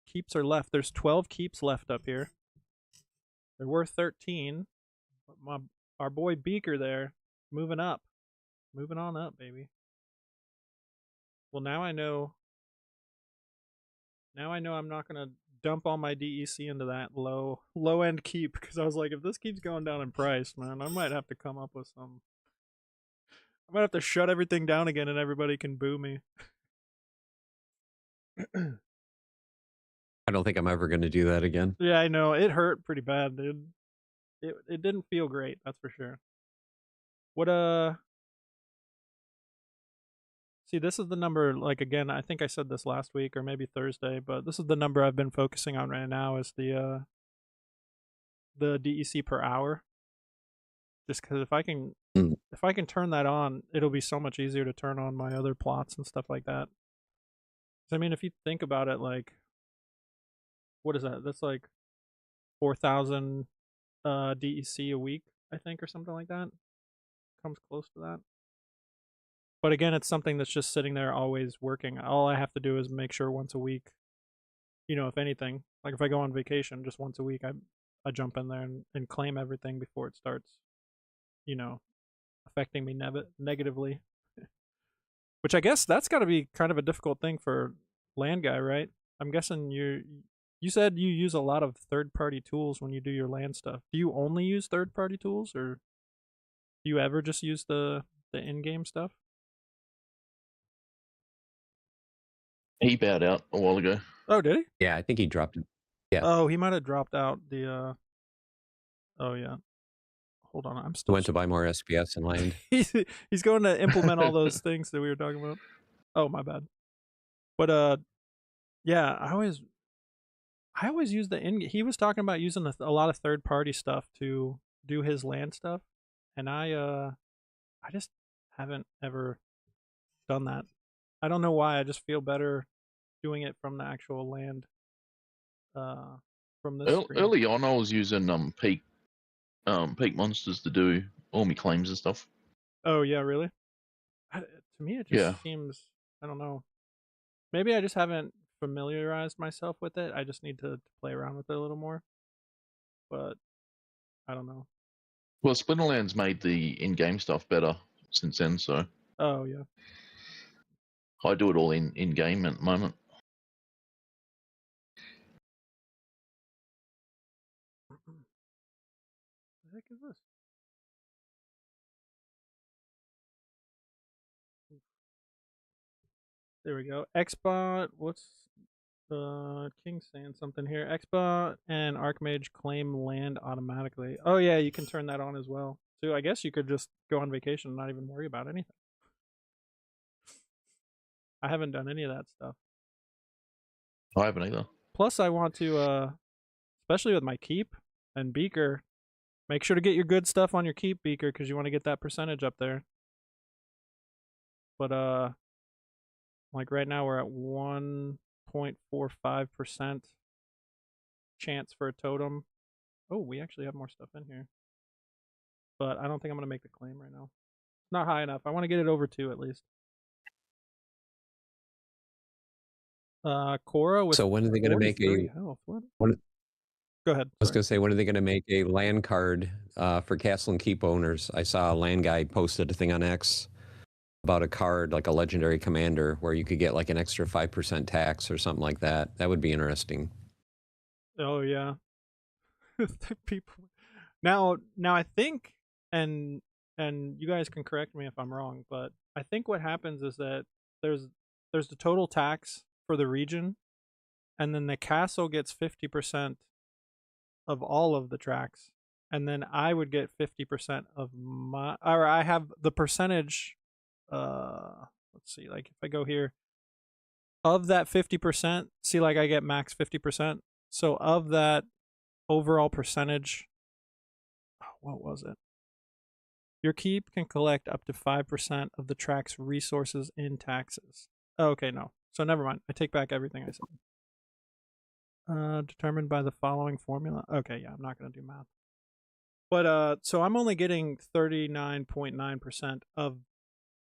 keeps are left? There's 12 keeps left up here. There were 13. But our boy Beaker there, moving up. Moving on up, baby. Well, now I know I'm not going to dump all my DEC into that low end keep, because I was like, if this keeps going down in price, man, I might have to come up with some. I might have to shut everything down again and everybody can boo me. I don't think I'm ever going to do that again. Yeah, I know. It hurt pretty bad, dude. It didn't feel great, that's for sure. What See, this is the number, like, again, I think I said this last week or maybe Thursday, but this is the number I've been focusing on right now, is the DEC per hour. Just because if I can turn that on, it'll be so much easier to turn on my other plots and stuff like that. I mean, if you think about it, like, what is that? That's like 4,000 DEC a week, I think, or something like that. Comes close to that. But again, it's something that's just sitting there always working. All I have to do is make sure once a week, if anything, like if I go on vacation, just once a week, I jump in there and claim everything before it starts, affecting me negatively. Which I guess that's got to be kind of a difficult thing for land guy, right? I'm guessing you said you use a lot of third-party tools when you do your land stuff. Do you only use third-party tools, or do you ever just use the in-game stuff? He bowed out a while ago. Oh, did he? Yeah, I think he dropped it. Yeah. Oh, he might have dropped out the. Oh yeah. Hold on, I'm He still. went to buy more SPS and land. He's going to implement all those things that we were talking about. Oh, my bad. But yeah, I always use the in. He was talking about using a lot of third party stuff to do his land stuff, and I just haven't ever done that. I don't know why. I just feel better doing it from the actual land. From this screen. Early on, I was using peak monsters to do all my claims and stuff. Oh yeah, really? To me, it just seems. I don't know. Maybe I just haven't familiarized myself with it. I just need to play around with it a little more. But I don't know. Well, Splinterlands made the in-game stuff better since then, so Oh yeah. I do it all in-game at the moment. What the heck is this? There we go. Xbot. What's King's saying something here? Xbot and Archmage claim land automatically. Oh yeah, you can turn that on as well. So I guess you could just go on vacation and not even worry about anything. I haven't done any of that stuff. I haven't either. Plus, I want to, especially with my keep and beaker, make sure to get your good stuff on your keep beaker because you want to get that percentage up there. But like right now we're at 1.45% chance for a totem. Oh, we actually have more stuff in here. But I don't think I'm gonna make the claim right now. Not high enough. I want to get it over 2 at least. Cora with So when are they going to make 43 health. What? Go ahead. I was going to say, when are they going to make a land card for Castle and Keep owners? I saw a land guy posted a thing on X about a card, like a legendary commander, where you could get like an extra 5% tax or something like that. That would be interesting. Oh yeah. People now I think, and you guys can correct me if I'm wrong, but I think what happens is that there's the total tax for the region, and then the castle gets 50% of all of the tracks, and then I would get 50% of my, or I have the percentage. Let's see, like if I go here, of that 50%, see, like I get max 50%. So of that overall percentage, what was it? Your keep can collect up to 5% of the track's resources in taxes. Oh, okay, no. So never mind. I take back everything I said. Determined by the following formula. Okay, yeah, I'm not going to do math. But so I'm only getting 39.9% of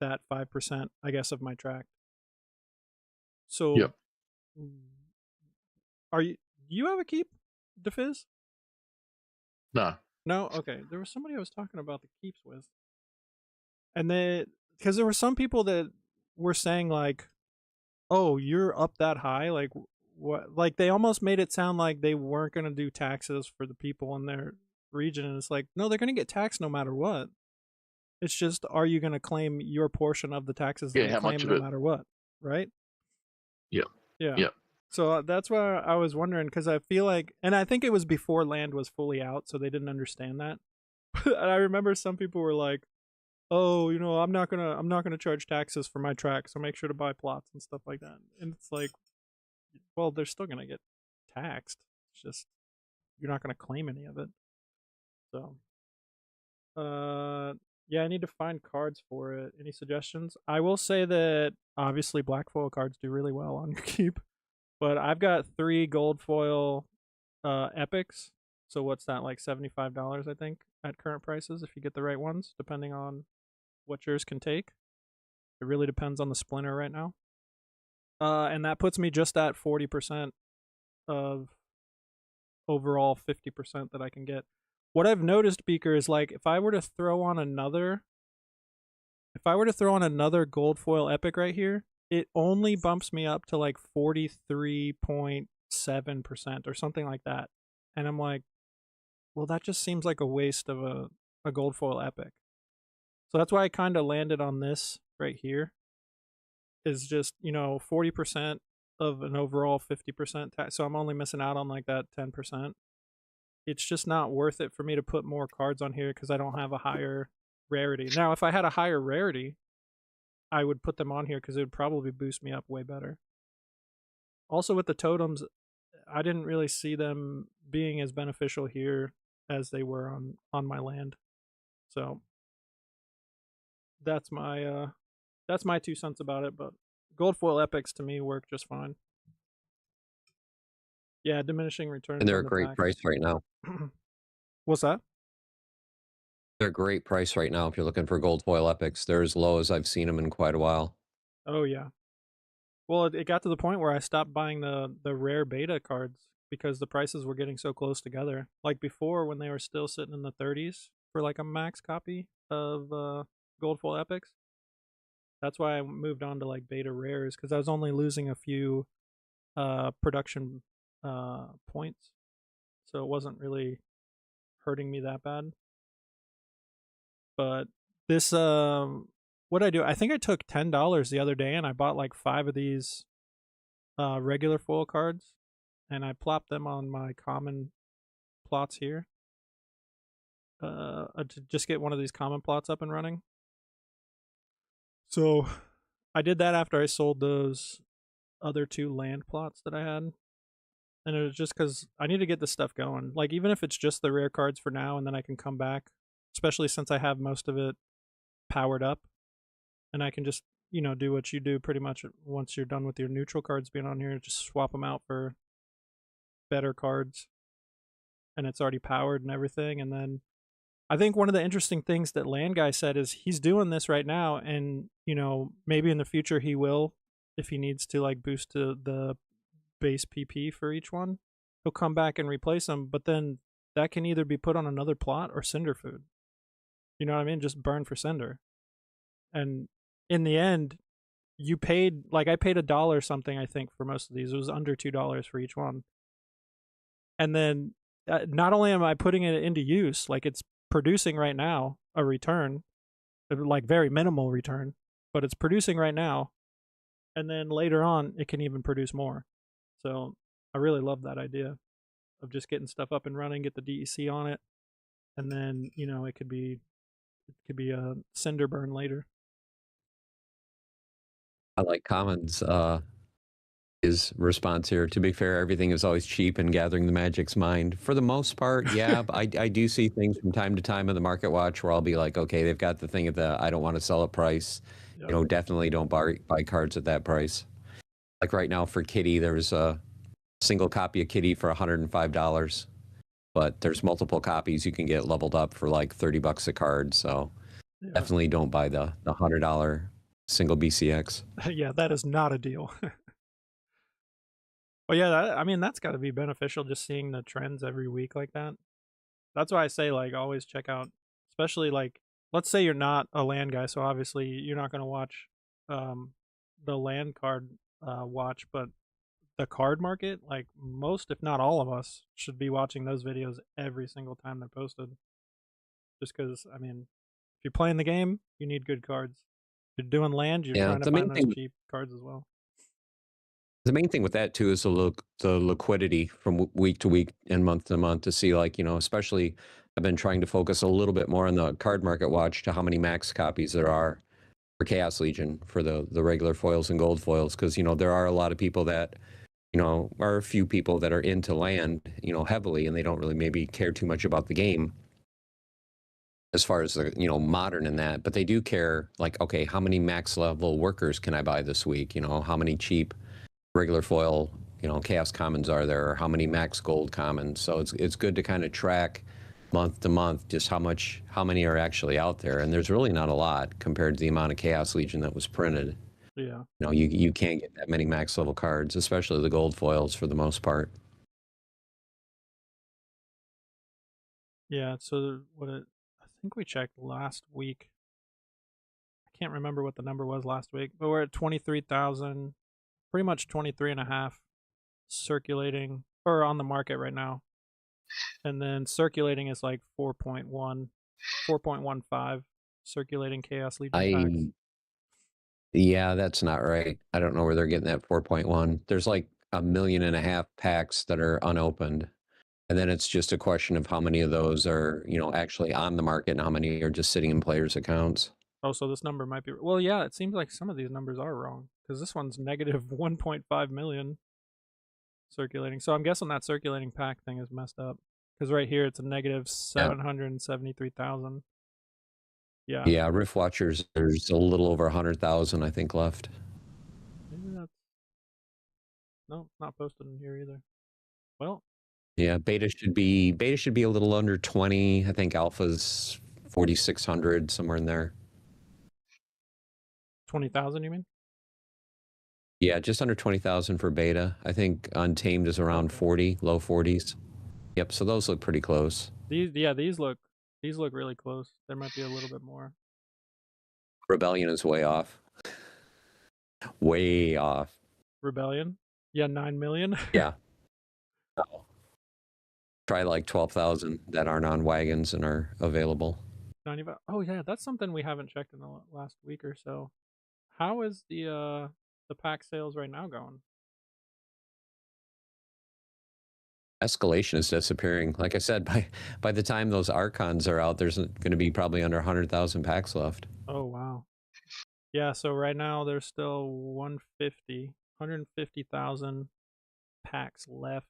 that 5%, I guess, of my track. So Yep. Do you have a keep, Dafiz? No. No? Okay. There was somebody I was talking about the keeps with. And because there were some people that were saying like, oh, you're up that high? Like what? Like they almost made it sound like they weren't going to do taxes for the people in their region. And it's like, no, they're going to get taxed no matter what. It's just, are you going to claim your portion of the taxes that Yeah, they how claim much of no it? matter what? Right? Yeah. Yeah. Yeah. So that's why I was wondering, because I feel like, and I think it was before land was fully out, so they didn't understand that. And I remember some people were like, "Oh, you know, I'm not gonna charge taxes for my track, so make sure to buy plots and stuff like that." And it's like, well, they're still gonna get taxed. It's just you're not gonna claim any of it. So, yeah, I need to find cards for it. Any suggestions? I will say that obviously black foil cards do really well on your keep. But I've got 3 gold foil epics. So what's that, like $75, I think, at current prices if you get the right ones, depending on what yours can take. It really depends on the splinter right now. And that puts me just at 40% of overall 50% that I can get. What I've noticed, Beaker, is like if I were to throw on another gold foil epic right here, it only bumps me up to like 43.7% or something like that. And I'm like, well, that just seems like a waste of a gold foil epic. So that's why I kind of landed on this right here. Is just, 40% of an overall 50% tax. So I'm only missing out on like that 10%. it's just not worth it for me to put more cards on here because I don't have a higher rarity. Now, if I had a higher rarity, I would put them on here because it would probably boost me up way better. Also, with the totems, I didn't really see them being as beneficial here as they were on my land. So that's my 2 cents about it. But gold foil epics to me work just fine. Yeah, diminishing returns. And they're on a the great pack. price right now. What's that? They're a great price right now if you're looking for gold foil epics. They're as low as I've seen them in quite a while. Oh yeah. Well, it got to the point where I stopped buying the rare beta cards because the prices were getting so close together. Like before, when they were still sitting in the 30s for like a max copy of gold foil epics. That's why I moved on to like beta rares because I was only losing a few production points, so it wasn't really hurting me that bad. But this what I do, I think I took $10 the other day and I bought like 5 of these regular foil cards and I plopped them on my common plots here to just get one of these common plots up and running. So I did that after I sold those other 2 land plots that I had. And it was just because I need to get this stuff going. Like, even if it's just the rare cards for now and then I can come back, especially since I have most of it powered up. And I can just, do what you do pretty much once you're done with your neutral cards being on here. Just swap them out for better cards. And it's already powered and everything. And then I think one of the interesting things that Land Guy said is he's doing this right now. And, maybe in the future he will, if he needs to, like, boost to the base PP for each one. He'll come back and replace them. But then that can either be put on another plot or cinder food. You know what I mean? Just burn for cinder. And in the end, I paid $1 something, I think, for most of these. It was under $2 for each one. And then not only am I putting it into use, like it's producing right now a return, like very minimal return, but it's producing right now. And then later on, it can even produce more. So I really love that idea of just getting stuff up and running, get the DEC on it, and then, it could be a cinder burn later. I like Commons' his response here. To be fair, everything is always cheap and gathering the magic's mind. For the most part, yeah, I do see things from time to time in the Market Watch where I'll be like, okay, they've got the thing at the I don't want to sell it price. Yep. Definitely don't buy cards at that price. Like right now for Kitty, there's a single copy of Kitty for $105, but there's multiple copies you can get leveled up for like $30 a card. So definitely don't buy the $100 single BCX. Yeah, that is not a deal. Well, yeah, that's got to be beneficial, just seeing the trends every week like that. That's why I say, like, always check out, especially, like, let's say you're not a land guy, so obviously you're not going to watch the land card watch, but the card market, like, most, if not all of us, should be watching those videos every single time they're posted. Just because, if you're playing the game, you need good cards. If you're doing land, you're trying to find those cheap cards as well. The main thing with that too is the liquidity from week to week and month to month to see, like, especially I've been trying to focus a little bit more on the card market watch to how many max copies there are for Chaos Legion for the regular foils and gold foils, because there are a lot of people that are a few people that are into land heavily, and they don't really maybe care too much about the game as far as the modern and that, but they do care, like, okay, how many max level workers can I buy this week? How many cheap regular foil Chaos Commons are there, or how many max gold commons? So it's good to kind of track month to month just how many are actually out there, and there's really not a lot compared to the amount of Chaos Legion that was printed. Yeah, you can't get that many max level cards, especially the gold foils for the most part. Yeah, so I think we checked last week. I can't remember what the number was last week, but we're at 23,000, pretty much 23.5 circulating or on the market right now. And then circulating is like 4.15 circulating Chaos Legion packs. Yeah, that's not right. I don't know where they're getting that 4.1. There's like 1.5 million packs that are unopened And then it's just a question of how many of those are, actually on the market and how many are just sitting in players' accounts. Oh, so this number might be... Well, yeah, it seems like some of these numbers are wrong. Because this one's negative 1.5 million circulating. So I'm guessing that circulating pack thing is messed up. Because right here it's a negative 773,000. Yeah. Yeah, Rift Watchers, there's a little over 100,000, I think, left. Maybe that's... No, not posted in here either. Well... Yeah, beta should be a little under 20. I think alpha's 4,600, somewhere in there. 20,000, you mean? Yeah, just under 20,000 for beta. I think Untamed is around 40, low 40s. Yep, so those look pretty close. These look really close. There might be a little bit more. Rebellion is way off. Way off. Rebellion? Yeah, 9 million. Yeah. Oh. Try like 12,000 that aren't on wagons and are available. 95. Oh yeah, that's something we haven't checked in the last week or so. How is the pack sales right now going? Escalation is disappearing. Like I said, by the time those Archons are out, there's going to be probably under 100,000 packs left. Oh wow. Yeah, so right now there's still 150,000 packs left.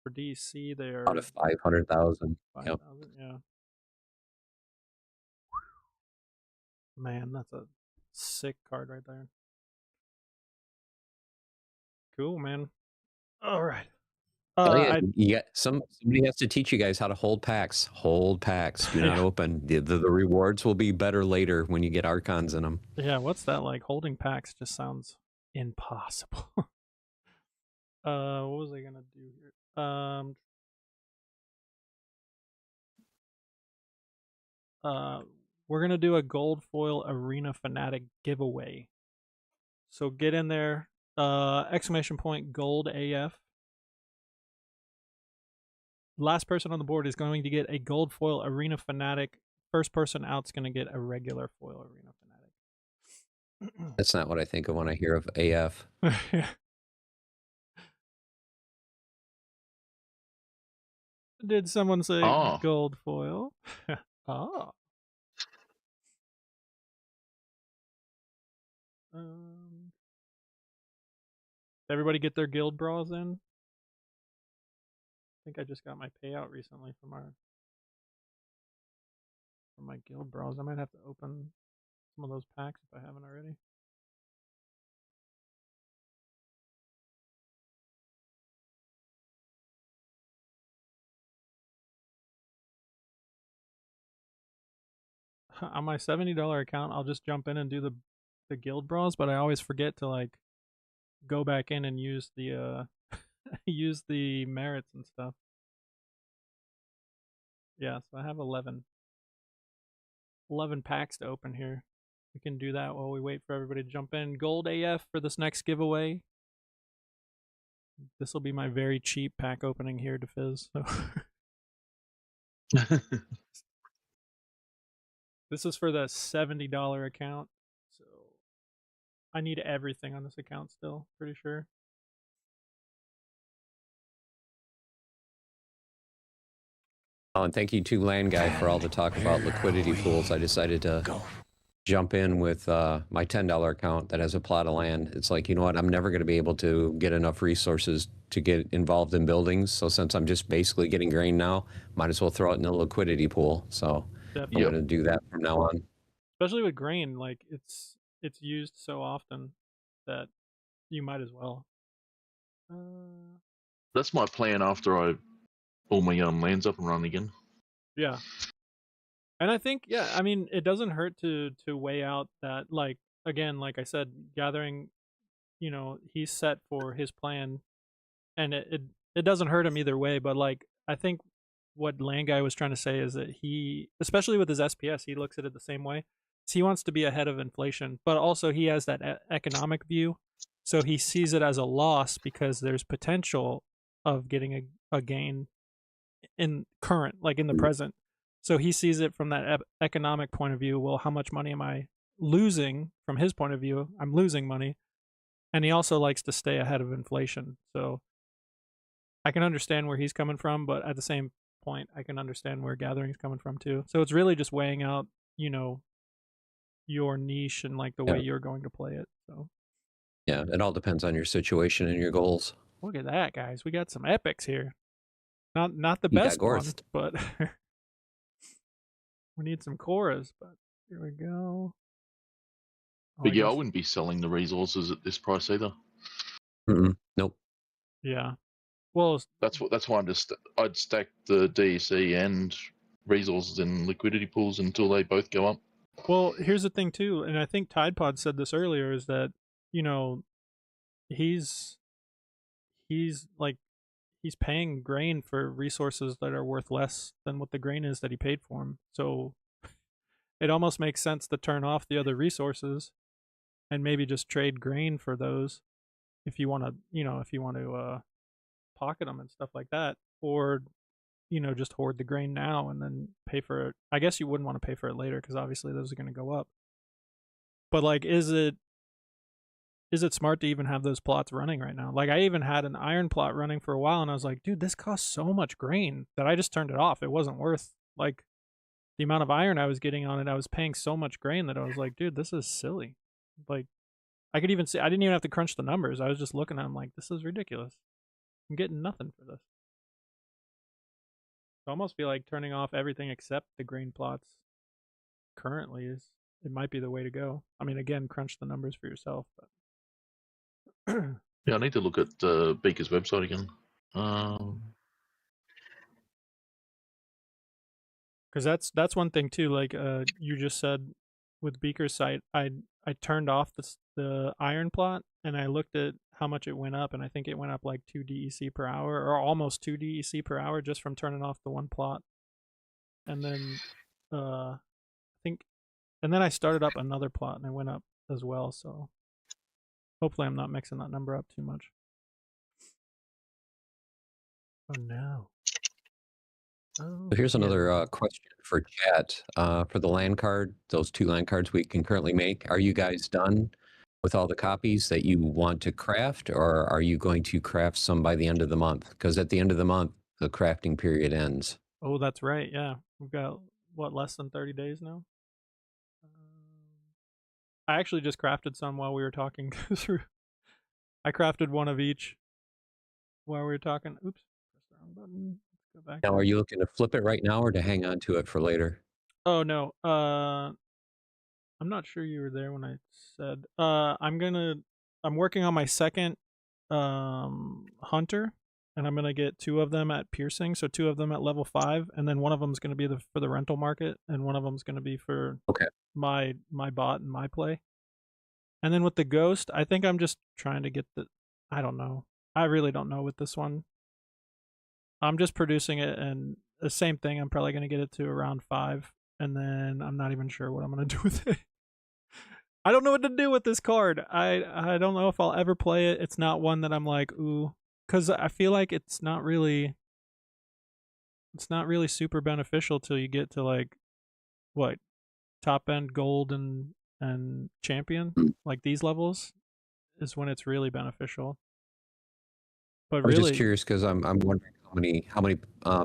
For DC, they're out of 500,000. 5,000, yeah. Man, that's a sick card right there. Cool, man. All right. Somebody has to teach you guys how to hold packs. Hold packs. Do not open. The rewards will be better later when you get Archons in them. Yeah, what's that like? Holding packs just sounds impossible. What was I gonna do here? We're gonna do a gold foil arena fanatic giveaway. So get in there. Exclamation point gold AF. Last person on the board is going to get a gold foil arena fanatic. First person out's gonna get a regular foil arena fanatic. That's not what I think of when I hear of AF. Did someone say gold foil? Ah. Everybody get their guild bras in? I think I just got my payout recently from my guild bras. I might have to open some of those packs if I haven't already. On my $70 account, I'll just jump in and do the guild bras, but I always forget to like go back in and use the use the merits and stuff. Yeah, so I have 11 packs to open here. We can do that while we wait for everybody to jump in. Gold AF for this next giveaway. This will be my very cheap pack opening here, Dafiz. So. This is for the $70 account, so I need everything on this account still, pretty sure. Oh, and thank you to Land Guy for all the talk about liquidity pools. I decided to jump in with my $10 account that has a plot of land. It's like, you know what, I'm never going to be able to get enough resources to get involved in buildings. So since I'm just basically getting grain now, might as well throw it in the liquidity pool. So Definitely. I'm going to do that from now on. Especially with grain, like it's used so often that you might as well. That's my plan after all my land's up and running again. Yeah. And I think, yeah, I mean, it doesn't hurt to weigh out that, like, again, like I said, gathering, you know, he's set for his plan, and it doesn't hurt him either way, but, like, I think what Land Guy was trying to say is that he, especially with his SPS, he looks at it the same way. So he wants to be ahead of inflation, but also he has that economic view, so he sees it as a loss because there's potential of getting a gain in current, like in the present. So he sees it from that economic point of view. Well, how much money am I losing? From his point of view, I'm losing money. And he also likes to stay ahead of inflation. So I can understand where he's coming from, but at the same point, I can understand where Gathering's coming from too. So it's really just weighing out, you know, your niche and like the way Yeah. you're going to play it. So Yeah, it all depends on your situation and your goals. look at that, guys. We got some epics here. Not the You got best one, Gorst. but we need some Koras. But here we go. Oh, But yeah, I guess- wouldn't be selling the resources at this price either. Nope. Yeah. Well, That's why I'd stack the DEC and resources in liquidity pools until they both go up. well, here's the thing too, and I think Tide Pod said this earlier, is that, you know, he's like he's paying grain for resources that are worth less than what the grain is that he paid for him. So it almost makes sense to turn off the other resources and maybe just trade grain for those if you want to, you know, if you want to pocket them and stuff like that, or you know, just hoard the grain now and then pay for it. I guess you wouldn't want to pay for it later because obviously those are going to go up. But like, is it smart to even have those plots running right now? Like, I even had an iron plot running for a while, and I was like, dude, this costs so much grain that I just turned it off. It wasn't worth like the amount of iron I was getting on it. I was paying so much grain that I was like, dude, this is silly. Like, I could even see, I didn't even have to crunch the numbers. I was just looking at them like, this is ridiculous. I'm getting nothing for this. I almost feel like turning off everything except the grain plots currently it might be the way to go. I mean, again, crunch the numbers for yourself, but Yeah, I need to look at Beaker's website again. because that's one thing too. Like you just said with Beaker's site, I turned off the iron plot and I looked at how much it went up, and I think it went up like 2 DEC per hour, or almost 2 DEC per hour, just from turning off the one plot. And then I think, and then I started up another plot and it went up as well. So hopefully I'm not mixing that number up too much. Oh no. Oh, So here's yeah. another question for chat. For the land card, those 2 land cards we can currently make, are you guys done with all the copies that you want to craft, or are you going to craft some by the end of the month? Because at the end of the month, the crafting period ends. Oh, that's right. Yeah. We've got, what, less than 30 days now? I actually just crafted some while we were talking through. I crafted one of each while we were talking. Oops. Press the wrong button. Let's go back. Now, are you looking to flip it right now or to hang on to it for later? Oh, no. I'm not sure you were there when I said. I'm working on my second hunter, and I'm gonna get 2 of them at piercing, so 2 of them at level 5, and then one of them's gonna be for the rental market, and one of them's gonna be for my bot and my play. And then with the ghost, I think I'm just trying to get I don't know. I really don't know with this one. I'm just producing it, and the same thing. I'm probably gonna get it to around 5, and then I'm not even sure what I'm gonna do with it. I don't know what to do with this card. I don't know if I'll ever play it. It's not one that I'm like, ooh, because I feel like it's not really super beneficial till you get to like what, top end gold and champion, like these levels is when it's really beneficial. But I was really, just curious because I'm wondering how many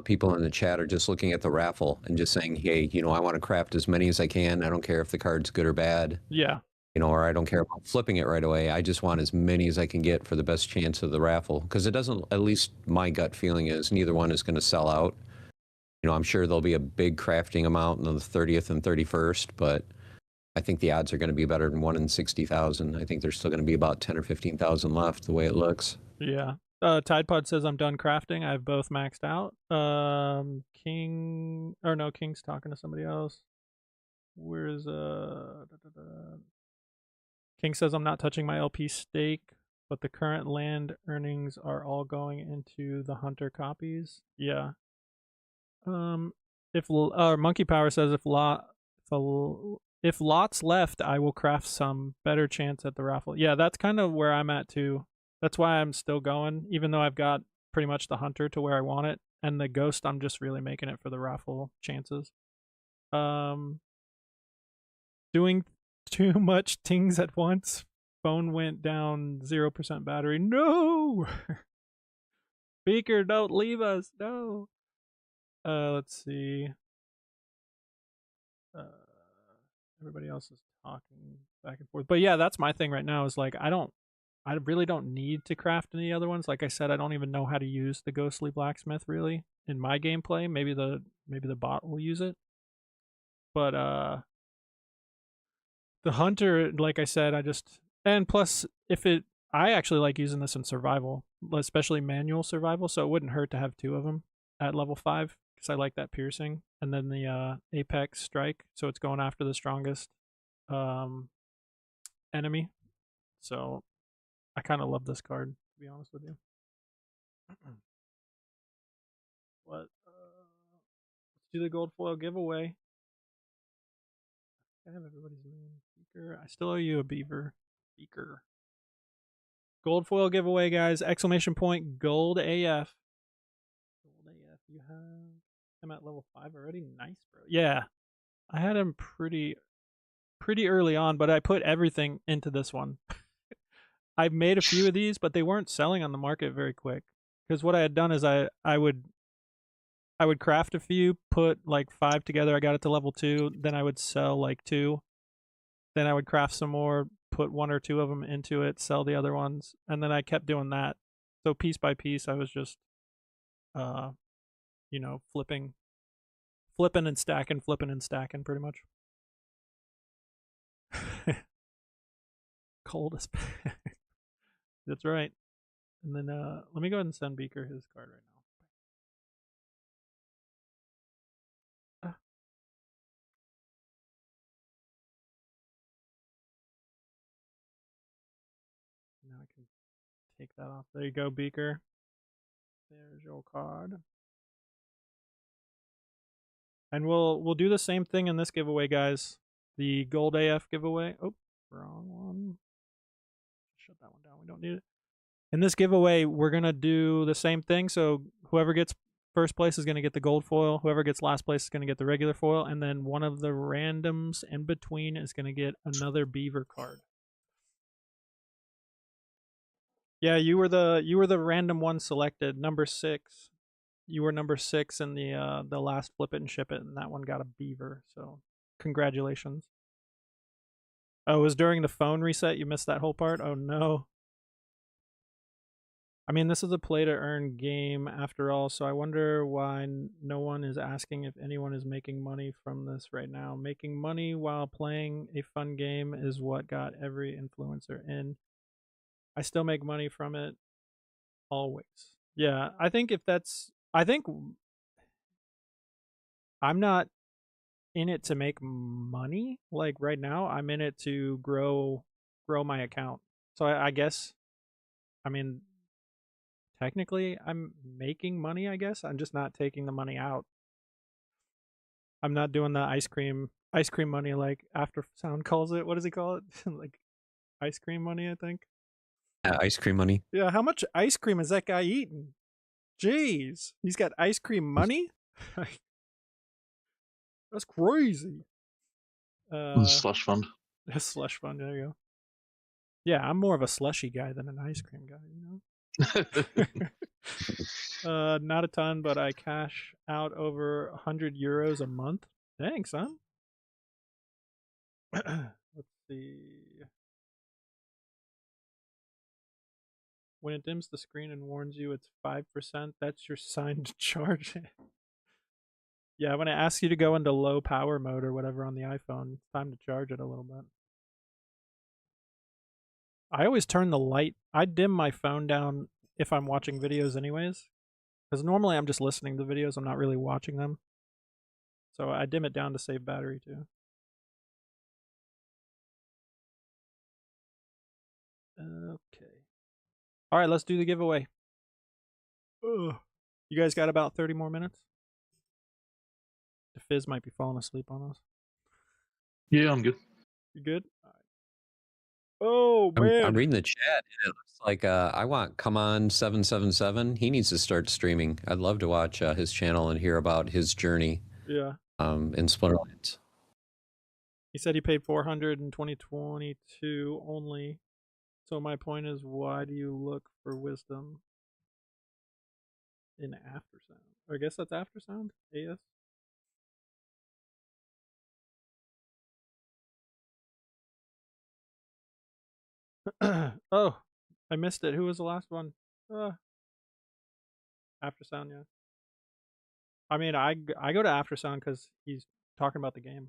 people in the chat are just looking at the raffle and just saying, hey, you know, I want to craft as many as I can. I don't care if the card's good or bad. yeah, You know, or I don't care about flipping it right away. I just want as many as I can get for the best chance of the raffle. Because it doesn't, at least my gut feeling is, neither one is going to sell out. You know, I'm sure there'll be a big crafting amount on the 30th and 31st, but I think the odds are going to be better than 1 in 60,000. I think there's still going to be about 10 or 15,000 left, the way it looks. yeah. Tide Pod says I'm done crafting. I have both maxed out. King's talking to somebody else. Where's King says I'm not touching my LP stake, but the current land earnings are all going into the hunter copies. Yeah. If Monkey Power says if lots left, I will craft some. Better chance at the raffle. Yeah, that's kind of where I'm at too. That's why I'm still going, even though I've got pretty much the hunter to where I want it, and the ghost I'm just really making it for the raffle chances. Doing too much things at once. Phone went down 0% battery. No. Beaker, don't leave us. No. Let's see. Everybody else is talking back and forth. But yeah, that's my thing right now is like I really don't need to craft any other ones. Like I said, I don't even know how to use the ghostly blacksmith really in my gameplay. Maybe the bot will use it. But the hunter, like I said, and plus I actually like using this in survival, especially manual survival, so it wouldn't hurt to have 2 of them at level 5 because I like that piercing. And then the apex strike, so it's going after the strongest enemy. So I kind of love this card, to be honest with you. Let's do the gold foil giveaway. I have everybody's name. Beaker. I still owe you a beaver. Beaker. Gold foil giveaway, guys. Exclamation point gold AF. Gold AF. You have him at level 5 already? Nice, bro. Yeah. I had him pretty early on, but I put everything into this one. I've made a few of these, but they weren't selling on the market very quick. Because what I had done is I would craft a few, put like 5 together. I got it to level 2. Then I would sell like 2. Then I would craft some more, put 1 or 2 of them into it, sell the other ones, and then I kept doing that. So piece by piece, I was just, flipping and stacking, pretty much. Cold as That's right. And then let me go ahead and send Beaker his card right now. Now I can take that off. There you go, Beaker. There's your card. And we'll do the same thing in this giveaway, guys. The gold AF giveaway. Oh, wrong one. Shut that one down. We don't need it. In this giveaway, we're going to do the same thing. So whoever gets first place is going to get the gold foil. Whoever gets last place is going to get the regular foil. And then one of the randoms in between is going to get another beaver card. Yeah, you were the random one selected, number 6. You were number 6 in the last flip it and ship it, and that one got a beaver. So congratulations. Oh, it was during the phone reset. You missed that whole part. Oh no. I mean, this is a play to earn game after all, so I wonder why no one is asking if anyone is making money from this right now. Making money while playing a fun game is what got every influencer in. I still make money from it always. Yeah, I think I'm not in it to make money. Like right now, I'm in it to grow my account. So I guess, I mean, technically I'm making money, I guess. I'm just not taking the money out. I'm not doing the ice cream money like After Sound calls it. What does he call it? Like ice cream money, I think. Ice cream money. Yeah, how much ice cream is that guy eating? Jeez, he's got ice cream money? That's crazy. Slush fund. Slush fund, there you go. Yeah, I'm more of a slushy guy than an ice cream guy, you know? Not a ton, but I cash out over 100 euros a month. Thanks, son. Let's see. When it dims the screen and warns you it's 5%, that's your sign to charge it. Yeah, when it asks you to go into low power mode or whatever on the iPhone, it's time to charge it a little bit. I always turn the light. I dim my phone down if I'm watching videos anyways. Because normally I'm just listening to videos. I'm not really watching them. So I dim it down to save battery too. Okay. All right, let's do the giveaway. Ugh. You guys got about 30 more minutes? Dafiz might be falling asleep on us. Yeah, I'm good. You good? All right. Oh, man. I'm reading the chat, and it looks like I want Come On 777. He needs to start streaming. I'd love to watch his channel and hear about his journey. Yeah. In Splinterlands. He said he paid 400 in 2022 only. So my point is, why do you look for wisdom? in Aftersound. Or I guess that's Aftersound? AS? Oh, I missed it. Who was the last one? Aftersound, yeah. I mean, I go to Aftersound because he's talking about the game.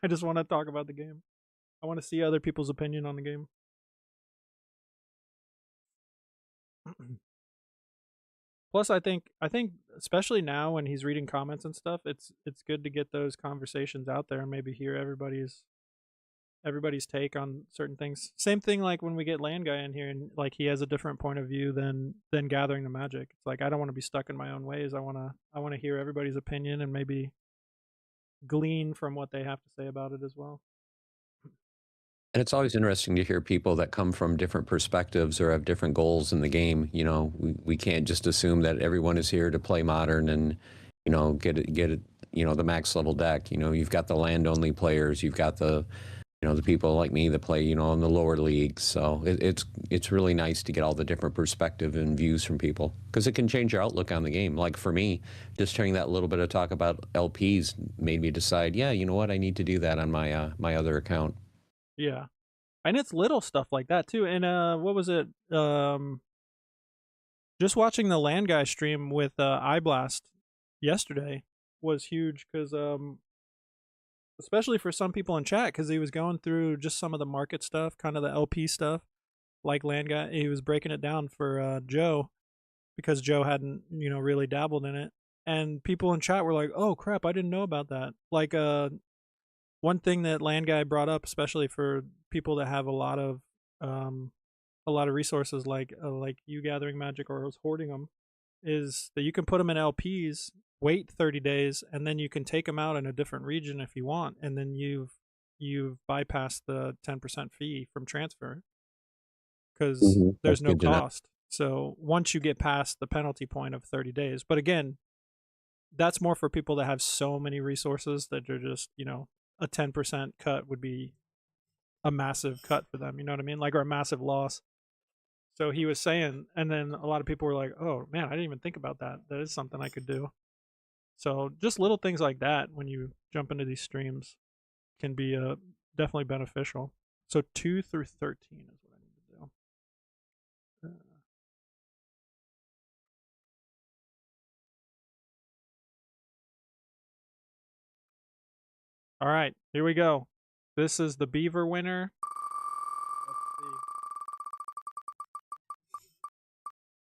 I just want to talk about the game. I want to see other people's opinion on the game. Plus, I think especially now when he's reading comments and stuff, it's good to get those conversations out there and maybe hear everybody's take on certain things. Same thing like when we get Land Guy in here and like he has a different point of view than Gathering the Magic. It's like I don't want to be stuck in my own ways. I want to hear everybody's opinion and maybe glean from what they have to say about it as well. And it's always interesting to hear people that come from different perspectives or have different goals in the game. You know, we can't just assume that everyone is here to play modern and, you know, get it, you know, the max level deck. You know, you've got the land only players, you've got the, you know, the people like me that play, you know, in the lower leagues. So it's really nice to get all the different perspective and views from people because it can change your outlook on the game. Like for me, just hearing that little bit of talk about LPs made me decide, yeah, you know what, I need to do that on my my other account. Yeah. And it's little stuff like that too. And what was it? Just watching the Land Guy stream with iBlast yesterday was huge because especially for some people in chat because he was going through just some of the market stuff, kind of the LP stuff, like Land Guy. He was breaking it down for Joe because Joe hadn't, you know, really dabbled in it. And people in chat were like, "Oh crap, I didn't know about that." Like one thing that Land Guy brought up, especially for people that have a lot of resources, like you gathering magic or hoarding them, is that you can put them in LPs, wait 30 days, and then you can take them out in a different region if you want, and then you've bypassed the 10% fee from transfer because there's no cost. So once you get past the penalty point of 30 days, but again, that's more for people that have so many resources that they're just, you know, a 10% cut would be a massive cut for them, you know what I mean? Like, or a massive loss. So he was saying, and then a lot of people were like, "Oh man, I didn't even think about that. That is something I could do." So just little things like that when you jump into these streams can be definitely beneficial. So 2 through 13 is what I need to do. All right, here we go. This is the Beaver winner.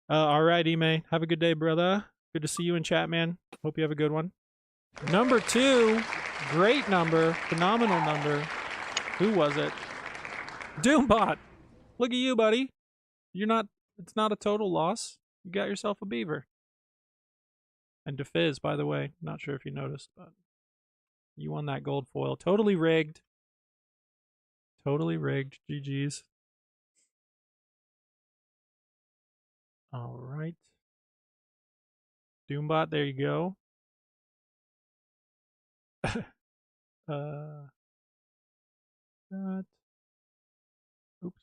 All right, Ime. Have a good day, brother. Good to see you in chat, man. Hope you have a good one. Number 2, great number, phenomenal number. Who was it? Doombot. Look at you, buddy. It's not a total loss. You got yourself a beaver. And Dafiz, by the way, not sure if you noticed, but you won that gold foil. Totally rigged. Totally rigged. GG's. All right. Doombot, there you go. Oops.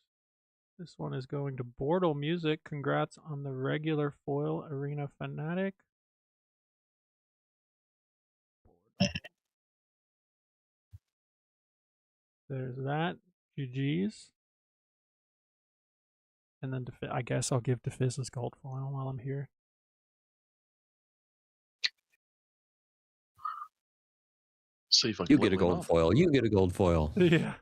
This one is going to Bortle Music. Congrats on the regular foil Arena Fanatic. There's that. GG's. And then I guess I'll give Dafiz this gold foil while I'm here. See if I can You get a gold foil. You get a gold foil. Yeah.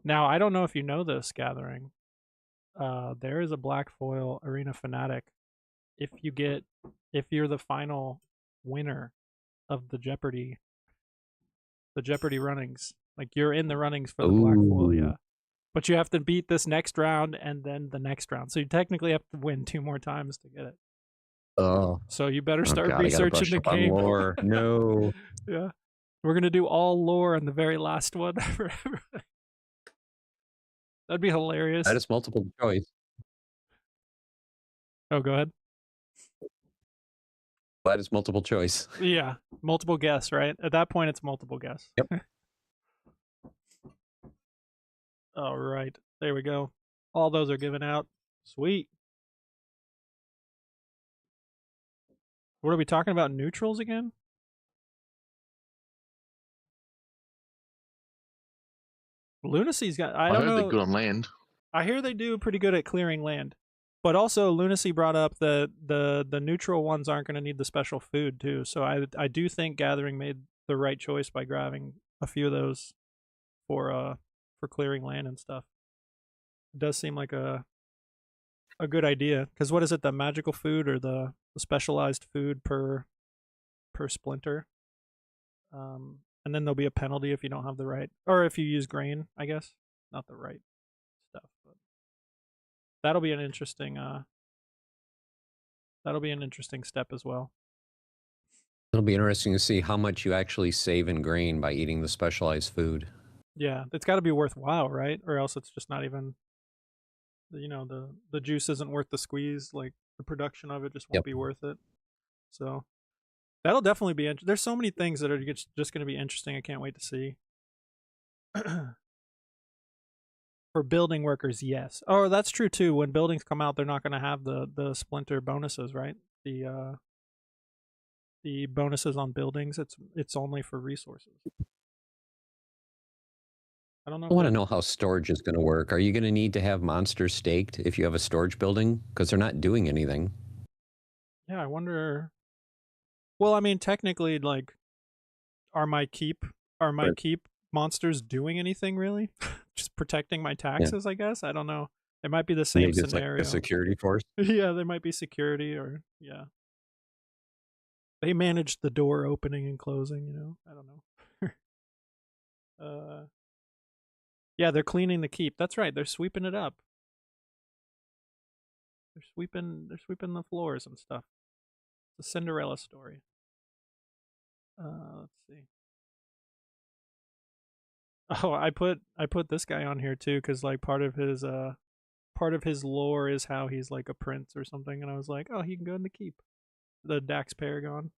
Now, I don't know if you know this, Gathering. There is a black foil Arena Fanatic. If you're the final winner of the Jeopardy runnings, like you're in the runnings for the black foil, yeah. But you have to beat this next round and then the next round. So you technically have to win 2 more times to get it. Oh. So you better start researching the game. Lore. No. Yeah. We're going to do all lore on the very last one. That'd be hilarious. That is multiple choice. Oh, go ahead. That is multiple choice. Yeah. Multiple guess, right? At that point, it's multiple guess. Yep. All right. There we go. All those are given out. Sweet. What are we talking about? Neutrals again? Lunacy's got. I I don't heard they're know. good on land. I hear they do pretty good at clearing land, but also Lunacy brought up that the neutral ones aren't going to need the special food too. So I do think Gathering made the right choice by grabbing a few of those for clearing land and stuff. It does seem like a good idea, because what is it, the magical food or the specialized food per splinter, and then there'll be a penalty if you don't have the right, or if you use grain, I guess, not the right stuff. But that'll be an interesting step as well. It'll be interesting to see how much you actually save in grain by eating the specialized food. Yeah, it's got to be worthwhile, right? Or else it's just not even, the juice isn't worth the squeeze. Like, the production of it just won't be worth it. So that'll definitely be there's so many things that are just going to be interesting. I can't wait to see. For building workers, yes. Oh, that's true too. When buildings come out, they're not going to have the splinter bonuses, right? The bonuses on buildings, it's only for resources. I don't know. I want to know how storage is going to work. Are you going to need to have monsters staked if you have a storage building? Because they're not doing anything. Yeah, I wonder. Well, I mean, technically, like, are my keep monsters doing anything really? Just protecting my taxes, I guess. I don't know. It might be the same Maybe it's scenario. like a security force. Yeah, there might be security, or yeah. They manage the door opening and closing, I don't know. Yeah, they're cleaning the keep. That's right. They're sweeping it up. They're sweeping the floors and stuff. It's a Cinderella story. Let's see. Oh, I put this guy on here too, because like part of his lore is how he's like a prince or something, and I was like, oh, he can go in the keep. The Dax Paragon.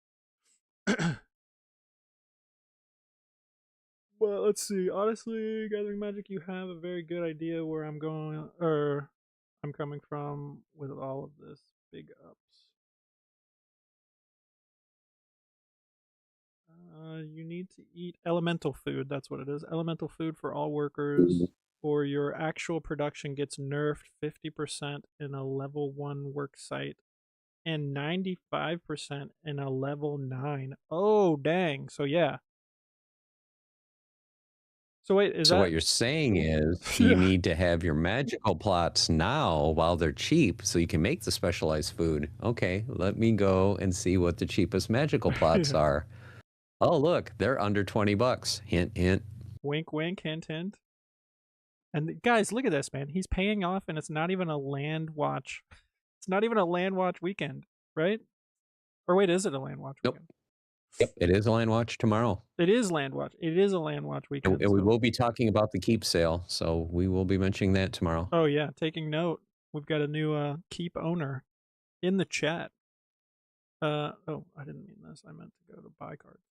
Well, let's see. Honestly, Gathering Magic, you have a very good idea where I'm going, or I'm coming from with all of this. Big ups. You need to eat elemental food. That's what it is. Elemental food for all workers, or your actual production gets nerfed 50% in a level 1 work site and 95% in a level 9. Oh, dang. So, yeah. So, wait, So what you're saying is you need to have your magical plots now while they're cheap so you can make the specialized food. Okay, let me go and see what the cheapest magical plots are. Oh, look, they're under $20. Hint, hint. Wink, wink, hint, hint. And guys, look at this, man. He's paying off, and it's not even a land watch. It's not even a land watch weekend, right? Or wait, is it a land watch weekend? Yep, it is a land watch tomorrow. It is land watch. It is a land watch weekend. And we will be talking about the keep sale, so we will be mentioning that tomorrow. Oh yeah, taking note. We've got a new keep owner in the chat. Oh, I didn't mean this. I meant to go to buy cards.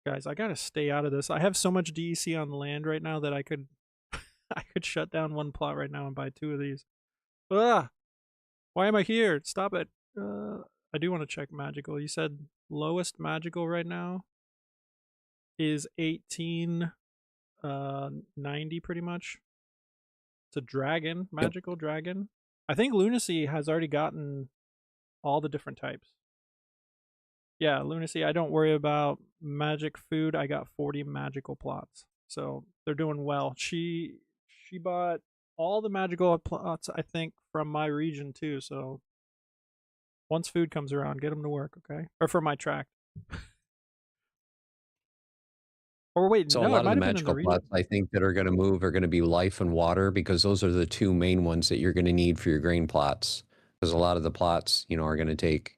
Guys, I gotta stay out of this. I have so much DEC on land right now that I could shut down one plot right now and buy 2 of these. Ah! Why am I here? Stop it. I do want to check magical. You said lowest magical right now is 1890 pretty much. It's a dragon, magical dragon. I think Lunacy has already gotten all the different types. Yeah, Lunacy, I don't worry about magic food. I got 40 magical plots. So they're doing well. She bought all the magical plots, I think, from my region too. So once food comes around, get them to work, okay? Or for my tract. Or wait, so no, a lot of the magical plots I think that are going to move are going to be life and water, because those are the 2 main ones that you're going to need for your grain plots. Because a lot of the plots, are going to take,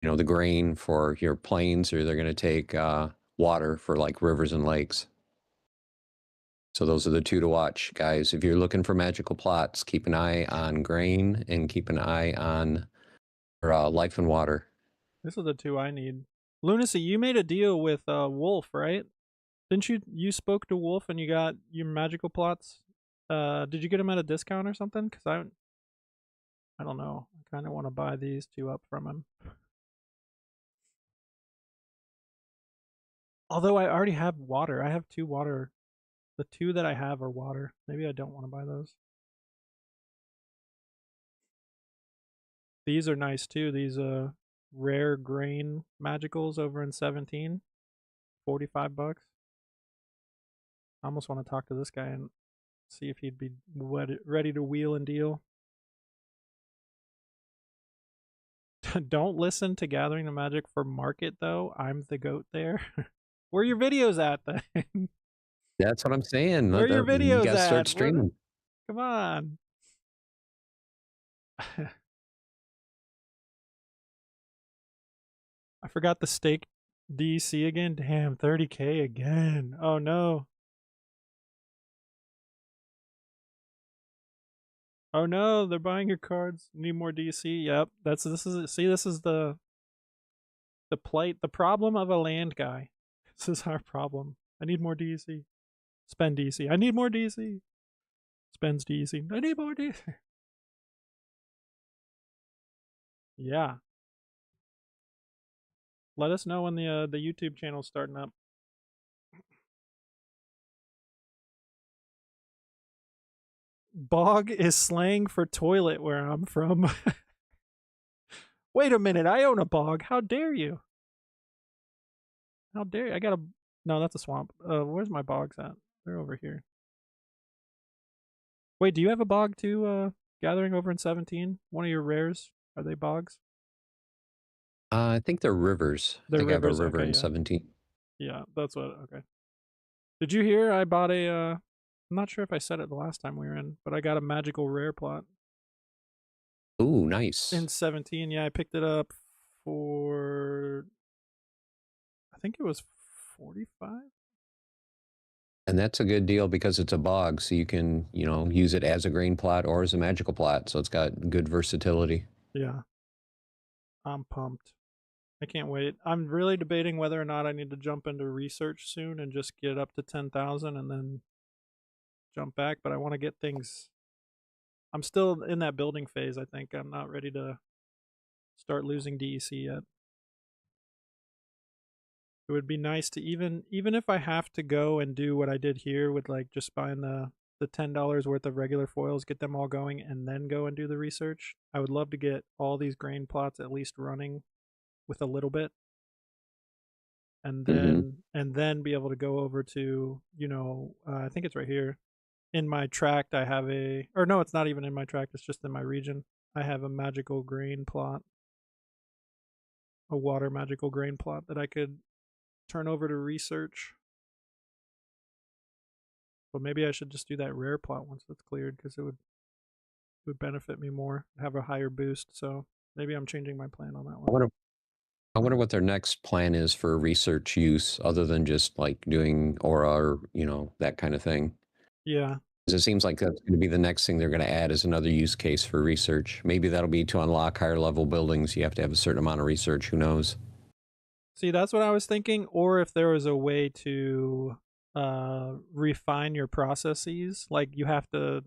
the grain for your plains, or they're going to take water for like rivers and lakes. So those are the 2 to watch, guys. If you're looking for magical plots, keep an eye on grain and keep an eye on life and water. This is the 2 I need. Lunacy, you made a deal with Wolf, right? Didn't you spoke to Wolf and you got your magical plots? Did you get them at a discount or something? Because I don't know. I kind of want to buy these two up from him. Although I already have water. I have 2 water. The 2 that I have are water. Maybe I don't want to buy those. These are nice too. These rare grain magicals over in 17. $45. I almost want to talk to this guy and see if he'd be ready to wheel and deal. Don't listen to Gathering the Magic for market though. I'm the goat there. Where are your videos at then? That's what I'm saying. Where are your You videos gotta at? start streaming. Come on. I forgot the stake DC again. Damn, 30K again. Oh no. Oh no, they're buying your cards. Need more DC. Yep. This is the plight, the problem of a land guy. This is our problem. I need more DC. Spend DC. I need more DC. Spends DC. I need more DC. Yeah. Let us know when the YouTube channel's starting up. Bog is slang for toilet where I'm from. Wait a minute, I own a bog. How dare you? How dare you? I got a... No, that's a swamp. Where's my bogs at? They're over here. Wait, do you have a bog too, Gathering over in 17? One of your rares? Are they bogs? I think they're rivers. They're I think rivers, I have a river okay, in yeah. 17. Yeah, that's what... Okay. Did you hear I bought a... I'm not sure if I said it the last time we were in, but I got a magical rare plot. Ooh, nice. In 17, yeah, I picked it up for... I think it was 45? And that's a good deal because it's a bog, so you can, use it as a green plot or as a magical plot, so it's got good versatility. Yeah. I'm pumped. I can't wait. I'm really debating whether or not I need to jump into research soon and just get up to 10,000 and then jump back, but I want to get things... I'm still in that building phase, I think. I'm not ready to start losing DEC yet. It would be nice to even if I have to go and do what I did here with like just buying the $10 worth of regular foils, get them all going, and then go and do the research. I would love to get all these grain plots at least running with a little bit. And then be able to go over to, I think it's right here. In my tract, I have no, it's not even in my tract, it's just in my region. I have a magical grain plot. A water magical grain plot that I could turn over to research. But maybe I should just do that rare plot once that's cleared, because it would benefit me more, have a higher boost. So maybe I'm changing my plan on that one. I wonder what their next plan is for research use, other than just like doing aura or that kind of thing. Yeah. It seems like that's going to be the next thing they're going to add is another use case for research. Maybe that'll be to unlock higher level buildings. You have to have a certain amount of research. Who knows? See, that's what I was thinking. Or if there was a way to refine your processes, like you have to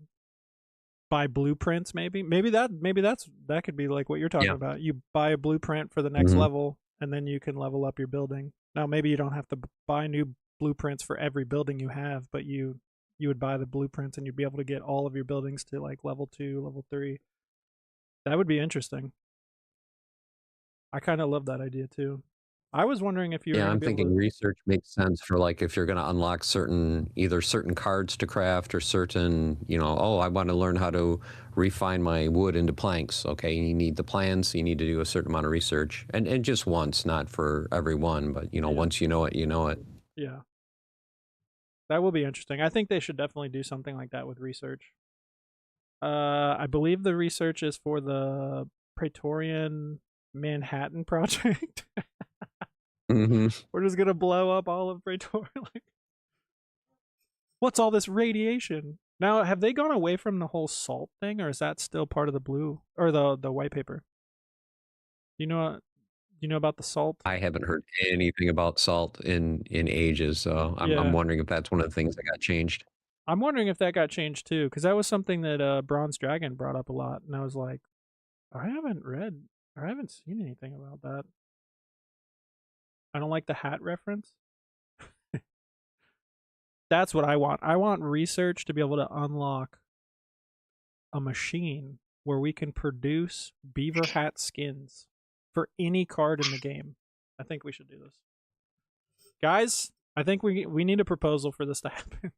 buy blueprints. Maybe that could be like what you're talking about. You buy a blueprint for the next level, and then you can level up your building. Now, maybe you don't have to buy new blueprints for every building you have, but you would buy the blueprints and you'd be able to get all of your buildings to like level 2, level 3. That would be interesting. I kind of love that idea too. I was wondering if you were I'm thinking research makes sense for like if you're going to unlock either certain cards to craft or certain, I want to learn how to refine my wood into planks. Okay, you need the plans, so you need to do a certain amount of research. And just once, not for every one, but once you know it, you know it. Yeah. That will be interesting. I think they should definitely do something like that with research. I believe the research is for the Praetorian Manhattan project. We're just gonna blow up all of Praetorian. Like, what's all this radiation? Now, have they gone away from the whole salt thing, or is that still part of the blue or the white paper? Do you know about the salt? I haven't heard anything about salt in ages, so I'm wondering if that's one of the things that got changed. I'm wondering if that got changed too, because that was something that Bronze Dragon brought up a lot, and I was like, I haven't seen anything about that. I don't like the hat reference. That's what I want. I want research to be able to unlock a machine where we can produce beaver hat skins for any card in the game. I think we should do this. Guys, I think we need a proposal for this to happen.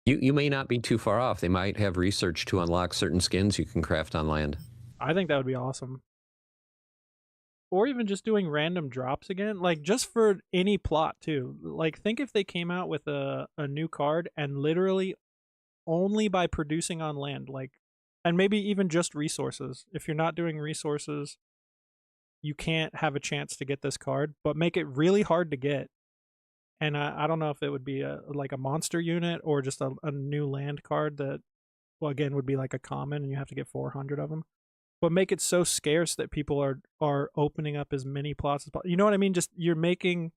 You may not be too far off. They might have research to unlock certain skins you can craft on land. I think that would be awesome. Or even just doing random drops again, like just for any plot too. Like think if they came out with a new card and literally only by producing on land, like, and maybe even just resources. If you're not doing resources, you can't have a chance to get this card, but make it really hard to get. And I don't know if it would be like a monster unit or just a new land card that, well, again, would be like a common and you have to get 400 of them. But make it so scarce that people are opening up as many plots as possible. You know what I mean? Just you're making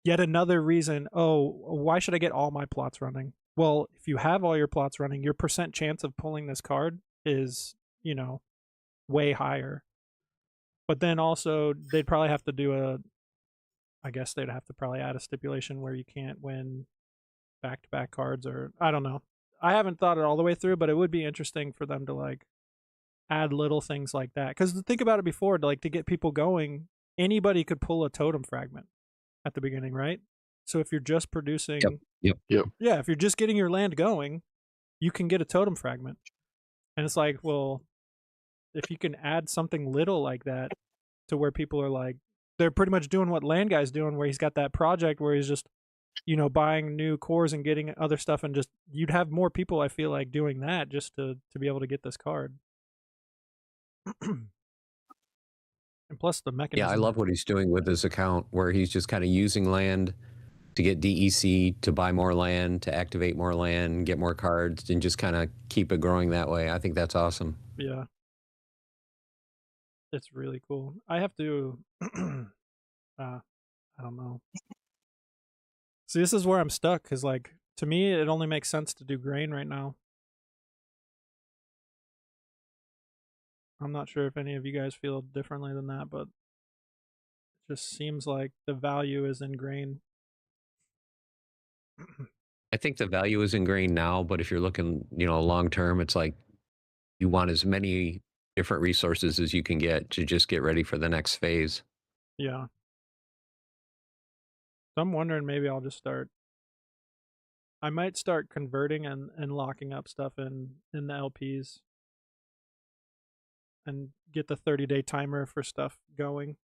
yet another reason. Oh, why should I get all my plots running? Well, if you have all your plots running, your percent chance of pulling this card is, way higher. But then also they'd probably have to do I guess they'd have to probably add a stipulation where you can't win back-to-back cards, or I don't know. I haven't thought it all the way through, but it would be interesting for them to like add little things like that. Because think about it before, like to get people going, anybody could pull a totem fragment at the beginning, right? So if you're just producing, Yep. yeah, if you're just getting your land going, you can get a totem fragment. And it's like, well, if you can add something little like that to where people are like, they're pretty much doing what Land Guy's doing, where he's got that project where he's just, buying new cores and getting other stuff, and just you'd have more people, I feel like, doing that just to be able to get this card. And plus the mechanism. Yeah, I love what he's doing with his account, where he's just kind of using land to get DEC, to buy more land, to activate more land, get more cards, and just kind of keep it growing that way. I think that's awesome. Yeah. It's really cool. I have to, I don't know. See, this is where I'm stuck, because, like, to me, it only makes sense to do grain right now. I'm not sure if any of you guys feel differently than that, but it just seems like the value is in grain. I think the value is in grain now, but if you're looking, long term, it's like you want as many different resources as you can get to just get ready for the next phase. Yeah. So I'm wondering, maybe I'll just I might start converting and locking up stuff in the LPs and get the 30-day timer for stuff going.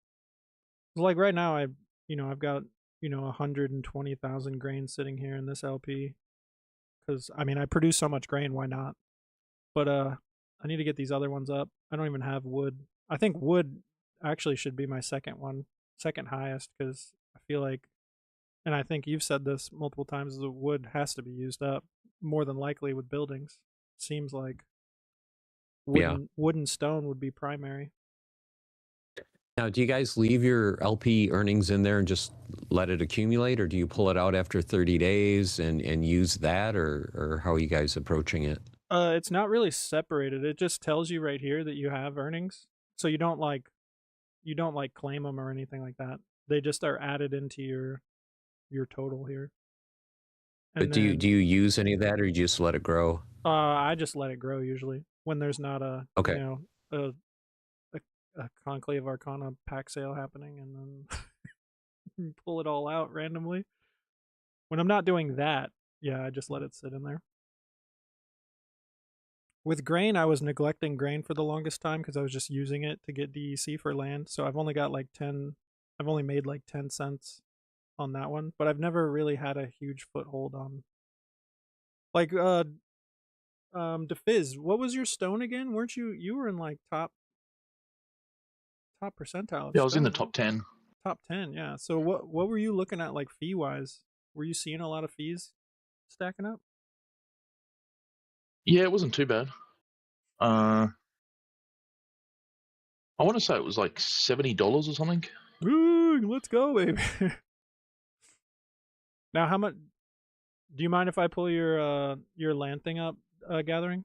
Like right now, I've got 120,000 grain sitting here in this LP, because I mean I produce so much grain, why not? But I need to get these other ones up. I don't even have wood. I think wood actually should be my second highest, because I feel like, and I think you've said this multiple times, the wood has to be used up more than likely with buildings. Seems like wood and stone would be primary. Now, do you guys leave your LP earnings in there and just let it accumulate, or do you pull it out after 30 days and use that, or how are you guys approaching it? It's not really separated. It just tells you right here that you have earnings. So you don't claim them or anything like that. They just are added into your total here. And but do you use any of that, or you just let it grow? I just let it grow usually when there's not a Conclave Arcana pack sale happening, and then pull it all out randomly. When I'm not doing that, yeah, I just let it sit in there. With grain, I was neglecting grain for the longest time because I was just using it to get DEC for land. So I've only got I've only made like 10 cents on that one, but I've never really had a huge foothold on, like, Dafiz, what was your stone again? Weren't you were in like top percentile? Yeah, I was in the top 10. Top 10, yeah. So what were you looking at, like, fee wise? Were you seeing a lot of fees stacking up? Yeah, it wasn't too bad. I want to say it was like $70 or something. Ooh, let's go, baby. Now, how much? Do you mind if I pull your land thing up, gathering?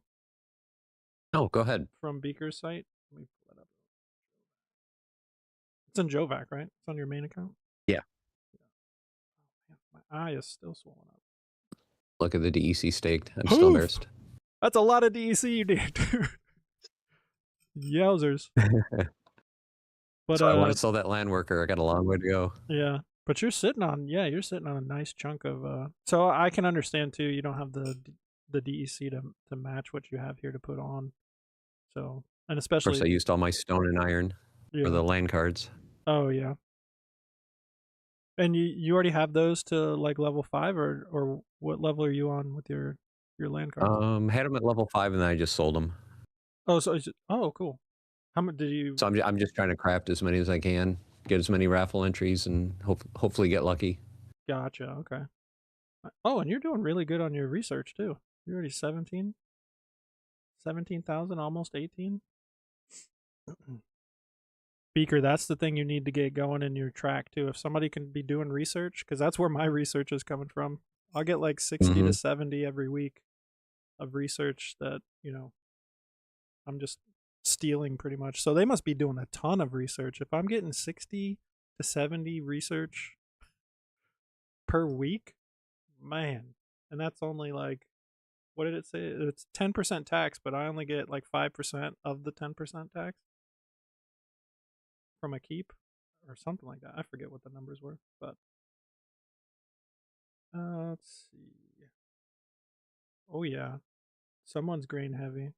Oh, go ahead. From Beaker's site. Let It's in Jovac, right? It's on your main account? Yeah. Man, my eye is still swollen up. Look at the DEC staked. I'm still Poof! embarrassed. That's a lot of DEC you did, dude. Yowzers. But So I want to sell that land worker. I got a long way to go. yeah. But you're sitting on a nice chunk of so I can understand too, you don't have the DEC to match what you have here to put on. So, and Of course, I especially used all my stone and iron yeah. for the land cards. Oh yeah. And you already have those to like level 5 or what level are you on with your land cards? Had them at level 5 and then I just sold them. Oh, so oh, cool. How much did you? So I'm just trying to craft as many as I can, get as many raffle entries, and hopefully get lucky. Gotcha. Okay. Oh, and you're doing really good on your research too. You're already 17,000, almost 18. Beaker, that's the thing you need to get going in your track too. If somebody can be doing research, because that's where my research is coming from. I'll get like 60 to 70 every week of research that, I'm just stealing pretty much. So they must be doing a ton of research. If I'm getting 60 to 70 research per week, man, and that's only like, what did it say? It's 10% tax, but I only get like 5% of the 10% tax from a keep or something like that. I forget what the numbers were, but let's see. Oh yeah, someone's grain heavy.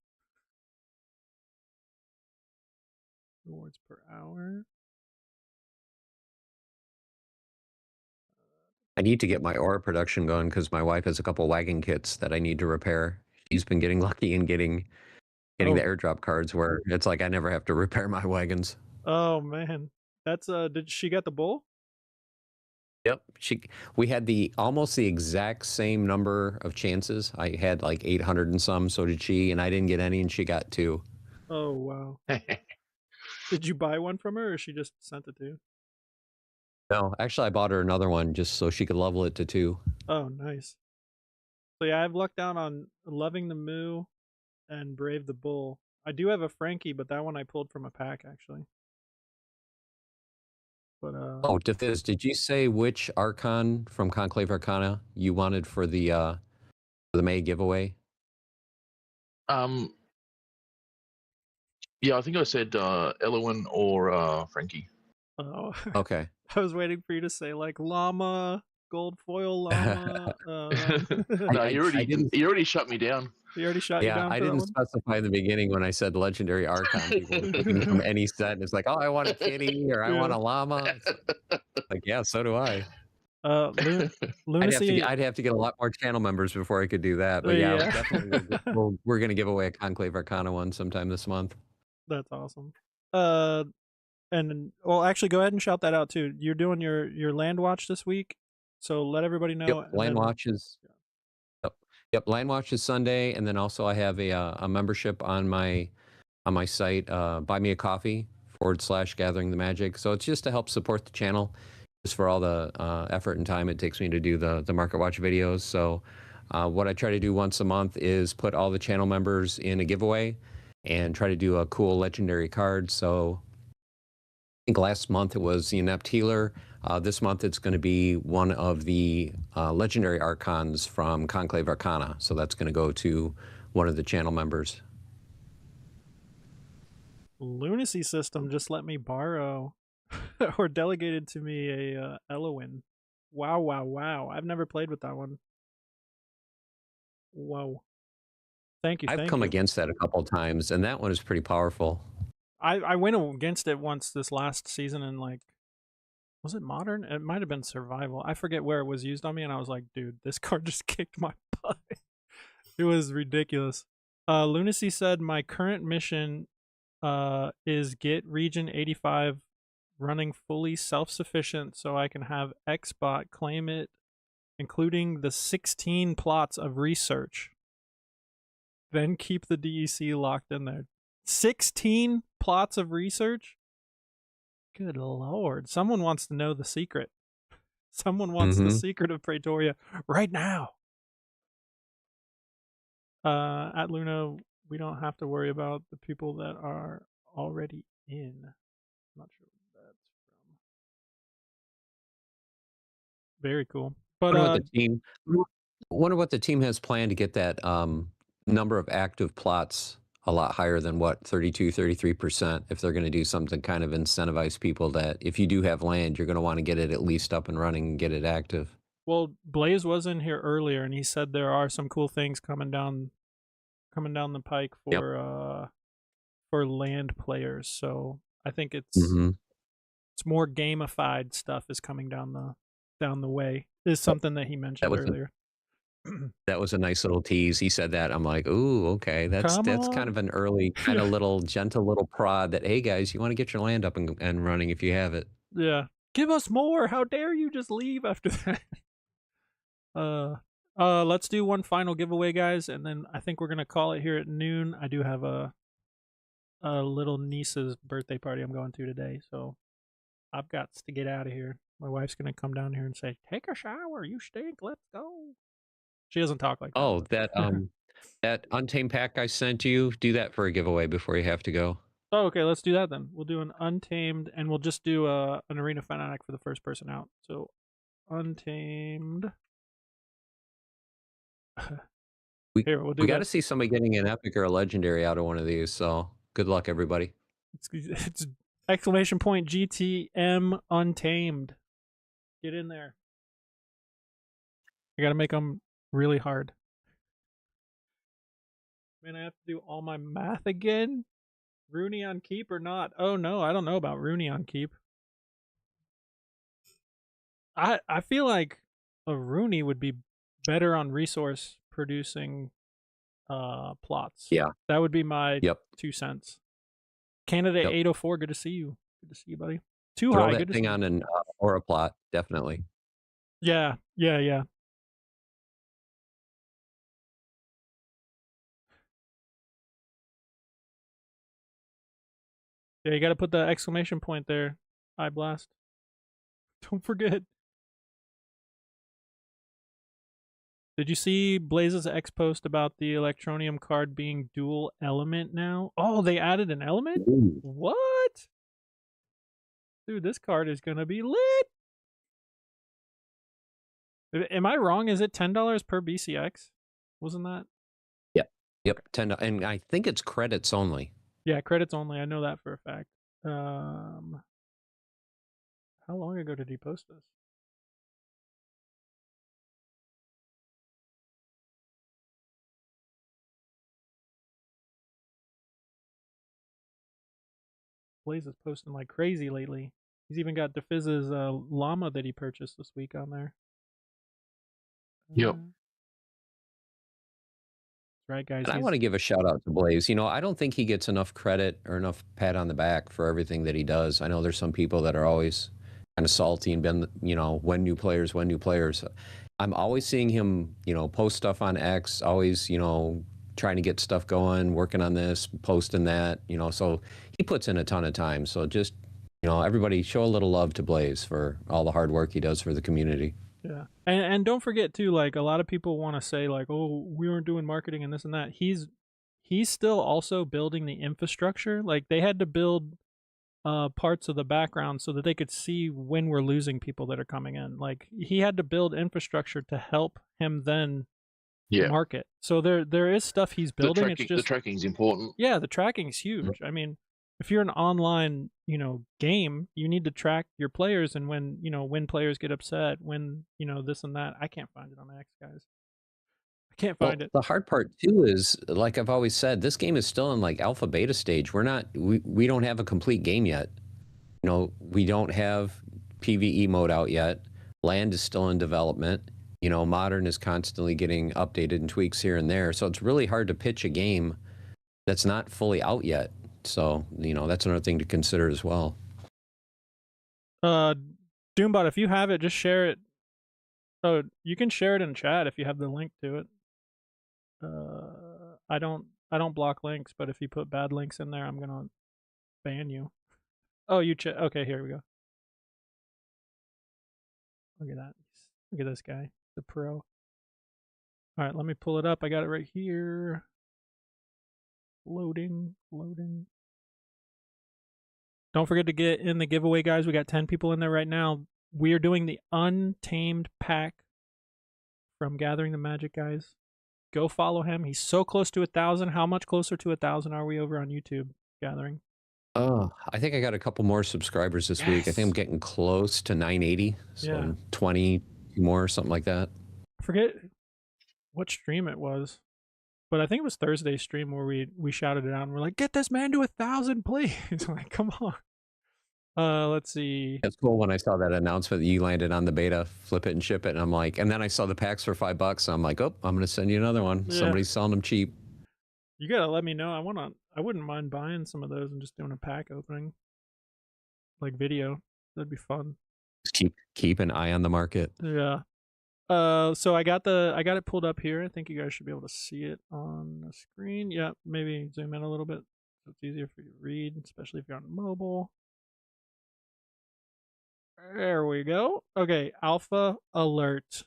Rewards per hour. I need to get my aura production going because my wife has a couple wagon kits that I need to repair. She's been getting lucky and getting the airdrop cards where it's like I never have to repair my wagons. Oh man, that's did she get the bull? Yep, we had almost the exact same number of chances. I had like 800 and some, so did she, and I didn't get any, and she got 2. Oh wow. Did you buy one from her, or she just sent it to you? No, actually, I bought her another one just so she could level it to 2. Oh, nice. So yeah, I've lucked down on Loving the Moo and Brave the Bull. I do have a Frankie, but that one I pulled from a pack actually. But oh, Dafiz, did you say which Archon from Conclave Arcana you wanted for the May giveaway? Yeah, I think I said Elowin or Frankie. oh, Okay. I was waiting for you to say like llama, gold foil llama. No, you already shut me down. You already shot you down. I for didn't that one? specify in the beginning when I said legendary Archon. People were picking from any set, and it's like, oh, I want a kitty or I want a llama. It's like, yeah, so do I. Lunacy. I'd have to get a lot more channel members before I could do that. But yeah, definitely, we're going to give away a Conclave Arcana one sometime this month. That's awesome. And well, actually, go ahead and shout that out too. You're doing your land watch this week, so let everybody know. Yep, land watch is. Yep, land watch is Sunday, and then also I have a membership on my site, Buy Me a Coffee / Gathering the Magic. So it's just to help support the channel, just for all the effort and time it takes me to do the Market Watch videos. So what I try to do once a month is put all the channel members in a giveaway and try to do a cool legendary card. So I think last month it was the Inept Healer. This month it's going to be one of the legendary Archons from Conclave Arcana. So that's going to go to one of the channel members. Lunacy System just let me borrow or delegated to me a Elowin. Wow. I've never played with that one. Whoa. Thank you. I've come against that a couple of times, and that one is pretty powerful. I went against it once this last season, and like, was it modern? It might have been survival. I forget where it was used on me, and I was like, dude, this card just kicked my butt. It was ridiculous. Lunacy said my current mission is get region 85 running fully self-sufficient so I can have Xbot claim it, including the 16 plots of research. Then keep the DEC locked in there. 16 plots of research? Good lord. Someone wants to know the secret. Someone wants the secret of Praetoria right now. At Luna, we don't have to worry about the people that are already in. I'm not sure what that's Very cool. But Wonder what the team. Wonder what the team has planned to get that number of active plots a lot higher than what 32, 33%. If they're going to do something kind of incentivize people that if you do have land, you're going to want to get it at least up and running and get it active. well, Blaze was in here earlier, and he said there are some cool things coming down the pike Yep. for land players. So I think it's hmm more gamified stuff is coming down the way. Is something that he mentioned was earlier. That was a nice little tease. He said that. I'm like, ooh, okay. That's Come kind on. of an early, kind of little gentle little prod that, hey guys, you want to get your land up and running if you have it. Yeah. Give us more. How dare you just leave after that? Let's do one final giveaway, guys, and then I think we're gonna call it here at noon. I do have a little niece's birthday party I'm going to today, so I've got to get out of here. My wife's gonna come down here and say, "Take a shower. You stink. Let's go." She doesn't talk like that. Oh, but- that Untamed pack I sent you, do that for a giveaway before you have to go. Oh, okay, let's do that then. We'll do an Untamed, and we'll just do an Arena Fanatic for the first person out. So, Untamed. Here, we'll do We got to that. see somebody getting an epic or a legendary out of one of these. So good luck, everybody. It's exclamation point GTM Untamed. Get in there. I gotta make them really hard. Man, I have to do all my math again? Rooney on keep or not? Oh no, I don't know about Rooney on keep. I feel like a Rooney would be better on resource producing plots. Yeah. That would be my Yep. 2 cents. Canada Yep. 804, good to see you. Good to see you, buddy. Too Throw high, that good to thing see you. on an aura plot, definitely. Yeah. Yeah, you gotta put the exclamation point there. Eye blast. Don't forget. Did you see Blaze's X post about the Electronium card being dual element now? Oh, they added an element? Ooh. What? Dude, this card is gonna be lit. Am I wrong? Is it $10 per BCX? Wasn't that? Yep. 10, and I think it's credits only. Yeah, credits only. I know that for a fact. How long ago did he post this? Blaze is posting like crazy lately. He's even got Dafiz's llama that he purchased this week on there. Yep. Right, guys. And I want to give a shout out to Blaze. You know, I don't think he gets enough credit or enough pat on the back for everything that he does. I know there's some people that are always kind of salty and been, you know, when new players. I'm always seeing him, you know, post stuff on X, always, you know, trying to get stuff going, working on this, posting that, you know, so he puts in a ton of time. So just, you know, everybody show a little love to Blaze for all the hard work he does for the community. Yeah. And don't forget too, like a lot of people want to say like, oh, we weren't doing marketing and this and that. He's still also building the infrastructure. Like they had to build parts of the background so that they could see when we're losing people that are coming in. Like he had to build infrastructure to help him then market. So there is stuff he's building. It's just the tracking's important. Yeah, the tracking's huge. I mean, if you're an online, you know, game, you need to track your players and when, you know, when players get upset, when, you know, this and that. I can't find it on X, guys. I can't find it. The hard part too is, like I've always said, this game is still in like alpha beta stage. We don't have a complete game yet. You know, we don't have PvE mode out yet. Land is still in development. You know, modern is constantly getting updated and tweaks here and there. So it's really hard to pitch a game that's not fully out yet. So, you know, that's another thing to consider as well. Doombot, if you have it, just share it. Oh, you can share it in chat if you have the link to it. I don't block links, but if you put bad links in there, I'm gonna ban you. Oh, okay, here we go. Look at that. Look at this guy, the pro. All right, let me pull it up. I got it right here. Loading. Don't forget to get in the giveaway, guys. We got 10 people in there right now. We are doing the Untamed pack from Gathering the Magic, guys. Go follow him. He's so close to 1,000. How much closer to 1,000 are we over on YouTube, Gathering? Oh, I think I got a couple more subscribers this week. I think I'm Yes. getting close to 980. So Yeah. 20 more, something like that. I forget what stream it was, but I think it was Thursday's stream where we shouted it out and we're like, "Get this man to 1,000, please!" I'm like, come on. Let's see. It's cool when I saw that announcement that you landed on the beta, flip it and ship it, and I'm like, and then I saw the packs for $5. And I'm like, oh, I'm gonna send you another one. Yeah. Somebody's selling them cheap. You gotta let me know. I wouldn't mind buying some of those and just doing a pack opening, like video. That'd be fun. Just keep an eye on the market. Yeah. So I got it pulled up here. I think you guys should be able to see it on the screen. Yeah, maybe zoom in a little bit so it's easier for you to read, especially if you're on mobile. There we go. Okay, alpha alert.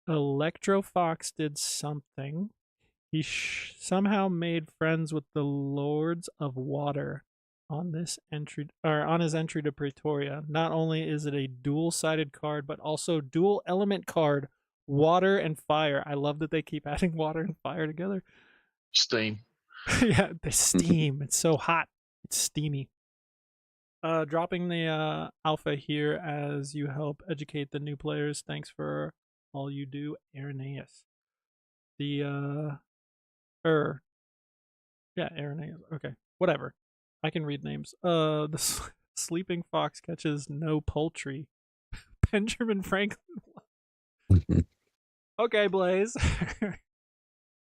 Electrofox did something. He somehow made friends with the Lords of Water on this entry, or on his entry to Praetoria. Not only is it a dual-sided card, but also dual element card, water and fire. I love that they keep adding water and fire together. Steam. Yeah, the steam. It's so hot. It's steamy. Dropping the alpha here as you help educate the new players. Thanks for all you do, Irenaeus. The Irenaeus. Okay, whatever. I can read names. The sleeping fox catches no poultry. Benjamin Franklin. Okay, Blaze.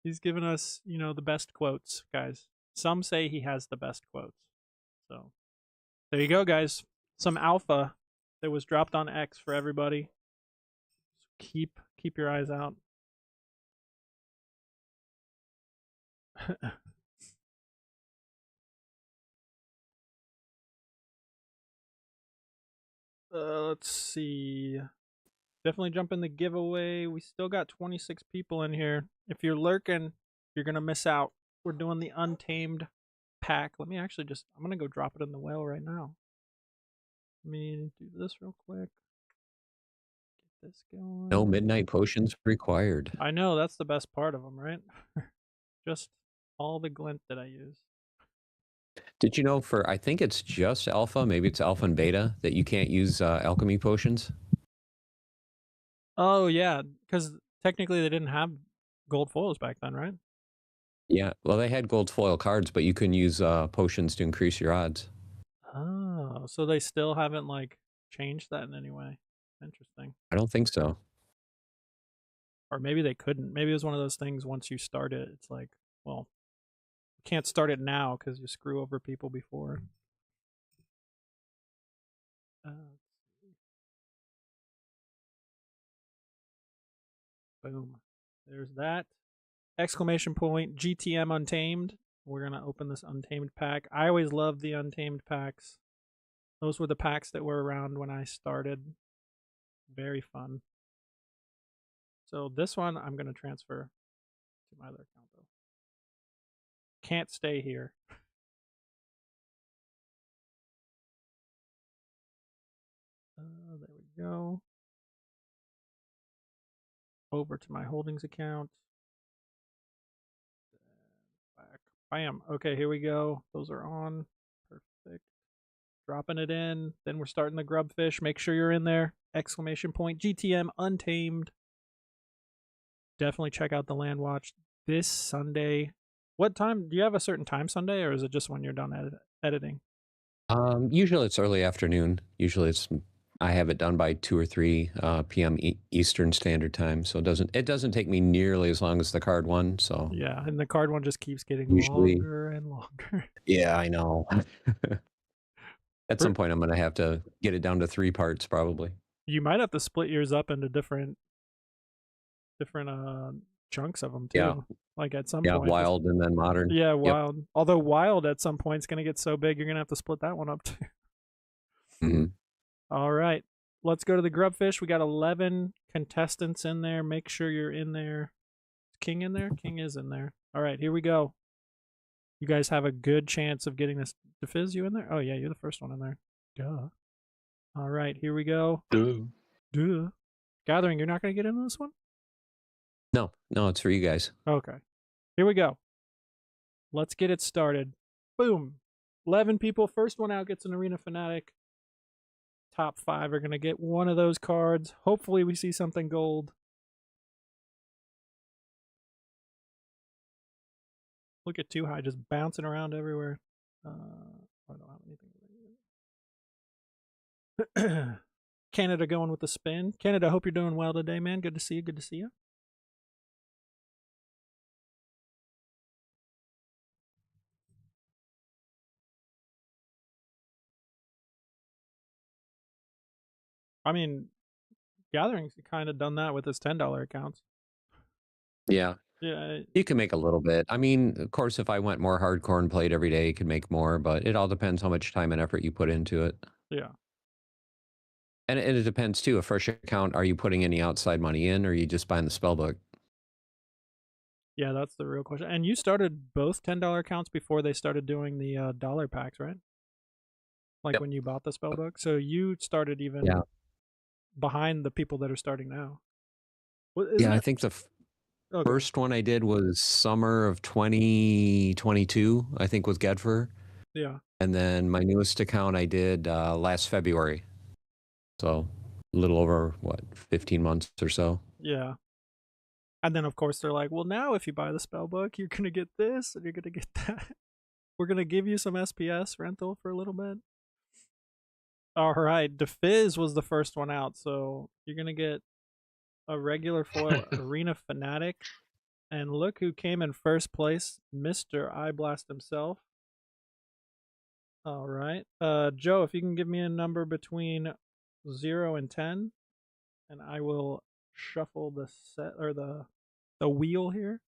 He's given us, the best quotes, guys. Some say he has the best quotes. So there you go, guys. Some alpha that was dropped on X for everybody. So keep your eyes out. Let's see. Definitely jump in the giveaway. We still got 26 people in here. If you're lurking, you're going to miss out. We're doing the Untamed pack. Let me actually I'm going to go drop it in the whale right now. Let me do this real quick. Get this going. No midnight potions required. I know, that's the best part of them, right? Just all the glint that I use. Did you know I think it's just alpha, maybe it's alpha and beta, that you can't use alchemy potions? Oh, yeah, because technically they didn't have gold foils back then, right? Yeah, well, they had gold foil cards, but you couldn't use potions to increase your odds. Oh, so they still haven't, changed that in any way. Interesting. I don't think so. Or maybe they couldn't. Maybe it was one of those things once you start it, it's like, well, you can't start it now because you screw over people before. Boom. There's that. Exclamation point, GTM Untamed. We're going to open this Untamed pack. I always loved the Untamed packs. Those were the packs that were around when I started. Very fun. So this one I'm going to transfer to my other account, though. Can't stay here. There we go. Over to my holdings account. Back. Bam. Okay, here we go. Those are on. Perfect. Dropping it in. Then we're starting the grubfish. Make sure you're in there. Exclamation point. GTM Untamed. Definitely check out the Land Watch this Sunday. What time? Do you have a certain time Sunday, or is it just when you're done editing? Usually it's early afternoon. Usually I have it done by 2 or 3 p.m. Eastern Standard Time, so it doesn't take me nearly as long as the card one. So yeah, and the card one just keeps getting longer and longer. Yeah, I know. At some point, I'm going to have to get it down to 3 parts, probably. You might have to split yours up into different chunks of them too. Yeah. Like at some point. point. Yeah, wild and then modern. Yeah, wild. Yep. Although wild at some point is going to get so big, you're going to have to split that one up too. Mm-hmm. All right. Let's go to the grubfish. We got 11 contestants in there. Make sure you're in there. Is King in there? King is in there. All right, here we go. You guys have a good chance of getting this. Dafiz, you in there? Oh, yeah, you're the first one in there. Duh. All right, here we go. Duh. Duh. Gathering, you're not going to get into this one? No, it's for you guys. Okay. Here we go. Let's get it started. Boom. 11 people. First one out gets an Arena Fanatic. Top 5 are going to get one of those cards. Hopefully we see something gold. Look at Too High just bouncing around everywhere. I don't have anything. Canada going with the spin. Canada, hope you're doing well today, man. Good to see you. Good to see you. I mean, Gathering's kind of done that with his $10 accounts. Yeah. Yeah. You can make a little bit. I mean, of course, if I went more hardcore and played every day, you could make more, but it all depends how much time and effort you put into it. Yeah. And it depends, too. A fresh account, are you putting any outside money in, or are you just buying the spellbook? Yeah, that's the real question. And you started both $10 accounts before they started doing the dollar packs, right? Like Yep. when you bought the spellbook. So you started even behind the people that are starting now. I think the first one I did was summer of 2022, I think, with Gedfer. Yeah. And then my newest account I did last February. So a little over, 15 months or so. Yeah. And then, of course, they're like, well, now if you buy the spellbook, you're going to get this and you're going to get that. We're going to give you some SPS rental for a little bit. All right. Dafiz was the first one out. So you're going to get a regular foil Arena Fanatic. And look who came in first place, Mr. Eyeblast himself. All right. Joe, if you can give me a number between 0 and 10, and I will shuffle the set or the wheel here.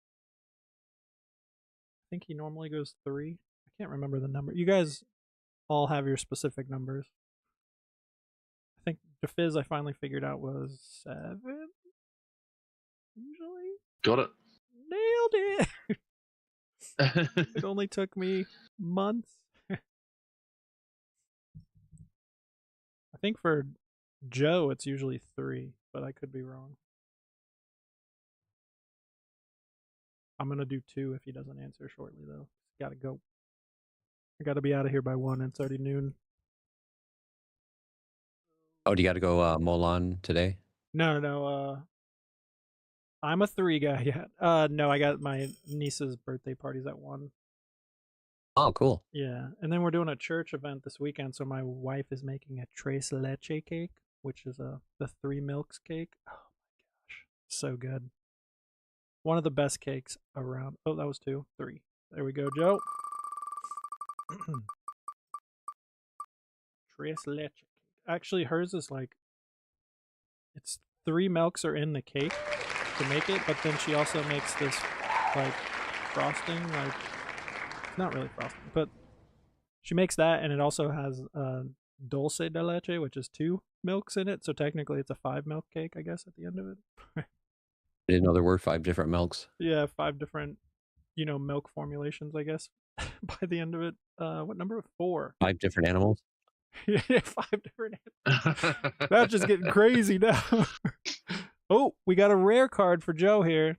I think he normally goes 3. I can't remember the number. You guys all have your specific numbers. I think Dafiz I finally figured out was 7. Usually. Got it. Nailed it. It only took me months. I think for Joe it's usually 3, but I could be wrong. I'm going to do 2 if he doesn't answer shortly, though. Gotta go. I gotta be out of here by 1. It's already noon. Oh, do you got to go Molan today? No. I'm a 3 guy yet. No, I got my niece's birthday parties at 1. Oh, cool. Yeah, and then we're doing a church event this weekend, so my wife is making a tres leche cake, which is the 3 milks cake. Oh my gosh, so good. One of the best cakes around. Oh, that was 2. 3. There we go, Joe. Tres leche cake. Actually, hers is like, it's 3 milks are in the cake to make it, but then she also makes this like frosting, like it's not really frosting, but she makes that, and it also has dulce de leche, which is 2 milks in it, so technically it's a 5 milk cake, I guess, at the end of it. I didn't know there were 5 different milks. Yeah, 5 different, milk formulations, I guess, by the end of it. What number? 4. 5 different animals? Yeah, 5 different animals. That's just getting crazy now. Oh, we got a rare card for Joe here.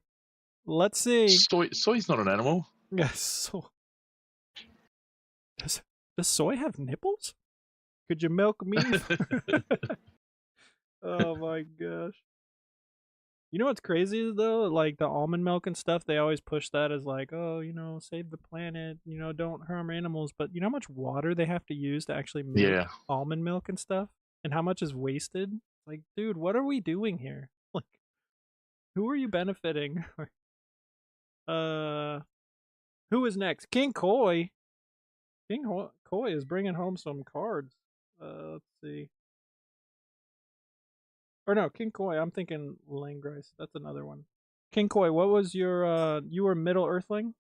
Let's see. Soy's not an animal. Yes. So does soy have nipples? Could you milk me? Oh my gosh. You know what's crazy though? Like the almond milk and stuff, they always push that as like, oh, save the planet, don't harm animals. But you know how much water they have to use to actually make almond milk and stuff? And how much is wasted? Like, dude, what are we doing here? Like, who are you benefiting? Who is next? King Koi. King Koi is bringing home some cards. Let's see. Or no, King Koi. I'm thinking Langrice. That's another one. King Koi, what was your? You were Middle Earthling.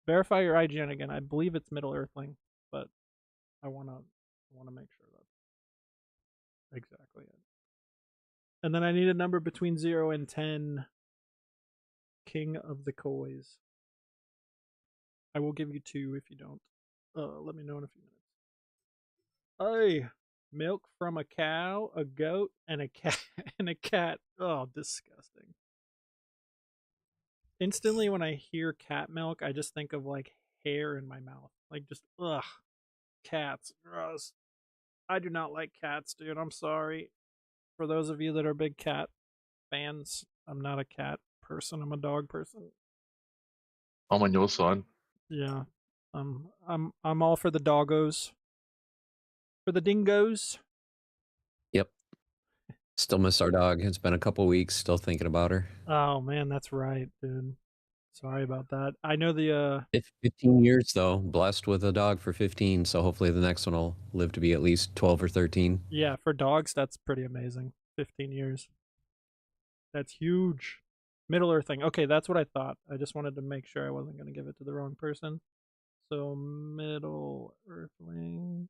Verify your IGN again. I believe it's Middle Earthling, but I wanna make sure that's exactly it. And then I need a number between 0 and 10. King of the Kois. I will give you 2 if you don't. Let me know in a few minutes. Hey, Milk from a cow, a goat, and a cat. And a cat. Oh, disgusting. Instantly, when I hear cat milk, I just think of like hair in my mouth. Like just ugh, cats. Gross. I do not like cats, dude. I'm sorry. For those of you that are big cat fans, I'm not a cat person. I'm a dog person. I'm on your side. Yeah. I'm all for the doggos. For the dingoes. Yep. Still miss our dog. It's been a couple weeks. Still thinking about her. Oh man, that's right, dude. Sorry about that. I know the 15 years though. Blessed with a dog for 15. So hopefully the next one will live to be at least 12 or 13. yeah, for dogs that's pretty amazing. 15 years. That's huge. Middle Earthing. Okay, that's what I thought. I just wanted to make sure I wasn't going to give it to the wrong person. So Middle Earthling.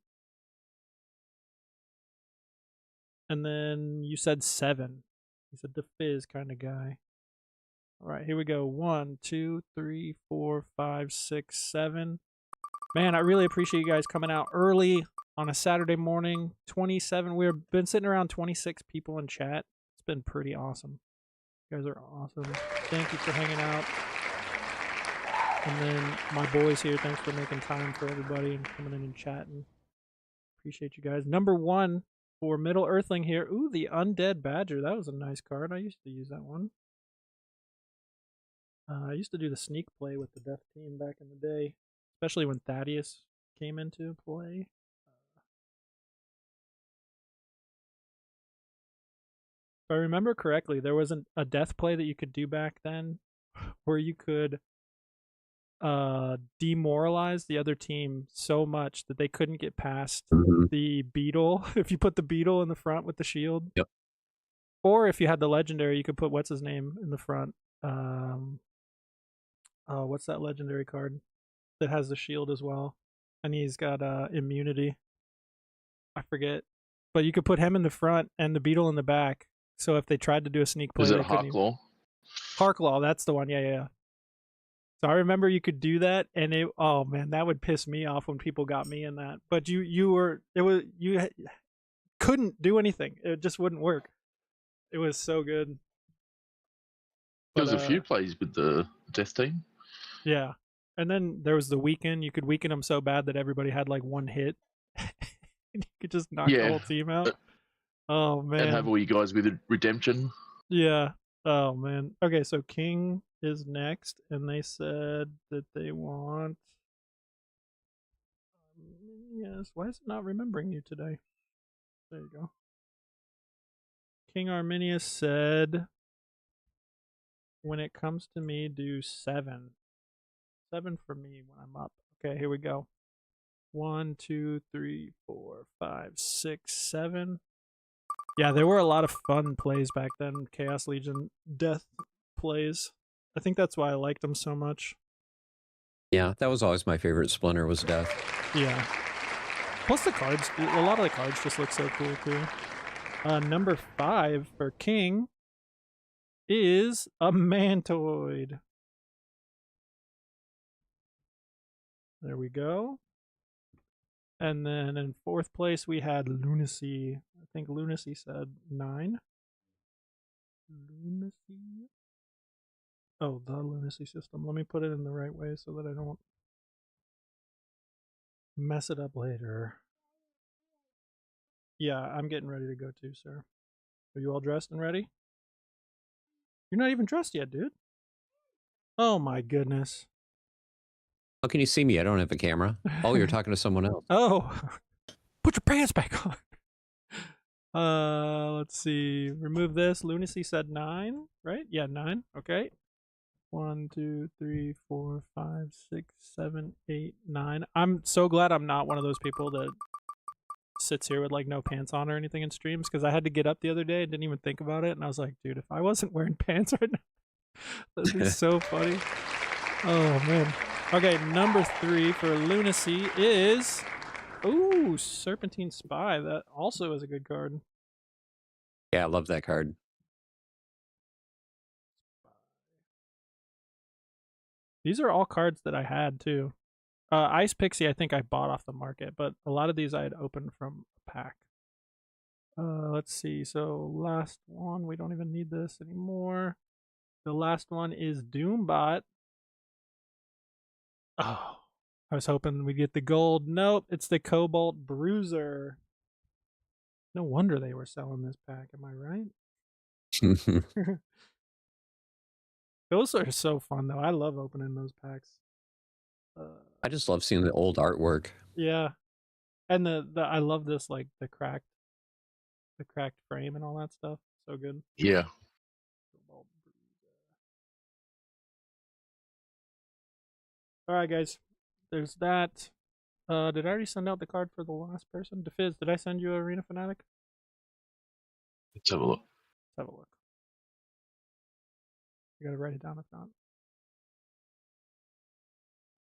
And then you said 7. He's a Dafiz kind of guy. All right, here we go. 1, 2, 3, 4, 5, 6, 7. Man, I really appreciate you guys coming out early on a Saturday morning. 27. We've been sitting around 26 people in chat. It's been pretty awesome. You guys are awesome. Thank you for hanging out. And then my boys here, thanks for making time for everybody and coming in and chatting. Appreciate you guys. Number 1 for Middle Earthling here. Ooh, the Undead Badger. That was a nice card. I used to use that one. I used to do the sneak play with the Death Team back in the day, especially when Thaddeus came into play. If I remember correctly, there wasn't a death play that you could do back then where you could demoralize the other team so much that they couldn't get past the beetle. If you put the beetle in the front with the shield. Yep. Or if you had the legendary, you could put what's his name in the front. Oh, what's that legendary card that has the shield as well? And he's got immunity. I forget. But you could put him in the front and the beetle in the back. So if they tried to do a sneak play, Was it they couldn't even... Harklaw? Harklaw, that's the one. Yeah. So I remember you could do that, and oh man, that would piss me off when people got me in that. But you couldn't do anything. It just wouldn't work. It was so good. There was a few plays with the Death Team. Yeah. And then there was the weaken. You could weaken them so bad that everybody had like one hit. And you could just knock the whole team out. Oh man. And have all you guys with redemption. Yeah. Oh man. Okay, so King is next, and they said that they want yes. Why is it not remembering you today? There you go. King Arminius said, when it comes to me, do 7. 7 for me when I'm up. Okay, here we go. 1, 2, 3, 4, 5, 6, 7. Yeah, there were a lot of fun plays back then. Chaos Legion death plays. I think that's why I liked them so much. Yeah, that was always my favorite Splinter was Death. Yeah. Plus the cards, a lot of the cards just look so cool too. Number 5 for King is a Mantoid. There we go. And then in 4th place we had Lunacy. I think Lunacy said 9. Lunacy. Oh, the Lunacy system. Let me put it in the right way so that I don't mess it up later. Yeah, I'm getting ready to go too, sir. Are you all dressed and ready? You're not even dressed yet, dude. Oh my goodness. How can you see me? I don't have a camera. Oh, you're talking to someone else. Oh, put your pants back on. Let's see. Remove this. Lunacy said 9, right? Yeah, 9. Okay. 1, 2, 3, 4, 5, 6, 7, 8, 9. I'm so glad I'm not one of those people that sits here with like no pants on or anything in streams, because I had to get up the other day and didn't even think about it, and I was like, dude, if I wasn't wearing pants right now, that'd be so funny. Oh man. Okay, number 3 for Lunacy is ooh, Serpentine Spy. That also is a good card. Yeah, I love that card. These are all cards that I had too. Ice Pixie I think I bought off the market, but a lot of these I had opened from a pack. Let's see. So last one, we don't even need this anymore. The last one is Doombot. Oh, I was hoping we'd get the gold. Nope, it's the Cobalt Bruiser. No wonder they were selling this pack. Am I right? Those are so fun, though. I love opening those packs. I just love seeing the old artwork. Yeah, and the I love this, like the cracked frame and all that stuff. So good. Yeah. All right, guys. There's that. Did I already send out the card for the last person? Dafiz, did I send you Arena Fanatic? Let's have a look. Let's have a look. You gotta write it down if not.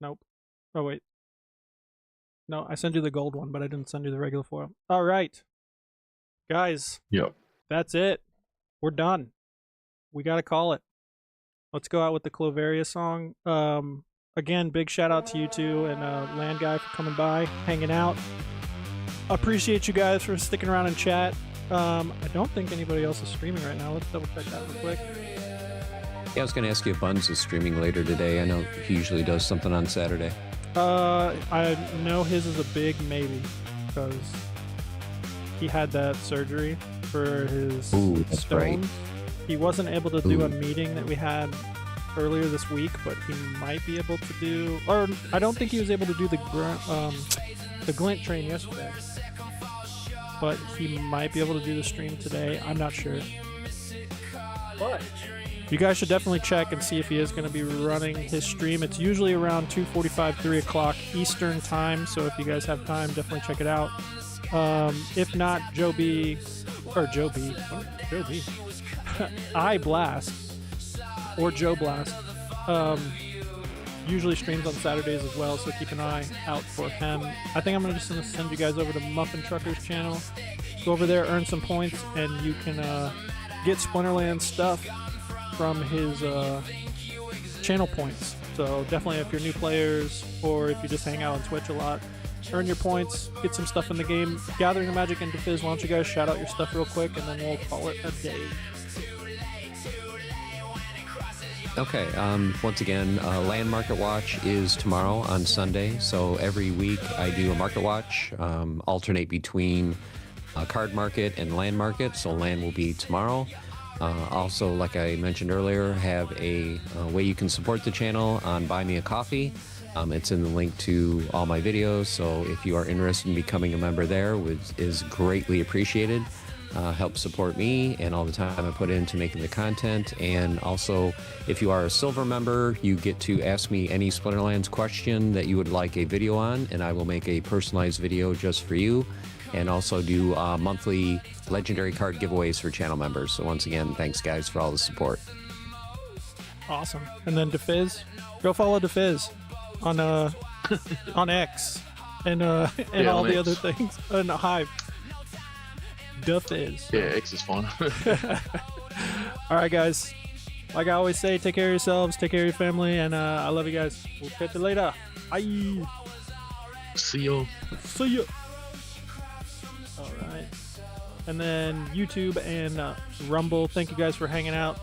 Nope. Oh wait. No, I sent you the gold one, but I didn't send you the regular foil. All right, guys. Yep. That's it. We're done. We gotta call it. Let's go out with the Cloveria song. Again, big shout out to you two and Land Guy for coming by, hanging out. Appreciate you guys for sticking around and chat. I don't think anybody else is streaming right now. Let's double check that real quick. Yeah, I was going to ask you if Buns is streaming later today. I know he usually does something on Saturday. I know his is a big maybe because he had that surgery for his Ooh, that's stones. right. He wasn't able to do a Ooh. meeting that we had earlier this week, but he might be able to do. Or I don't think he was able to do the glint train yesterday, but he might be able to do the stream today. I'm not sure. But you guys should definitely check and see if he is going to be running his stream. It's usually around 2:45, 3 o'clock Eastern time. So if you guys have time, definitely check it out. If not, Joe B. I Blast or Joe Blast usually streams on Saturdays as well, so keep an eye out for him. I think I'm just going to send you guys over to Muffin Trucker's channel. Go over there, earn some points, and you can get Splinterlands stuff from his channel points. So definitely if you're new players or if you just hang out on Twitch a lot, earn your points, get some stuff in the game. Gathering the Magic and Dafiz, why don't you guys shout out your stuff real quick and then we'll call it a day. Okay, once again, Land Market Watch is tomorrow on Sunday. So every week I do a Market Watch, alternate between Card Market and Land Market. So Land will be tomorrow. Also, like I mentioned earlier, have a way you can support the channel on Buy Me a Coffee. It's in the link to all my videos. So if you are interested in becoming a member there, which is greatly appreciated. Help support me and all the time I put into making the content. And also, if you are a silver member, you get to ask me any Splinterlands question that you would like a video on, and I will make a personalized video just for you. And also do monthly legendary card giveaways for channel members. So once again, thanks guys for all the support. Awesome. And then Dafiz, go follow Dafiz on on X and Yeah, all on the X. other things. And Hive. Dafiz. Yeah, X is fine. All right, guys. Like I always say, take care of yourselves, take care of your family, and I love you guys. We'll catch you later. Bye. See y'all. See ya. All right. And then YouTube and Rumble, thank you guys for hanging out.